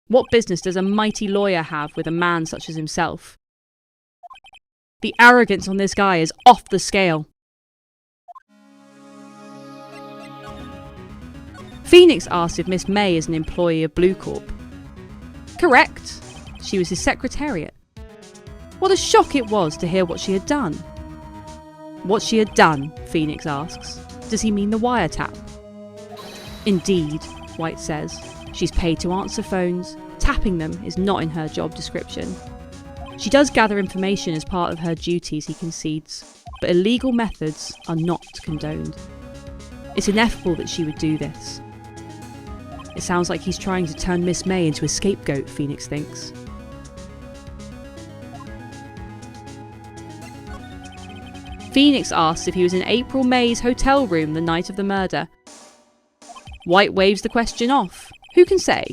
What business does a mighty lawyer have with a man such as himself? The arrogance on this guy is off the scale. Phoenix asks if Miss May is an employee of Blue Corp. Correct. She was his secretariat. What a shock it was to hear what she had done. What she had done, Phoenix asks. Does he mean the wiretap? Indeed, White says. She's paid to answer phones. Tapping them is not in her job description. She does gather information as part of her duties, he concedes, but illegal methods are not condoned. It's ineffable that she would do this. It sounds like he's trying to turn Miss May into a scapegoat, Phoenix thinks. Phoenix asks if he was in April May's hotel room the night of the murder. White waves the question off. Who can say?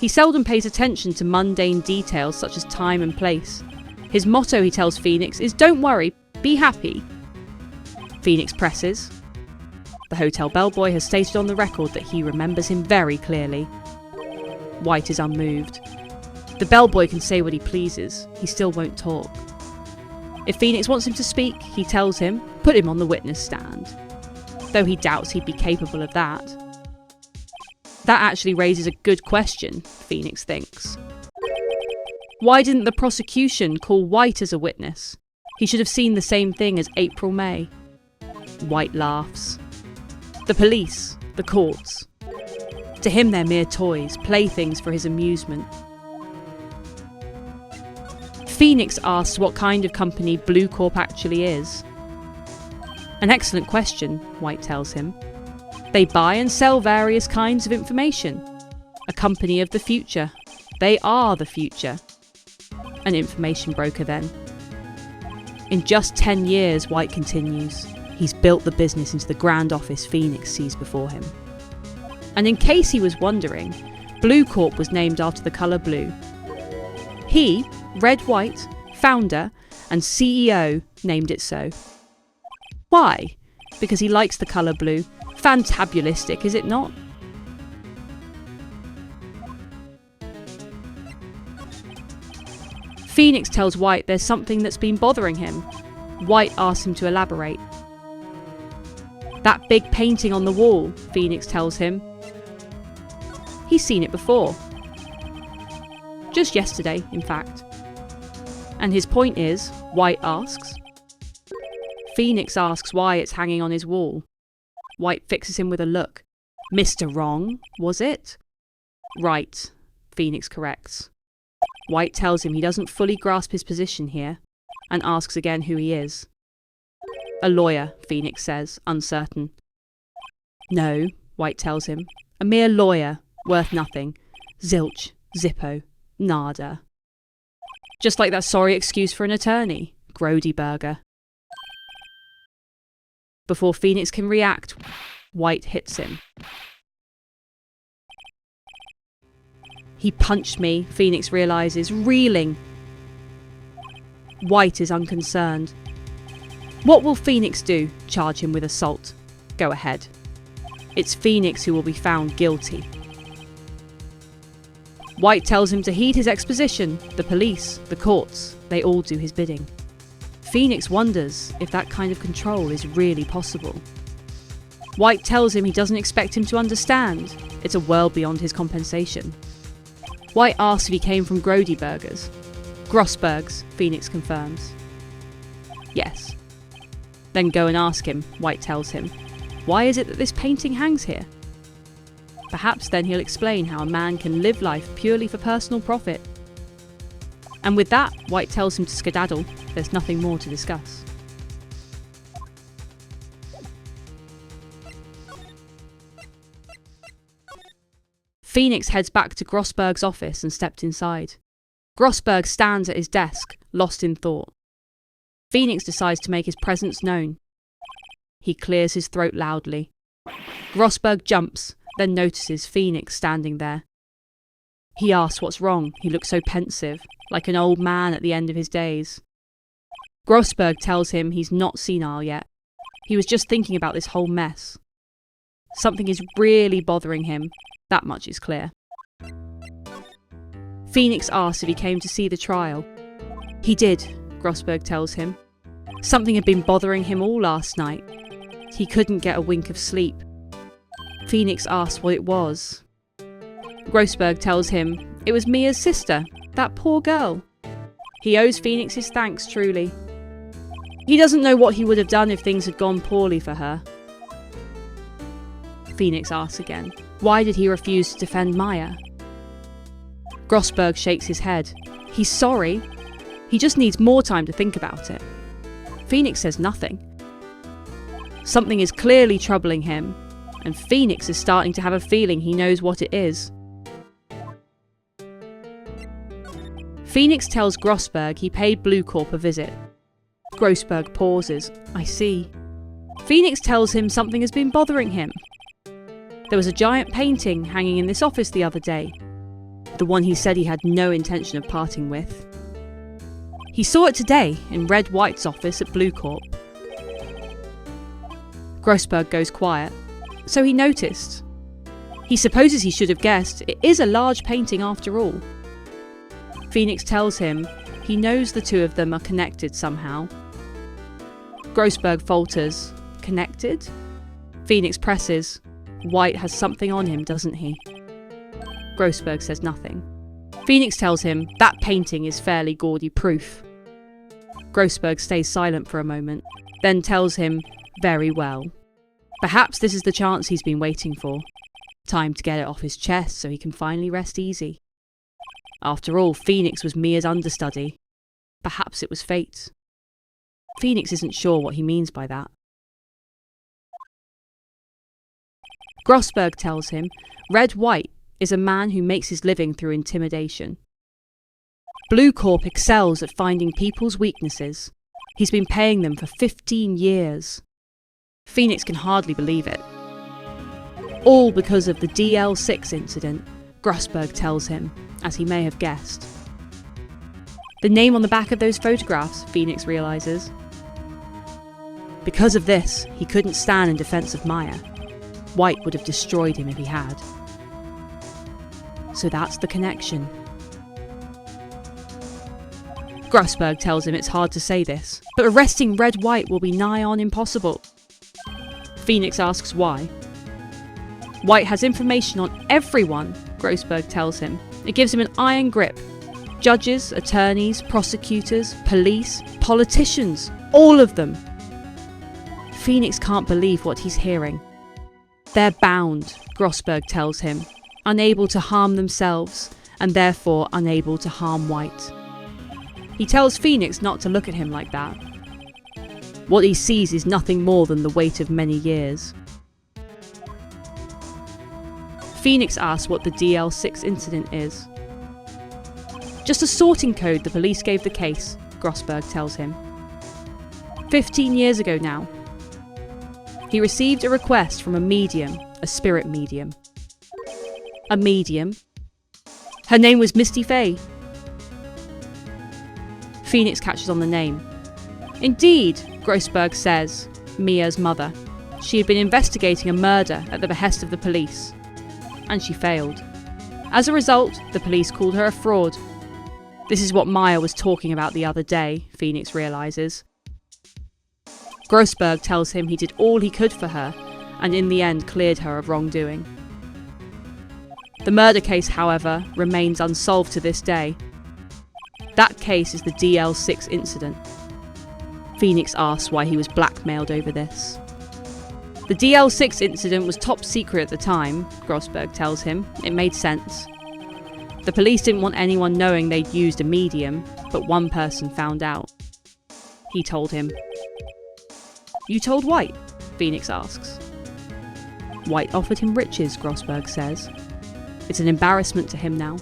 He seldom pays attention to mundane details such as time and place. His motto, he tells Phoenix, is "Don't worry, be happy." Phoenix presses. The hotel bellboy has stated on the record that he remembers him very clearly. White is unmoved. The bellboy can say what he pleases, he still won't talk. If Phoenix wants him to speak, he tells him, put him on the witness stand. Though he doubts he'd be capable of that. That actually raises a good question, Phoenix thinks. Why didn't the prosecution call White as a witness? He should have seen the same thing as April May. White laughs. The police, the courts. To him they're mere toys, playthings for his amusement. Phoenix asks what kind of company Blue Corp actually is. An excellent question, White tells him. They buy and sell various kinds of information. A company of the future. They are the future. An information broker then. In just 10 years, White continues, he's built the business into the grand office Phoenix sees before him. And in case he was wondering, Blue Corp was named after the colour blue. He, Red White, founder and CEO, named it so. Why? Because he likes the colour blue. Fantabulistic, is it not? Phoenix tells White there's something that's been bothering him. White asks him to elaborate. That big painting on the wall, Phoenix tells him. He's seen it before. Just yesterday, in fact. And his point is, White asks. Phoenix asks why it's hanging on his wall. White fixes him with a look. Mr. Wrong, was it? Right, Phoenix corrects. White tells him he doesn't fully grasp his position here, and asks again who he is. A lawyer, Phoenix says, uncertain. No, White tells him. A mere lawyer, worth nothing. Zilch, Zippo, nada. Just like that sorry excuse for an attorney, Grody Burger. Before Phoenix can react, White hits him. He punched me, Phoenix realises, reeling. White is unconcerned. What will Phoenix do? Charge him with assault. Go ahead. It's Phoenix who will be found guilty. White tells him to heed his exposition. The police, the courts, they all do his bidding. Phoenix wonders if that kind of control is really possible. White tells him he doesn't expect him to understand. It's a world beyond his compensation. White asks if he came from Grody Burgers. Grossberg's, Phoenix confirms. Yes. Then go and ask him, White tells him. Why is it that this painting hangs here? Perhaps then he'll explain how a man can live life purely for personal profit. And with that, White tells him to skedaddle. There's nothing more to discuss. Phoenix heads back to Grossberg's office and stepped inside. Grossberg stands at his desk, lost in thought. Phoenix decides to make his presence known. He clears his throat loudly. Grossberg jumps, then notices Phoenix standing there. He asks what's wrong. He looks so pensive, like an old man at the end of his days. Grossberg tells him he's not senile yet. He was just thinking about this whole mess. Something is really bothering him. That much is clear. Phoenix asks if he came to see the trial. He did, Grossberg tells him. Something had been bothering him all last night. He couldn't get a wink of sleep. Phoenix asks what it was. Grossberg tells him it was Mia's sister, that poor girl. He owes Phoenix his thanks, truly. He doesn't know what he would have done if things had gone poorly for her. Phoenix asks again, why did he refuse to defend Maya? Grossberg shakes his head. He's sorry. He just needs more time to think about it. Phoenix says nothing. Something is clearly troubling him, and Phoenix is starting to have a feeling he knows what it is. Phoenix tells Grossberg he paid Blue Corp a visit. Grossberg pauses. I see. Phoenix tells him something has been bothering him. There was a giant painting hanging in this office the other day. The one he said he had no intention of parting with. He saw it today in Red White's office at Blue Corp. Grossberg goes quiet. So he noticed. He supposes he should have guessed it is a large painting after all. Phoenix tells him he knows the two of them are connected somehow. Grossberg falters. Connected? Phoenix presses. White has something on him, doesn't he? Grossberg says nothing. Phoenix tells him that painting is fairly gaudy proof. Grossberg stays silent for a moment, then tells him, very well. Perhaps this is the chance he's been waiting for. Time to get it off his chest so he can finally rest easy. After all, Phoenix was Mia's understudy. Perhaps it was fate. Phoenix isn't sure what he means by that. Grossberg tells him Red White is a man who makes his living through intimidation. Blue Corp excels at finding people's weaknesses. He's been paying them for 15 years. Phoenix can hardly believe it. All because of the DL6 incident, Grossberg tells him, as he may have guessed. The name on the back of those photographs, Phoenix realises. Because of this, he couldn't stand in defence of Maya. White would have destroyed him if he had. So that's the connection. Grossberg tells him it's hard to say this, but arresting Red White will be nigh on impossible. Phoenix asks why. White has information on everyone, Grossberg tells him. It gives him an iron grip. Judges, attorneys, prosecutors, police, politicians, all of them. Phoenix can't believe what he's hearing. They're bound, Grossberg tells him, unable to harm themselves, and therefore unable to harm White. He tells Phoenix not to look at him like that. What he sees is nothing more than the weight of many years. Phoenix asks what the DL6 incident is. Just a sorting code the police gave the case, Grossberg tells him. 15 years ago now. He received a request from a medium, a spirit medium. A medium? Her name was Misty Faye. Phoenix catches on the name. Indeed, Grossberg says, Mia's mother. She had been investigating a murder at the behest of the police. And she failed. As a result, the police called her a fraud. This is what Maya was talking about the other day, Phoenix realises. Grossberg tells him he did all he could for her, and in the end cleared her of wrongdoing. The murder case, however, remains unsolved to this day. That case is the DL6 incident. Phoenix asks why he was blackmailed over this. The DL6 incident was top secret at the time, Grossberg tells him. It made sense. The police didn't want anyone knowing they'd used a medium, but one person found out. He told him. You told White? Phoenix asks. White offered him riches, Grossberg says. It's an embarrassment to him now.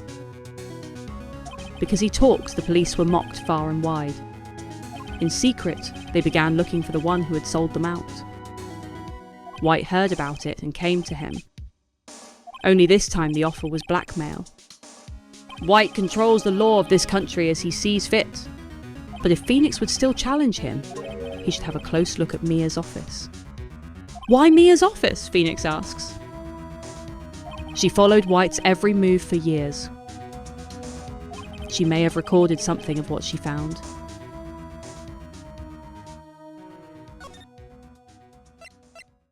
Because he talks, the police were mocked far and wide. In secret, they began looking for the one who had sold them out. White heard about it and came to him. Only this time the offer was blackmail. White controls the law of this country as he sees fit. But if Phoenix would still challenge him, he should have a close look at Mia's office. Why Mia's office? Phoenix asks. She followed White's every move for years. She may have recorded something of what she found.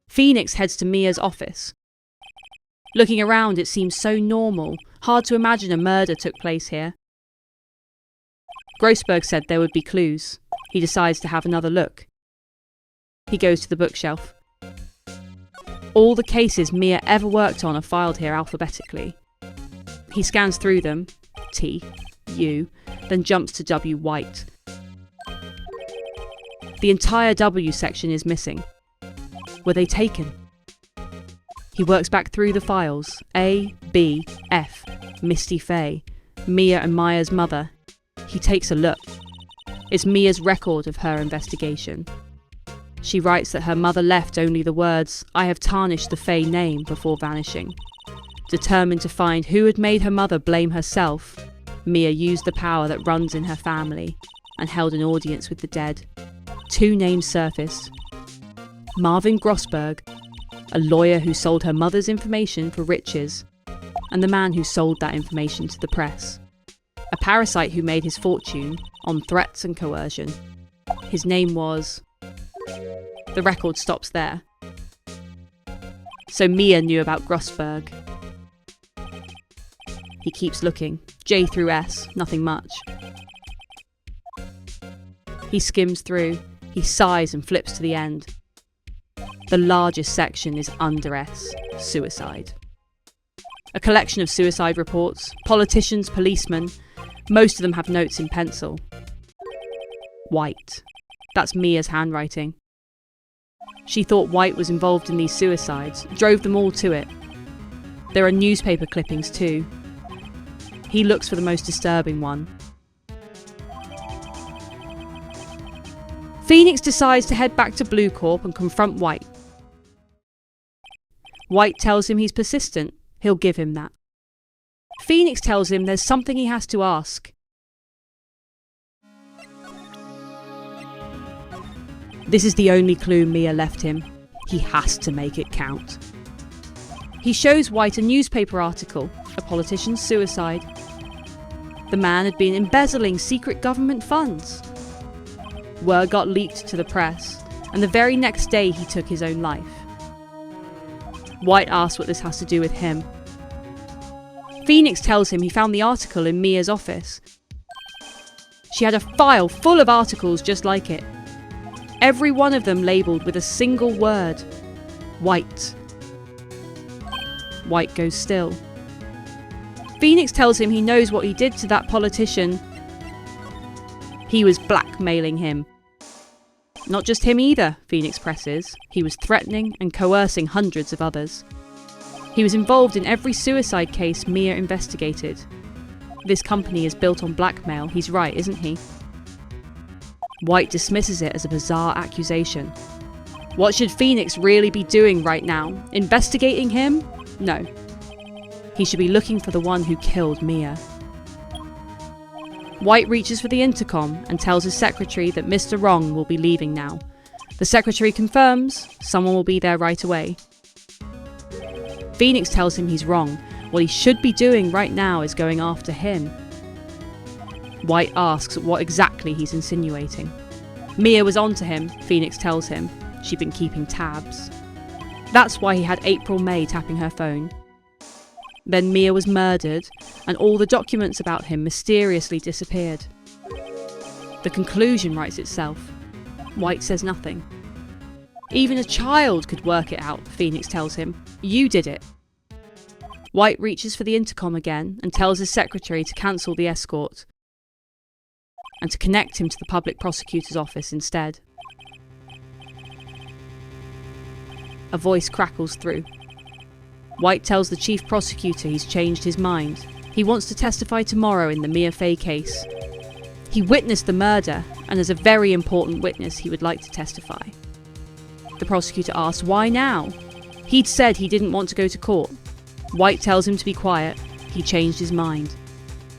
Phoenix heads to Mia's office. Looking around, it seems so normal, hard to imagine a murder took place here. Grossberg said there would be clues. He decides to have another look. He goes to the bookshelf. All the cases Mia ever worked on are filed here alphabetically. He scans through them, T, U, then jumps to W. Wright. The entire W section is missing. Were they taken? He works back through the files. A, B, F, Misty Fay, Mia and Maya's mother. He takes a look. It's Mia's record of her investigation. She writes that her mother left only the words, "I have tarnished the Fay name," before vanishing. Determined to find who had made her mother blame herself, Mia used the power that runs in her family and held an audience with the dead. 2 names surfaced. Marvin Grossberg, a lawyer who sold her mother's information for riches, and the man who sold that information to the press. A parasite who made his fortune on threats and coercion. His name was... The record stops there. So Mia knew about Grossberg. He keeps looking. J through S, nothing much. He skims through. He sighs and flips to the end. The largest section is under S, suicide. A collection of suicide reports, politicians, policemen. Most of them have notes in pencil. Wright. That's Mia's handwriting. She thought Wright was involved in these suicides, drove them all to it. There are newspaper clippings too. He looks for the most disturbing one. Phoenix decides to head back to Blue Corp and confront Wright. Wright tells him he's persistent. He'll give him that. Phoenix tells him there's something he has to ask. This is the only clue Mia left him. He has to make it count. He shows Wright a newspaper article, a politician's suicide. The man had been embezzling secret government funds. Word got leaked to the press, and the very next day he took his own life. Wright asks what this has to do with him. Phoenix tells him he found the article in Mia's office. She had a file full of articles just like it. Every one of them labelled with a single word. White. Wright goes still. Phoenix tells him he knows what he did to that politician. He was blackmailing him. Not just him either, Phoenix presses. He was threatening and coercing hundreds of others. He was involved in every suicide case Mia investigated. This company is built on blackmail. He's right, isn't he? Wright dismisses it as a bizarre accusation. What should Phoenix really be doing right now? Investigating him? No. He should be looking for the one who killed Mia. Wright reaches for the intercom and tells his secretary that Mr. Wrong will be leaving now. The secretary confirms someone will be there right away. Phoenix tells him he's wrong. What he should be doing right now is going after him. Wright asks what exactly he's insinuating. Mia was onto him, Phoenix tells him. She'd been keeping tabs. That's why he had April May tapping her phone. Then Mia was murdered, and all the documents about him mysteriously disappeared. The conclusion writes itself. Wright says nothing. Even a child could work it out, Phoenix tells him. You did it. Wright reaches for the intercom again and tells his secretary to cancel the escort and to connect him to the public prosecutor's office instead. A voice crackles through. Wright tells the chief prosecutor he's changed his mind. He wants to testify tomorrow in the Mia Fey case. He witnessed the murder, and as a very important witness he would like to testify. The prosecutor asks why now? He'd said he didn't want to go to court. Wright tells him to be quiet. He changed his mind.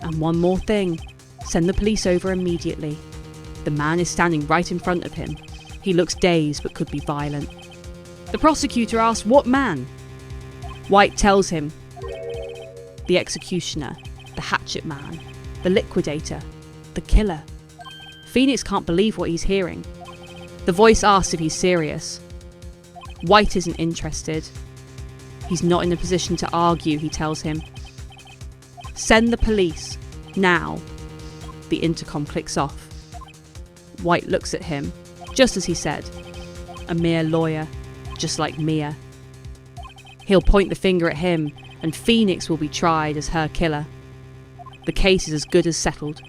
And one more thing. Send the police over immediately. The man is standing right in front of him. He looks dazed but could be violent. The prosecutor asks what man? Wright tells him. The executioner. The hatchet man. The liquidator. The killer. Phoenix can't believe what he's hearing. The voice asks if he's serious. White isn't interested. He's not in a position to argue, he tells him. Send the police. Now. The intercom clicks off. White looks at him, just as he said. A mere lawyer, just like Mia. He'll point the finger at him, and Phoenix will be tried as her killer. The case is as good as settled,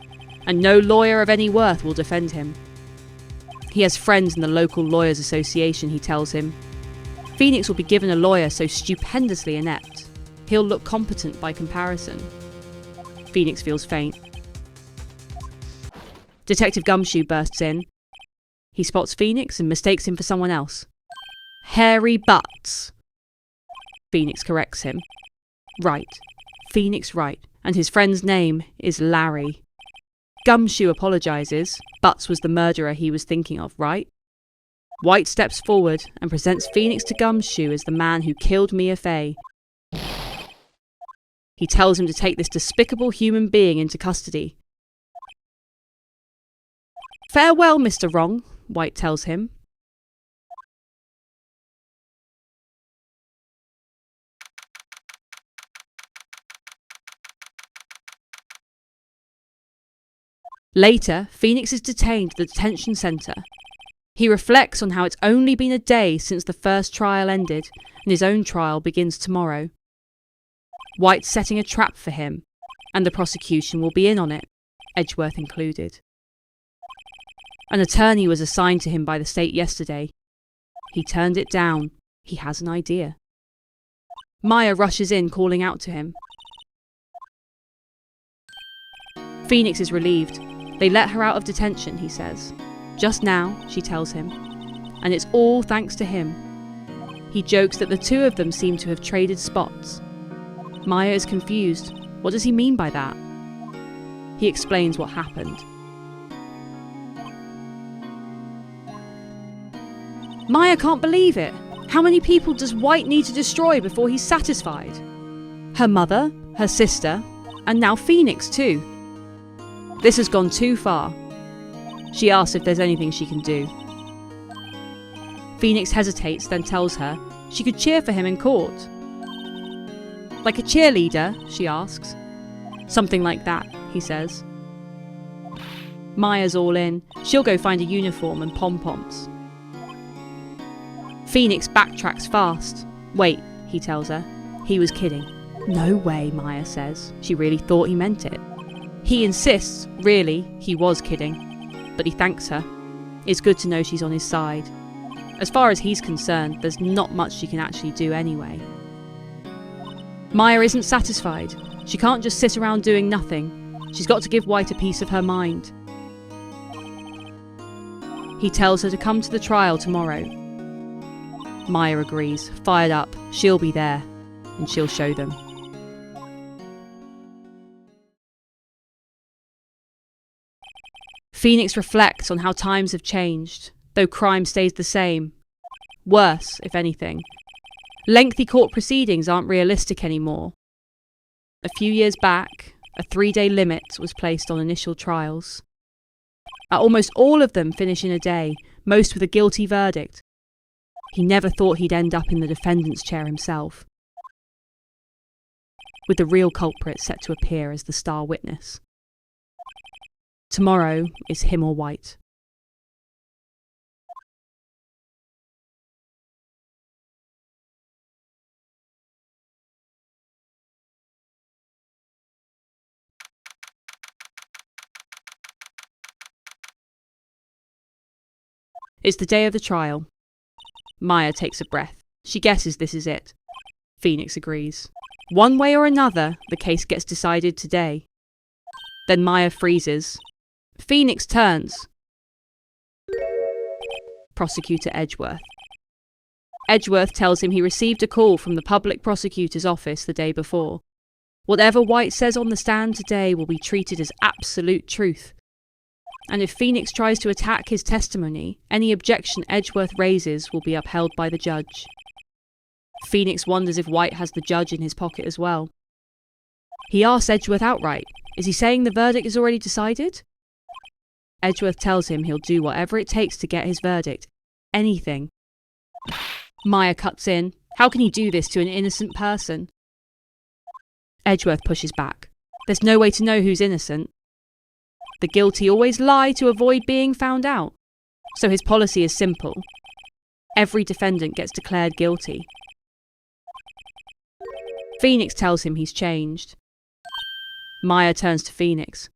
and no lawyer of any worth will defend him. He has friends in the local lawyers' association, he tells him. Phoenix will be given a lawyer so stupendously inept, he'll look competent by comparison. Phoenix feels faint. Detective Gumshoe bursts in. He spots Phoenix and mistakes him for someone else. Hairy Butts. Phoenix corrects him. Wright. Phoenix Wright. And his friend's name is Larry. Gumshoe apologises. Butts was the murderer he was thinking of, right? White steps forward and presents Phoenix to Gumshoe as the man who killed Mia Fey. He tells him to take this despicable human being into custody. Farewell, Mr. Wrong, White tells him. Later, Phoenix is detained at the detention centre. He reflects on how it's only been a day since the first trial ended, and his own trial begins tomorrow. White's setting a trap for him, and the prosecution will be in on it, Edgeworth included. An attorney was assigned to him by the state yesterday. He turned it down. He has an idea. Maya rushes in, calling out to him. Phoenix is relieved. They let her out of detention, he says. Just now, she tells him. And it's all thanks to him. He jokes that the two of them seem to have traded spots. Maya is confused. What does he mean by that? He explains what happened. Maya can't believe it. How many people does White need to destroy before he's satisfied? Her mother, her sister, and now Phoenix too. This has gone too far. She asks if there's anything she can do. Phoenix hesitates, then tells her she could cheer for him in court. Like a cheerleader, she asks. Something like that, he says. Maya's all in. She'll go find a uniform and pom-poms. Phoenix backtracks fast. Wait, he tells her. He was kidding. No way, Maya says. She really thought he meant it. He insists, really, he was kidding. But he thanks her. It's good to know she's on his side. As far as he's concerned, there's not much she can actually do anyway. Maya isn't satisfied. She can't just sit around doing nothing. She's got to give White a piece of her mind. He tells her to come to the trial tomorrow. Maya agrees, fired up. She'll be there, and she'll show them. Phoenix reflects on how times have changed, though crime stays the same. Worse, if anything. Lengthy court proceedings aren't realistic anymore. A few years back, a 3-day limit was placed on initial trials. Almost all of them finish in a day, most with a guilty verdict. He never thought he'd end up in the defendant's chair himself, with the real culprit set to appear as the star witness. Tomorrow is him or White. It's the day of the trial. Maya takes a breath. She guesses this is it. Phoenix agrees. One way or another, the case gets decided today. Then Maya freezes. Phoenix turns. Prosecutor Edgeworth. Edgeworth tells him he received a call from the public prosecutor's office the day before. Whatever White says on the stand today will be treated as absolute truth. And if Phoenix tries to attack his testimony, any objection Edgeworth raises will be upheld by the judge. Phoenix wonders if White has the judge in his pocket as well. He asks Edgeworth outright, Is he saying the verdict is already decided? Edgeworth tells him he'll do whatever it takes to get his verdict. Anything. Maya cuts in. How can he do this to an innocent person? Edgeworth pushes back. There's no way to know who's innocent. The guilty always lie to avoid being found out. So his policy is simple. Every defendant gets declared guilty. Phoenix tells him he's changed. Maya turns to Phoenix.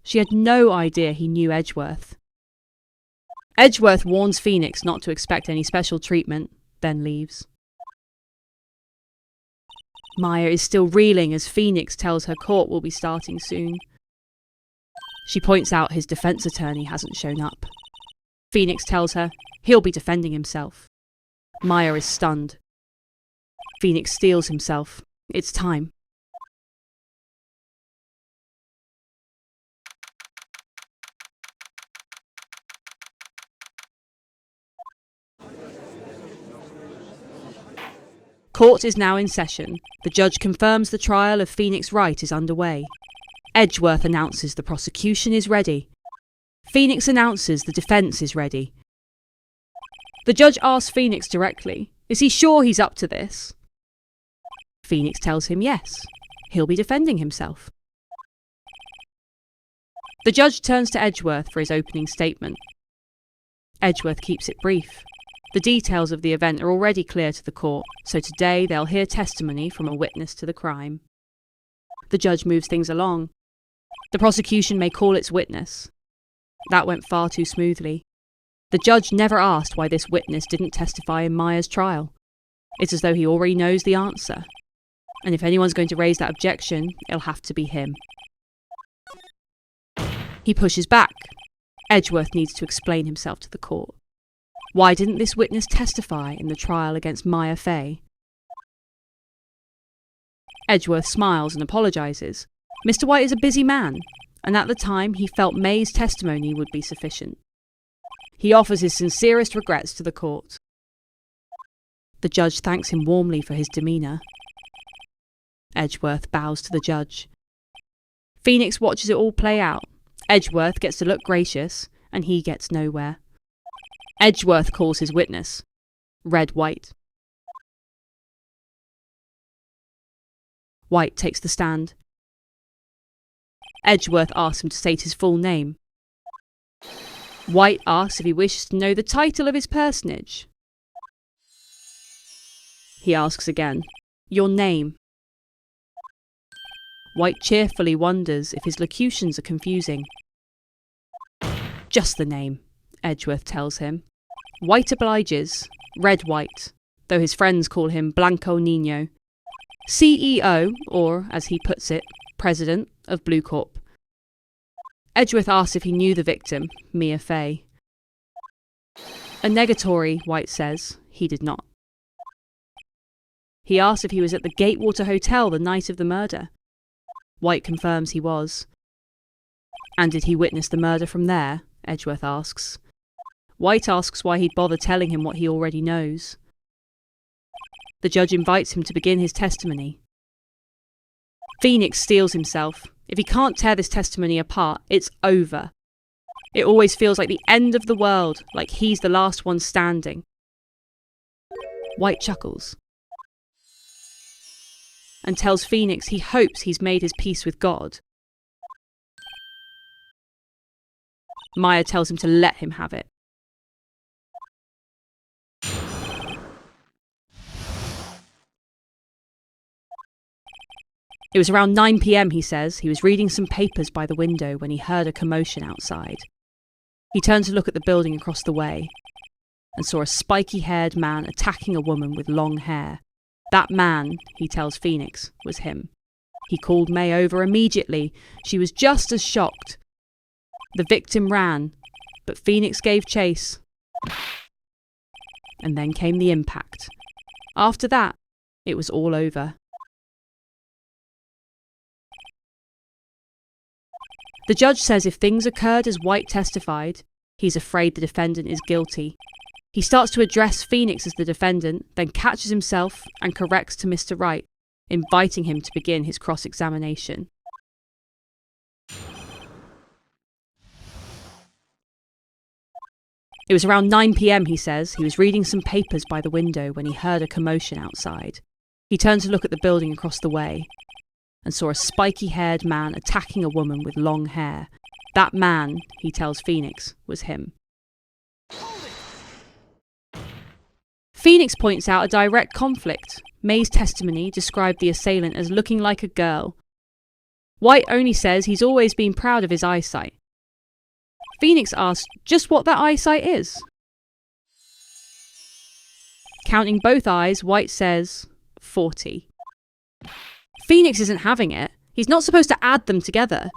She had no idea he knew Edgeworth. Edgeworth warns Phoenix not to expect any special treatment, then leaves. Maya is still reeling as Phoenix tells her court will be starting soon. She points out his defense attorney hasn't shown up. Phoenix tells her he'll be defending himself. Maya is stunned. Phoenix steels himself. It's time. Court is now in session. The judge confirms the trial of Phoenix Wright is underway. Edgeworth announces the prosecution is ready. Phoenix announces the defence is ready. The judge asks Phoenix directly, is he sure he's up to this? Phoenix tells him yes, he'll be defending himself. The judge turns to Edgeworth for his opening statement. Edgeworth keeps it brief. The details of the event are already clear to the court, so today they'll hear testimony from a witness to the crime. The judge moves things along. The prosecution may call its witness. That went far too smoothly. The judge never asked why this witness didn't testify in Maya's trial. It's as though he already knows the answer. And if anyone's going to raise that objection, it'll have to be him. He pushes back. Edgeworth needs to explain himself to the court. Why didn't this witness testify in the trial against Maya Fey? Edgeworth smiles and apologises. Mr. White is a busy man, and at the time he felt May's testimony would be sufficient. He offers his sincerest regrets to the court. The judge thanks him warmly for his demeanour. Edgeworth bows to the judge. Phoenix watches it all play out. Edgeworth gets to look gracious, and he gets nowhere. Edgeworth calls his witness. Red White. White takes the stand. Edgeworth asks him to state his full name. White asks if he wishes to know the title of his personage. He asks again, your name. White cheerfully wonders if his locutions are confusing. Just the name, Edgeworth tells him. White obliges, Red White, though his friends call him Blanco Nino. CEO, or, as he puts it, President of Blue Corp. Edgeworth asks if he knew the victim, Mia Fey. A negatory, White says, he did not. He asks if he was at the Gatewater Hotel the night of the murder. White confirms he was. And did he witness the murder from there? Edgeworth asks. White asks why he'd bother telling him what he already knows. The judge invites him to begin his testimony. Phoenix steels himself. If he can't tear this testimony apart, it's over. It always feels like the end of the world, like he's the last one standing. White chuckles and tells Phoenix he hopes he's made his peace with God. Maya tells him to let him have it. It was around 9 p.m, he says. He was reading some papers by the window when he heard a commotion outside. He turned to look at the building across the way and saw a spiky-haired man attacking a woman with long hair. That man, he tells Phoenix, was him. He called May over immediately. She was just as shocked. The victim ran, but Phoenix gave chase. And then came the impact. After that, it was all over. The judge says if things occurred as White testified, he's afraid the defendant is guilty. He starts to address Phoenix as the defendant, then catches himself and corrects to Mr. Wright, inviting him to begin his cross-examination. It was around 9 p.m, he says. He was reading some papers by the window when he heard a commotion outside. He turned to look at the building across the way and saw a spiky-haired man attacking a woman with long hair. That man, he tells Phoenix, was him. Phoenix points out a direct conflict. May's testimony described the assailant as looking like a girl. White only says he's always been proud of his eyesight. Phoenix asks just what that eyesight is. Counting both eyes, White says 40. Phoenix isn't having it. He's not supposed to add them together.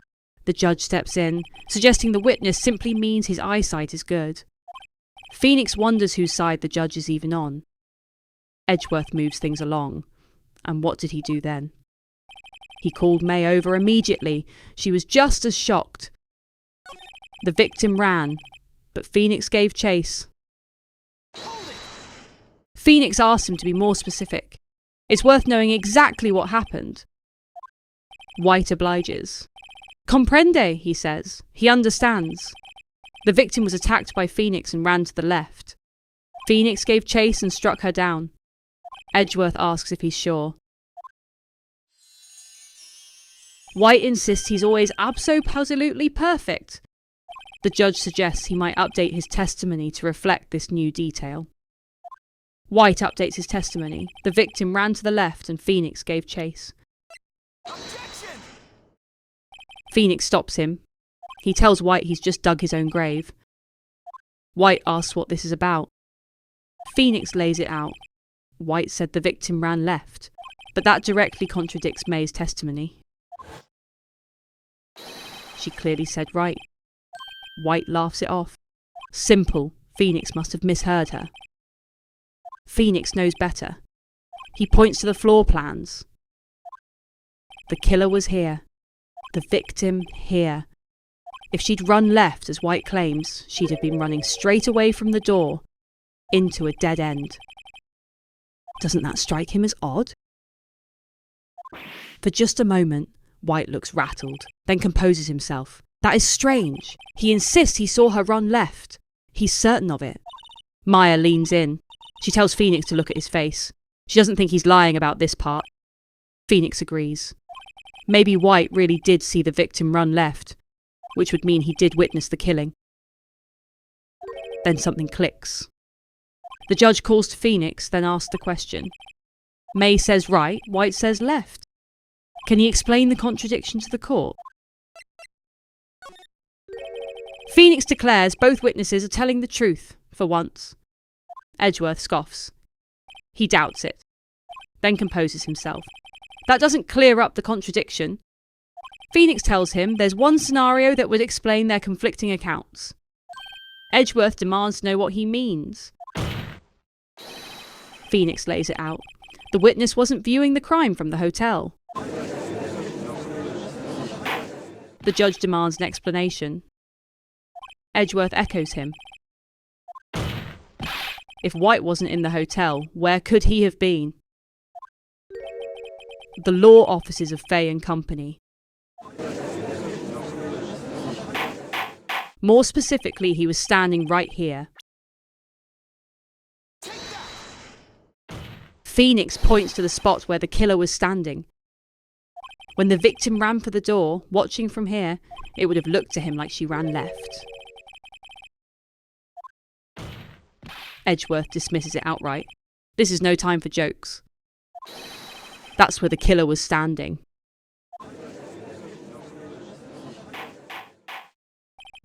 The judge steps in, suggesting the witness simply means his eyesight is good. Phoenix wonders whose side the judge is even on. Edgeworth moves things along. And what did he do then? He called May over immediately. She was just as shocked. The victim ran, but Phoenix gave chase. Phoenix asked him to be more specific. It's worth knowing exactly what happened. White obliges. Comprende, he says. He understands. The victim was attacked by Phoenix and ran to the left. Phoenix gave chase and struck her down. Edgeworth asks if he's sure. White insists he's always absolutely perfect. The judge suggests he might update his testimony to reflect this new detail. White updates his testimony. The victim ran to the left and Phoenix gave chase. Objection! Phoenix stops him. He tells White he's just dug his own grave. White asks what this is about. Phoenix lays it out. White said the victim ran left, but that directly contradicts May's testimony. She clearly said right. White laughs it off. Simple. Phoenix must have misheard her. Phoenix knows better. He points to the floor plans. The killer was here. The victim here. If she'd run left, as White claims, she'd have been running straight away from the door, into a dead end. Doesn't that strike him as odd? For just a moment, White looks rattled, then composes himself. That is strange. He insists he saw her run left. He's certain of it. Maya leans in. She tells Phoenix to look at his face. She doesn't think he's lying about this part. Phoenix agrees. Maybe White really did see the victim run left, which would mean he did witness the killing. Then something clicks. The judge calls to Phoenix, then asks the question. May says right, White says left. Can he explain the contradiction to the court? Phoenix declares both witnesses are telling the truth, for once. Edgeworth scoffs. He doubts it, then composes himself. That doesn't clear up the contradiction. Phoenix tells him there's one scenario that would explain their conflicting accounts. Edgeworth demands to know what he means. Phoenix lays it out. The witness wasn't viewing the crime from the hotel. The judge demands an explanation. Edgeworth echoes him. If White wasn't in the hotel, where could he have been? The law offices of Fay and Company. More specifically, he was standing right here. Phoenix points to the spot where the killer was standing. When the victim ran for the door, watching from here, it would have looked to him like she ran left. Edgeworth dismisses it outright. This is no time for jokes. That's where the killer was standing.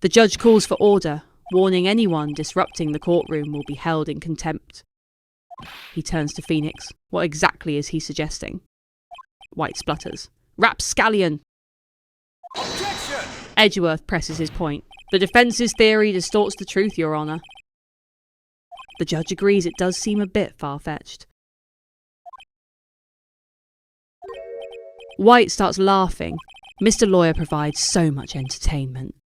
The judge calls for order, warning anyone disrupting the courtroom will be held in contempt. He turns to Phoenix. What exactly is he suggesting? White splutters. Rapscallion! Objection! Edgeworth presses his point. The defence's theory distorts the truth, Your Honour. The judge agrees it does seem a bit far-fetched. White starts laughing. Mr. Lawyer provides so much entertainment.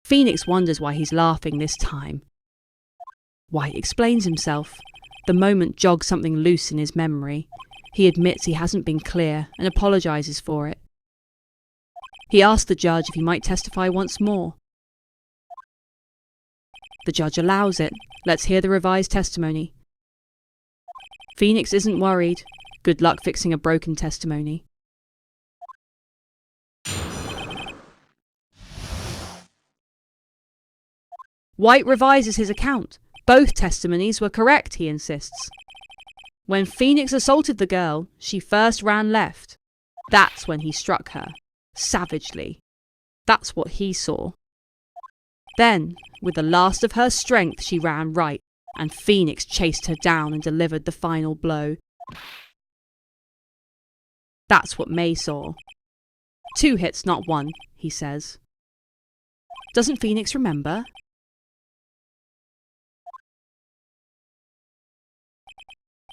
Phoenix wonders why he's laughing this time. White explains himself. The moment jogs something loose in his memory. He admits he hasn't been clear and apologises for it. He asks the judge if he might testify once more. The judge allows it. Let's hear the revised testimony. Phoenix isn't worried. Good luck fixing a broken testimony. White revises his account. Both testimonies were correct, he insists. When Phoenix assaulted the girl, she first ran left. That's when he struck her. Savagely. That's what he saw. Then, with the last of her strength, she ran right, and Phoenix chased her down and delivered the final blow. That's what May saw. 2 hits, not 1, he says. Doesn't Phoenix remember?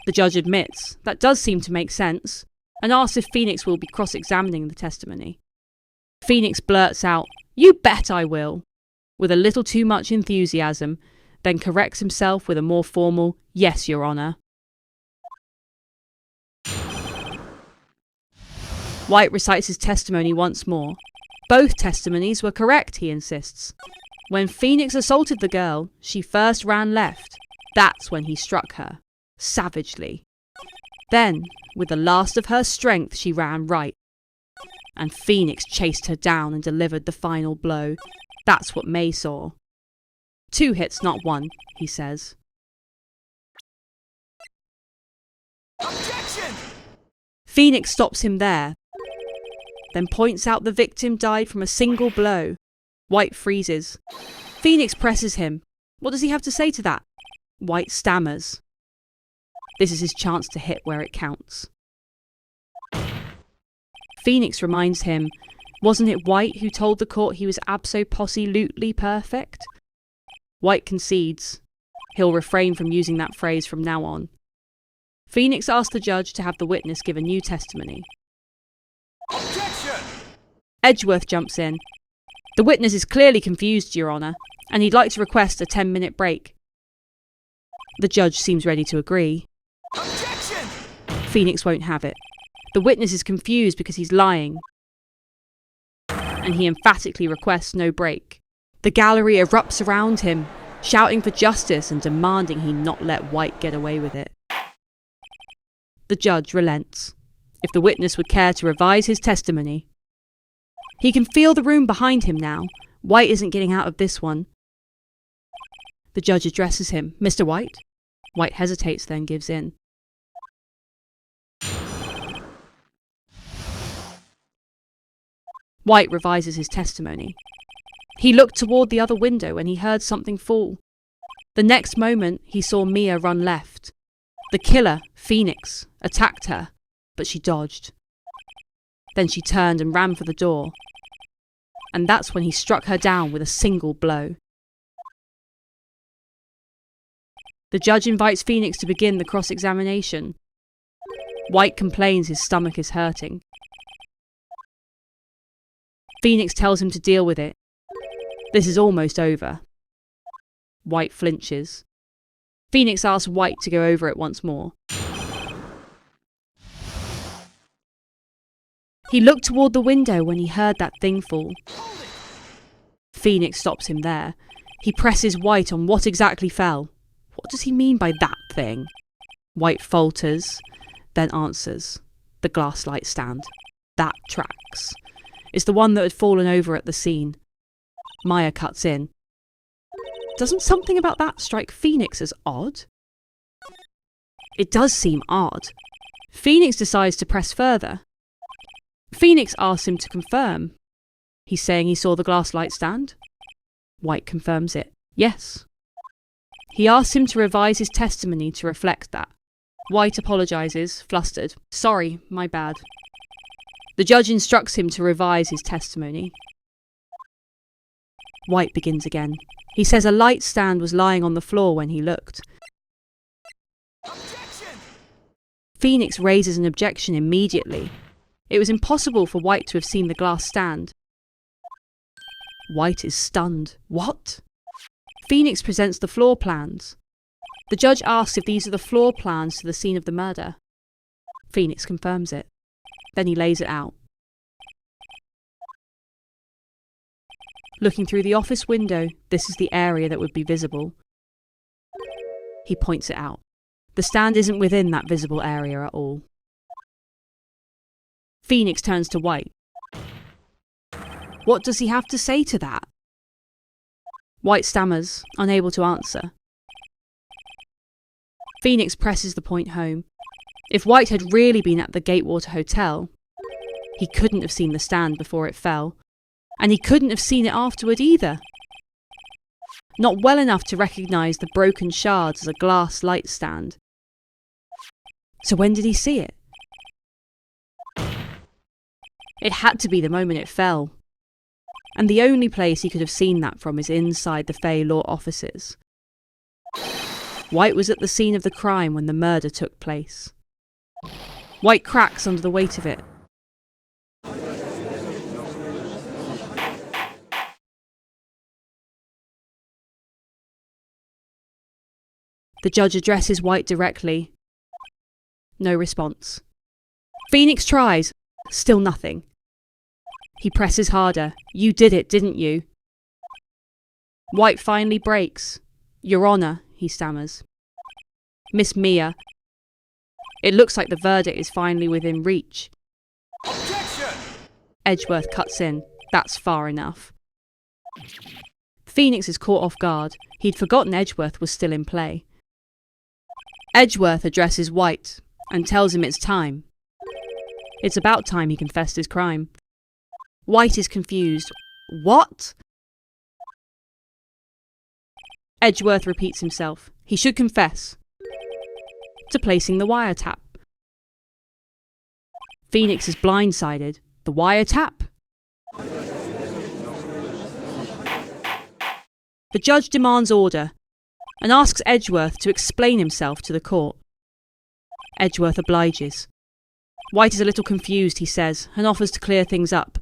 The judge admits that does seem to make sense, and asks if Phoenix will be cross-examining the testimony. Phoenix blurts out, "You bet I will," with a little too much enthusiasm, then corrects himself with a more formal, "Yes, Your Honour." White recites his testimony once more. Both testimonies were correct, he insists. When Phoenix assaulted the girl, she first ran left. That's when he struck her. Savagely. Then, with the last of her strength, she ran right, and Phoenix chased her down and delivered the final blow. That's what May saw. 2 hits, not 1, he says. Objection! Phoenix stops him there, then points out the victim died from a single blow. White freezes. Phoenix presses him. What does he have to say to that? White stammers. This is his chance to hit where it counts. Phoenix reminds him, wasn't it White who told the court he was abso-posse-lutely perfect? White concedes. He'll refrain from using that phrase from now on. Phoenix asks the judge to have the witness give a new testimony. Objection! Edgeworth jumps in. The witness is clearly confused, Your Honour, and he'd like to request a 10-minute break. The judge seems ready to agree. Objection! Phoenix won't have it. The witness is confused because he's lying, and he emphatically requests no break. The gallery erupts around him, shouting for justice and demanding he not let White get away with it. The judge relents. If the witness would care to revise his testimony. He can feel the room behind him now. White isn't getting out of this one. The judge addresses him. Mr. White? White hesitates, then gives in. White revises his testimony. He looked toward the other window when he heard something fall. The next moment, he saw Mia run left. The killer, Phoenix, attacked her, but she dodged. Then she turned and ran for the door. And that's when he struck her down with a single blow. The judge invites Phoenix to begin the cross-examination. White complains his stomach is hurting. Phoenix tells him to deal with it. This is almost over. White flinches. Phoenix asks White to go over it once more. He looked toward the window when he heard that thing fall. Phoenix stops him there. He presses White on what exactly fell. What does he mean by that thing? White falters, then answers. The glass light stand. That tracks. It's the one that had fallen over at the scene. Maya cuts in. Doesn't something about that strike Phoenix as odd? It does seem odd. Phoenix decides to press further. Phoenix asks him to confirm. He's saying he saw the glass light stand? White confirms it. Yes. He asks him to revise his testimony to reflect that. White apologises, flustered. Sorry, my bad. The judge instructs him to revise his testimony. White begins again. He says a light stand was lying on the floor when he looked. Objection! Phoenix raises an objection immediately. It was impossible for White to have seen the glass stand. White is stunned. What? Phoenix presents the floor plans. The judge asks if these are the floor plans to the scene of the murder. Phoenix confirms it. Then he lays it out. Looking through the office window, this is the area that would be visible. He points it out. The stand isn't within that visible area at all. Phoenix turns to White. What does he have to say to that? White stammers, unable to answer. Phoenix presses the point home. If White had really been at the Gatewater Hotel, he couldn't have seen the stand before it fell, and he couldn't have seen it afterward either. Not well enough to recognise the broken shards as a glass light stand. So when did he see it? It had to be the moment it fell. And the only place he could have seen that from is inside the Fey Law offices. White was at the scene of the crime when the murder took place. White cracks under the weight of it. The judge addresses White directly. No response. Phoenix tries. Still nothing. He presses harder. You did it, didn't you? White finally breaks. Your Honour, he stammers. Miss Mia. It looks like the verdict is finally within reach. Objection! Edgeworth cuts in. That's far enough. Phoenix is caught off guard. He'd forgotten Edgeworth was still in play. Edgeworth addresses White and tells him it's time. It's about time he confessed his crime. White is confused. What? Edgeworth repeats himself. He should confess. To placing the wiretap. Phoenix is blindsided. The wiretap? The judge demands order and asks Edgeworth to explain himself to the court. Edgeworth obliges. White is a little confused, he says, and offers to clear things up.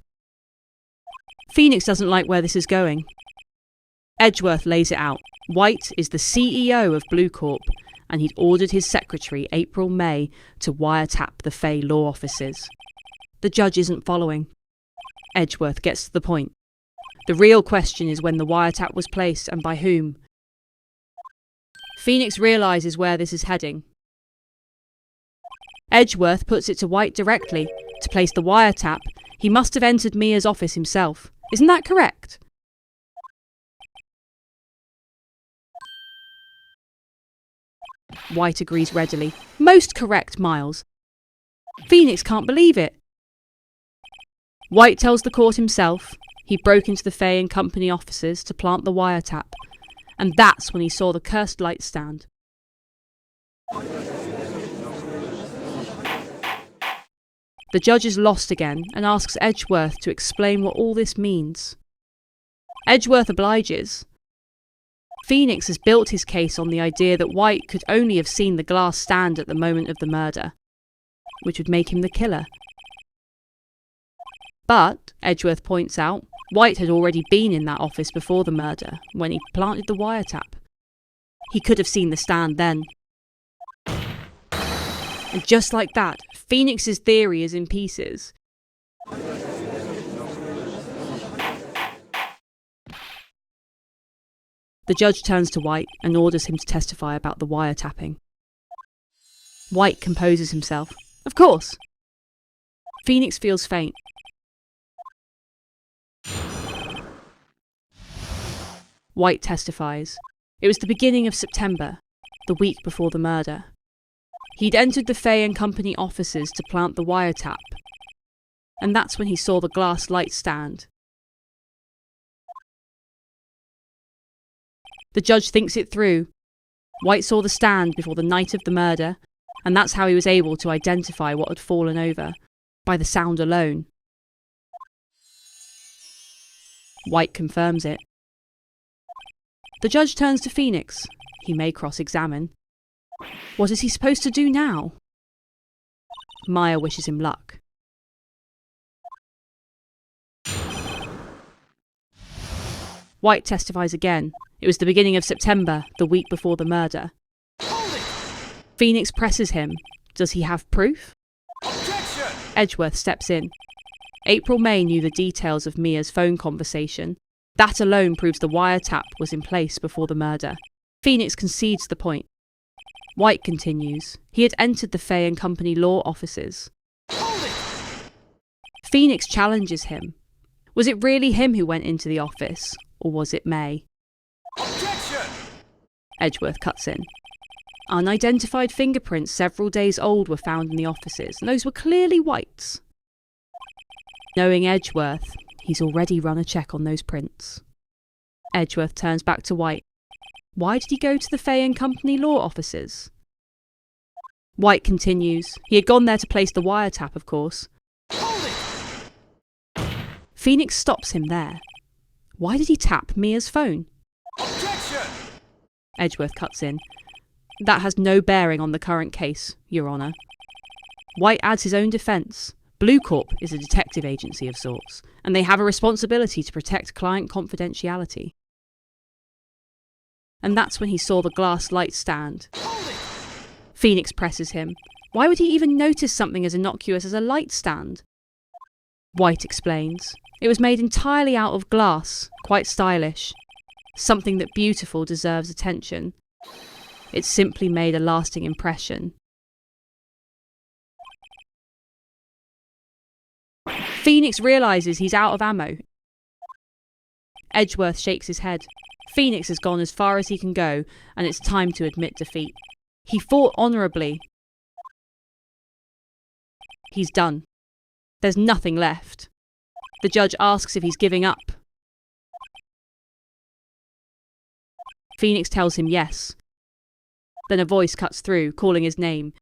Phoenix doesn't like where this is going. Edgeworth lays it out. White is the CEO of Blue Corp, and he'd ordered his secretary, April May, to wiretap the Fey Law offices. The judge isn't following. Edgeworth gets to the point. The real question is when the wiretap was placed and by whom. Phoenix realises where this is heading. Edgeworth puts it to White directly. To place the wiretap, he must have entered Mia's office himself. Isn't that correct? White agrees readily. Most correct, Miles. Phoenix can't believe it. White tells the court himself he broke into the Fey and Company offices to plant the wiretap, and that's when he saw the cursed light stand. The judge is lost again and asks Edgeworth to explain what all this means. Edgeworth obliges. Phoenix has built his case on the idea that White could only have seen the glass stand at the moment of the murder, which would make him the killer. But, Edgeworth points out, White had already been in that office before the murder, when he planted the wiretap. He could have seen the stand then. And just like that, Phoenix's theory is in pieces. The judge turns to White and orders him to testify about the wiretapping. White composes himself. Of course. Phoenix feels faint. White testifies. It was the beginning of September, the week before the murder. He'd entered the Fey and Company offices to plant the wiretap, and that's when he saw the glass light stand. The judge thinks it through. White saw the stand before the night of the murder, and that's how he was able to identify what had fallen over, by the sound alone. White confirms it. The judge turns to Phoenix. He may cross-examine. What is he supposed to do now? Maya wishes him luck. White testifies again. It was the beginning of September, the week before the murder. Hold it! Phoenix presses him. Does he have proof? Objection! Edgeworth steps in. April May knew the details of Mia's phone conversation, That alone proves the wiretap was in place before the murder. Phoenix concedes the point. White continues. He had entered the Fay and Company law offices. Hold it! Phoenix challenges him. Was it really him who went into the office, or was it May? Objection! Edgeworth cuts in. Unidentified fingerprints several days old were found in the offices, and those were clearly White's. Knowing Edgeworth, he's already run a check on those prints. Edgeworth turns back to White. Why did he go to the Fay and Company law offices? White continues. He had gone there to place the wiretap, of course. Hold it! Phoenix stops him there. Why did he tap Mia's phone? Objection! Edgeworth cuts in. That has no bearing on the current case, Your Honour. White adds his own defence. Blue Corp is a detective agency of sorts, and they have a responsibility to protect client confidentiality. And that's when he saw the glass light stand. Hold it! Phoenix presses him. Why would he even notice something as innocuous as a light stand? White explains. It was made entirely out of glass, quite stylish. Something that beautiful deserves attention. It simply made a lasting impression. Phoenix realises he's out of ammo. Edgeworth shakes his head. Phoenix has gone as far as he can go, and it's time to admit defeat. He fought honourably. He's done. There's nothing left. The judge asks if he's giving up. Phoenix tells him yes. Then a voice cuts through, calling his name.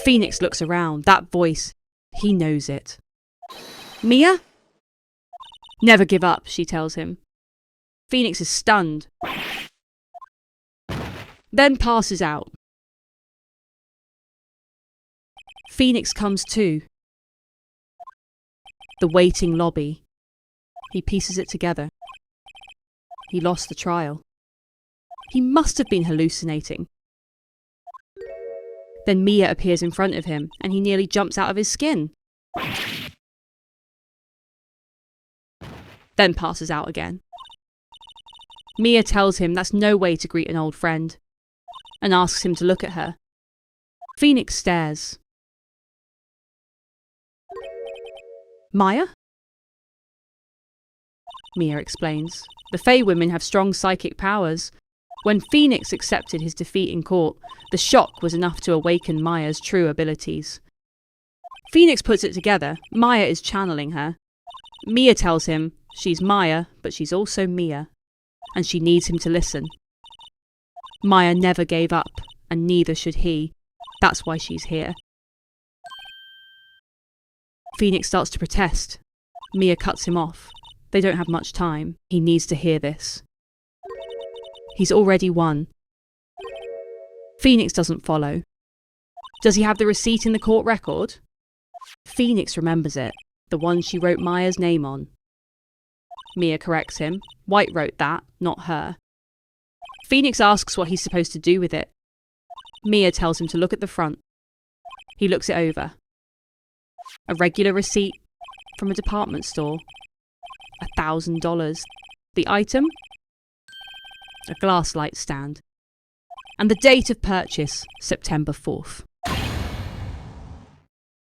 Phoenix looks around. That voice, he knows it. Mia? Never give up, she tells him. Phoenix is stunned. Then passes out. Phoenix comes to. The waiting lobby. He pieces it together. He lost the trial. He must have been hallucinating. Then Mia appears in front of him, and he nearly jumps out of his skin. Then passes out again. Mia tells him that's no way to greet an old friend, and asks him to look at her. Phoenix stares. Maya? Mia explains. The Fey women have strong psychic powers. When Phoenix accepted his defeat in court, the shock was enough to awaken Maya's true abilities. Phoenix puts it together. Maya is channeling her. Mia tells him she's Maya, but she's also Mia, and she needs him to listen. Maya never gave up, and neither should he. That's why she's here. Phoenix starts to protest. Mia cuts him off. They don't have much time. He needs to hear this. He's already won. Phoenix doesn't follow. Does he have the receipt in the court record? Phoenix remembers it, the one she wrote Maya's name on. Mia corrects him. White wrote that, not her. Phoenix asks what he's supposed to do with it. Mia tells him to look at the front. He looks it over. A regular receipt from a department store. $1,000. The item? A glass light stand. And the date of purchase, September 4th.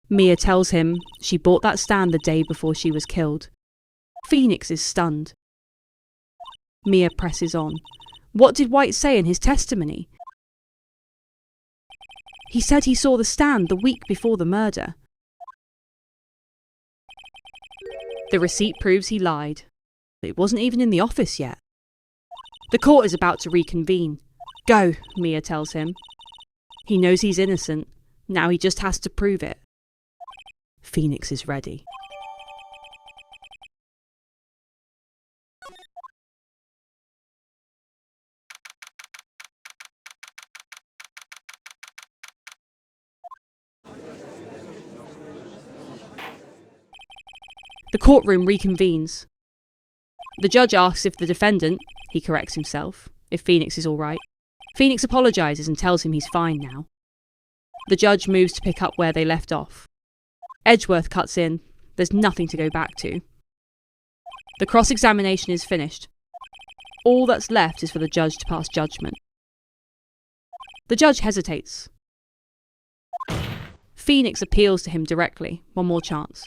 Mia tells him she bought that stand the day before she was killed. Phoenix is stunned. Mia presses on. What did White say in his testimony? He said he saw the stand the week before the murder. The receipt proves he lied. It wasn't even in the office yet. The court is about to reconvene. Go, Mia tells him. He knows he's innocent. Now he just has to prove it. Phoenix is ready. The courtroom reconvenes. The judge asks if the defendant, he corrects himself, if Phoenix is all right. Phoenix apologises and tells him he's fine now. The judge moves to pick up where they left off. Edgeworth cuts in. The There's nothing to go back to. The cross-examination is finished. All that's left is for the judge to pass judgment. The judge hesitates. Phoenix appeals to him directly, one more chance.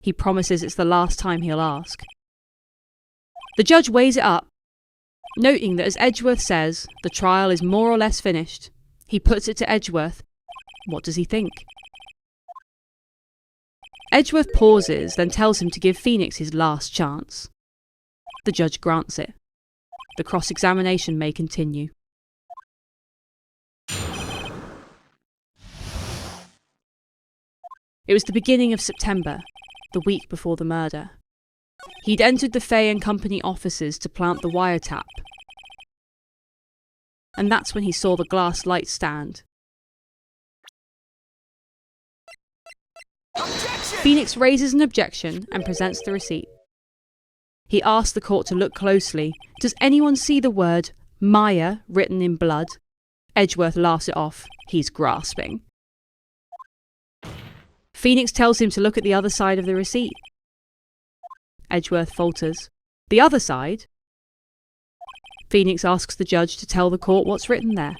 He promises it's the last time he'll ask. The judge weighs it up, noting that as Edgeworth says, the trial is more or less finished. He puts it to Edgeworth. What does he think? Edgeworth pauses, then tells him to give Phoenix his last chance. The judge grants it. The cross-examination may continue. It was the beginning of September, the week before the murder. He'd entered the Fay and Company offices to plant the wiretap. And that's when he saw the glass light stand. Objection! Phoenix raises an objection and presents the receipt. He asks the court to look closely. Does anyone see the word Maya written in blood? Edgeworth laughs it off. He's grasping. Phoenix tells him to look at the other side of the receipt. Edgeworth falters. The other side? Phoenix asks the judge to tell the court what's written there.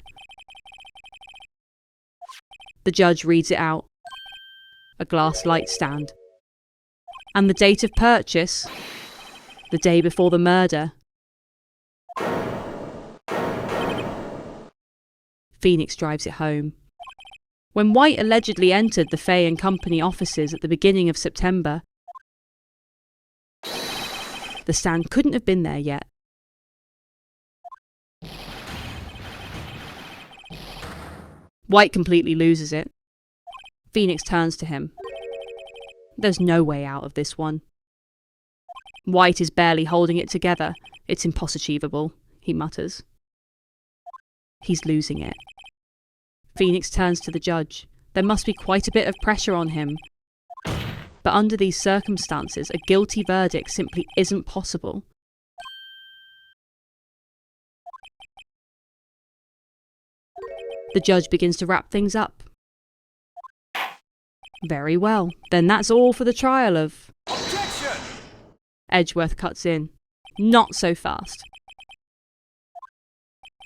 The judge reads it out. A glass light stand. And the date of purchase, the day before the murder. Phoenix drives it home. When White allegedly entered the Fay and Company offices at the beginning of September, the stand couldn't have been there yet. White completely loses it. Phoenix turns to him. There's no way out of this one. White is barely holding it together. It's impossible, he mutters. He's losing it. Phoenix turns to the judge. There must be quite a bit of pressure on him. But under these circumstances, a guilty verdict simply isn't possible. The judge begins to wrap things up. Very well, then that's all for the trial of... Objection! Edgeworth cuts in. Not so fast.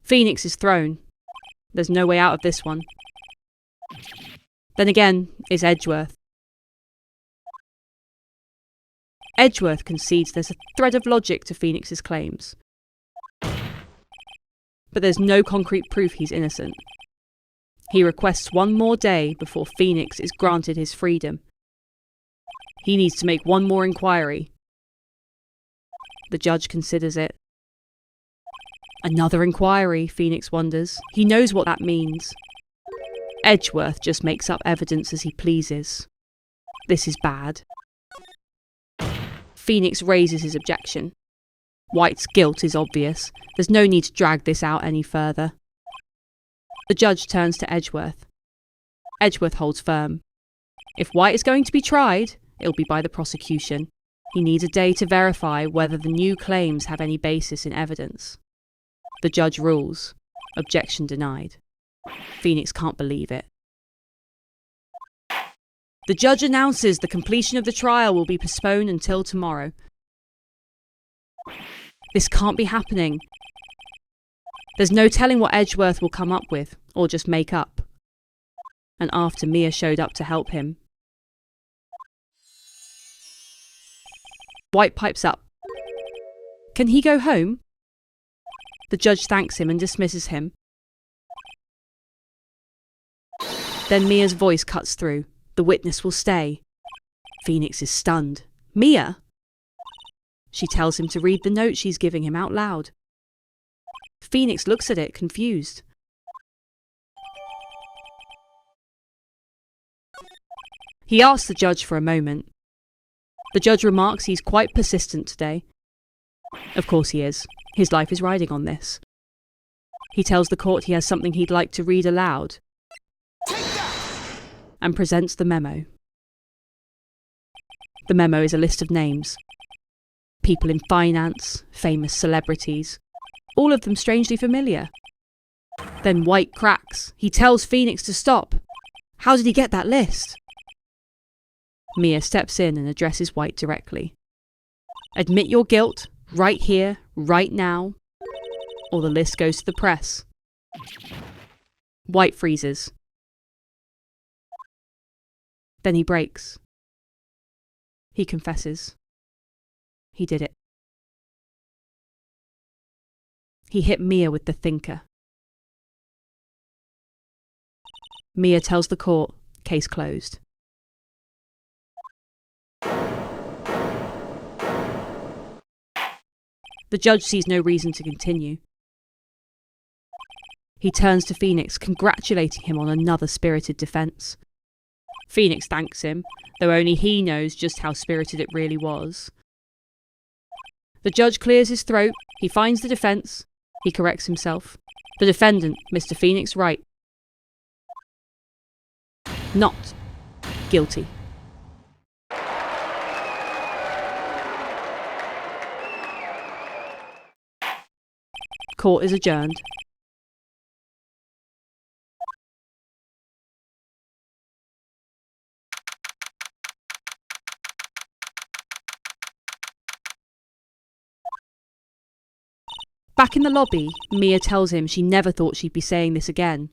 Phoenix is thrown. There's no way out of this one. Then again, it's Edgeworth. Edgeworth concedes there's a thread of logic to Phoenix's claims. But there's no concrete proof he's innocent. He requests one more day before Phoenix is granted his freedom. He needs to make one more inquiry. The judge considers it. Another inquiry, Phoenix wonders. He knows what that means. Edgeworth just makes up evidence as he pleases. This is bad. Phoenix raises his objection. White's guilt is obvious. There's no need to drag this out any further. The judge turns to Edgeworth. Edgeworth holds firm. If White is going to be tried, it'll be by the prosecution. He needs a day to verify whether the new claims have any basis in evidence. The judge rules. Objection denied. Phoenix can't believe it. The judge announces the completion of the trial will be postponed until tomorrow. This can't be happening. There's no telling what Edgeworth will come up with, or just make up. And after Mia showed up to help him. White pipes up. Can he go home? The judge thanks him and dismisses him. Then Mia's voice cuts through. The witness will stay. Phoenix is stunned. Mia? She tells him to read the note she's giving him out loud. Phoenix looks at it, confused. He asks the judge for a moment. The judge remarks he's quite persistent today. Of course he is. His life is riding on this. He tells the court he has something he'd like to read aloud. Take that! And presents the memo. The memo is a list of names. People in finance, famous celebrities, all of them strangely familiar. Then White cracks. He tells Phoenix to stop. How did he get that list? Mia steps in and addresses White directly. Admit your guilt, right here, right now, or the list goes to the press. White freezes. Then he breaks. He confesses. He did it. He hit Mia with the thinker. Mia tells the court, case closed. The judge sees no reason to continue. He turns to Phoenix, congratulating him on another spirited defence. Phoenix thanks him, though only he knows just how spirited it really was. The judge clears his throat, he finds the defence, he corrects himself. The defendant, Mr. Phoenix Wright. Not guilty. Court is adjourned. Back in the lobby, Mia tells him she never thought she'd be saying this again.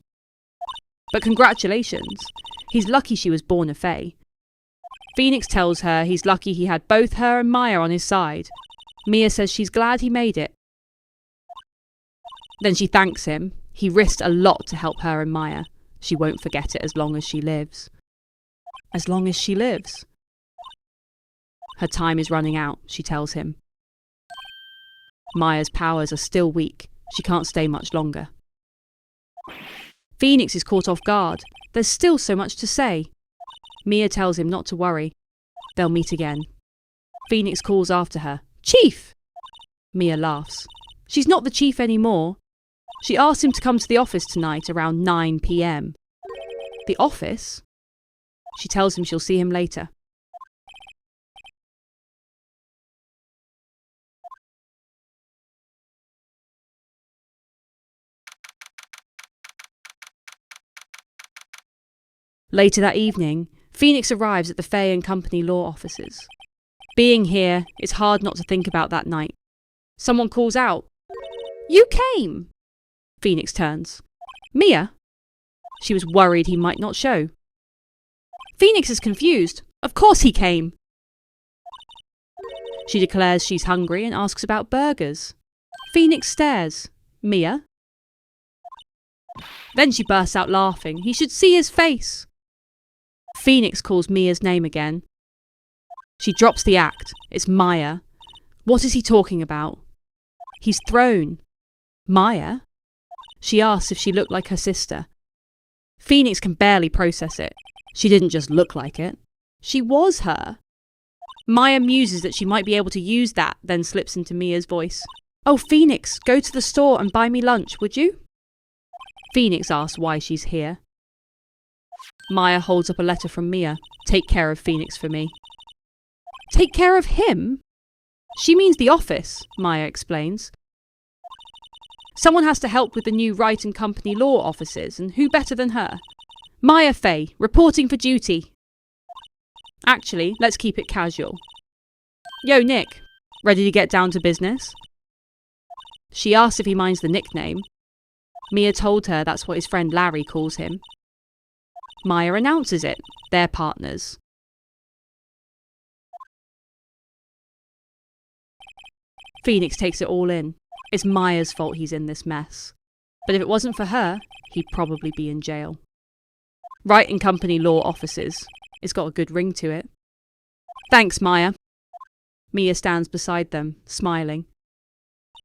But congratulations, he's lucky she was born a fae. Phoenix tells her he's lucky he had both her and Maya on his side. Mia says she's glad he made it. Then she thanks him. He risked a lot to help her and Maya. She won't forget it as long as she lives. As long as she lives. Her time is running out, she tells him. Maya's powers are still weak. She can't stay much longer. Phoenix is caught off guard. There's still so much to say. Mia tells him not to worry. They'll meet again. Phoenix calls after her. Chief! Mia laughs. She's not the chief anymore. She asks him to come to the office tonight around 9 p.m. The office? She tells him she'll see him later. Later that evening, Phoenix arrives at the Fay and Company law offices. Being here, it's hard not to think about that night. Someone calls out, "You came!" Phoenix turns. Mia? She was worried he might not show. Phoenix is confused. Of course he came! She declares she's hungry and asks about burgers. Phoenix stares. Mia? Then she bursts out laughing. He should see his face. Phoenix calls Mia's name again. She drops the act. It's Maya. What is he talking about? He's thrown. Maya? She asks if she looked like her sister. Phoenix can barely process it. She didn't just look like it. She was her. Maya muses that she might be able to use that, then slips into Mia's voice. "Oh, Phoenix, go to the store and buy me lunch, would you?" Phoenix asks why she's here. Maya holds up a letter from Mia. "Take care of Phoenix for me." Take care of him? She means the office, Maya explains. Someone has to help with the new Wright and Company law offices, and who better than her? Maya Fay, reporting for duty. Actually, let's keep it casual. Yo, Nick, ready to get down to business? She asks if he minds the nickname. Mia told her that's what his friend Larry calls him. Maya announces it. They're partners. Phoenix takes it all in. It's Maya's fault he's in this mess. But if it wasn't for her, he'd probably be in jail. Wright and Company law offices. It's got a good ring to it. Thanks, Maya. Mia stands beside them, smiling.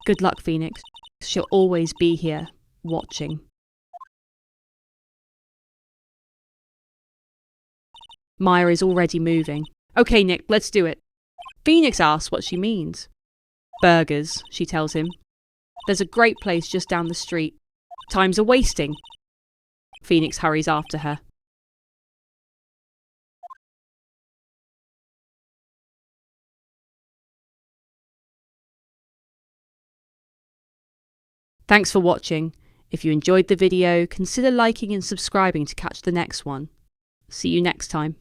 Good luck, Phoenix. She'll always be here, watching. Maya is already moving. Okay, Nick, let's do it. Phoenix asks what she means. Burgers, she tells him. There's a great place just down the street. Time's a wasting. Phoenix hurries after her. Thanks for watching. If you enjoyed the video, consider liking and subscribing to catch the next one. See you next time.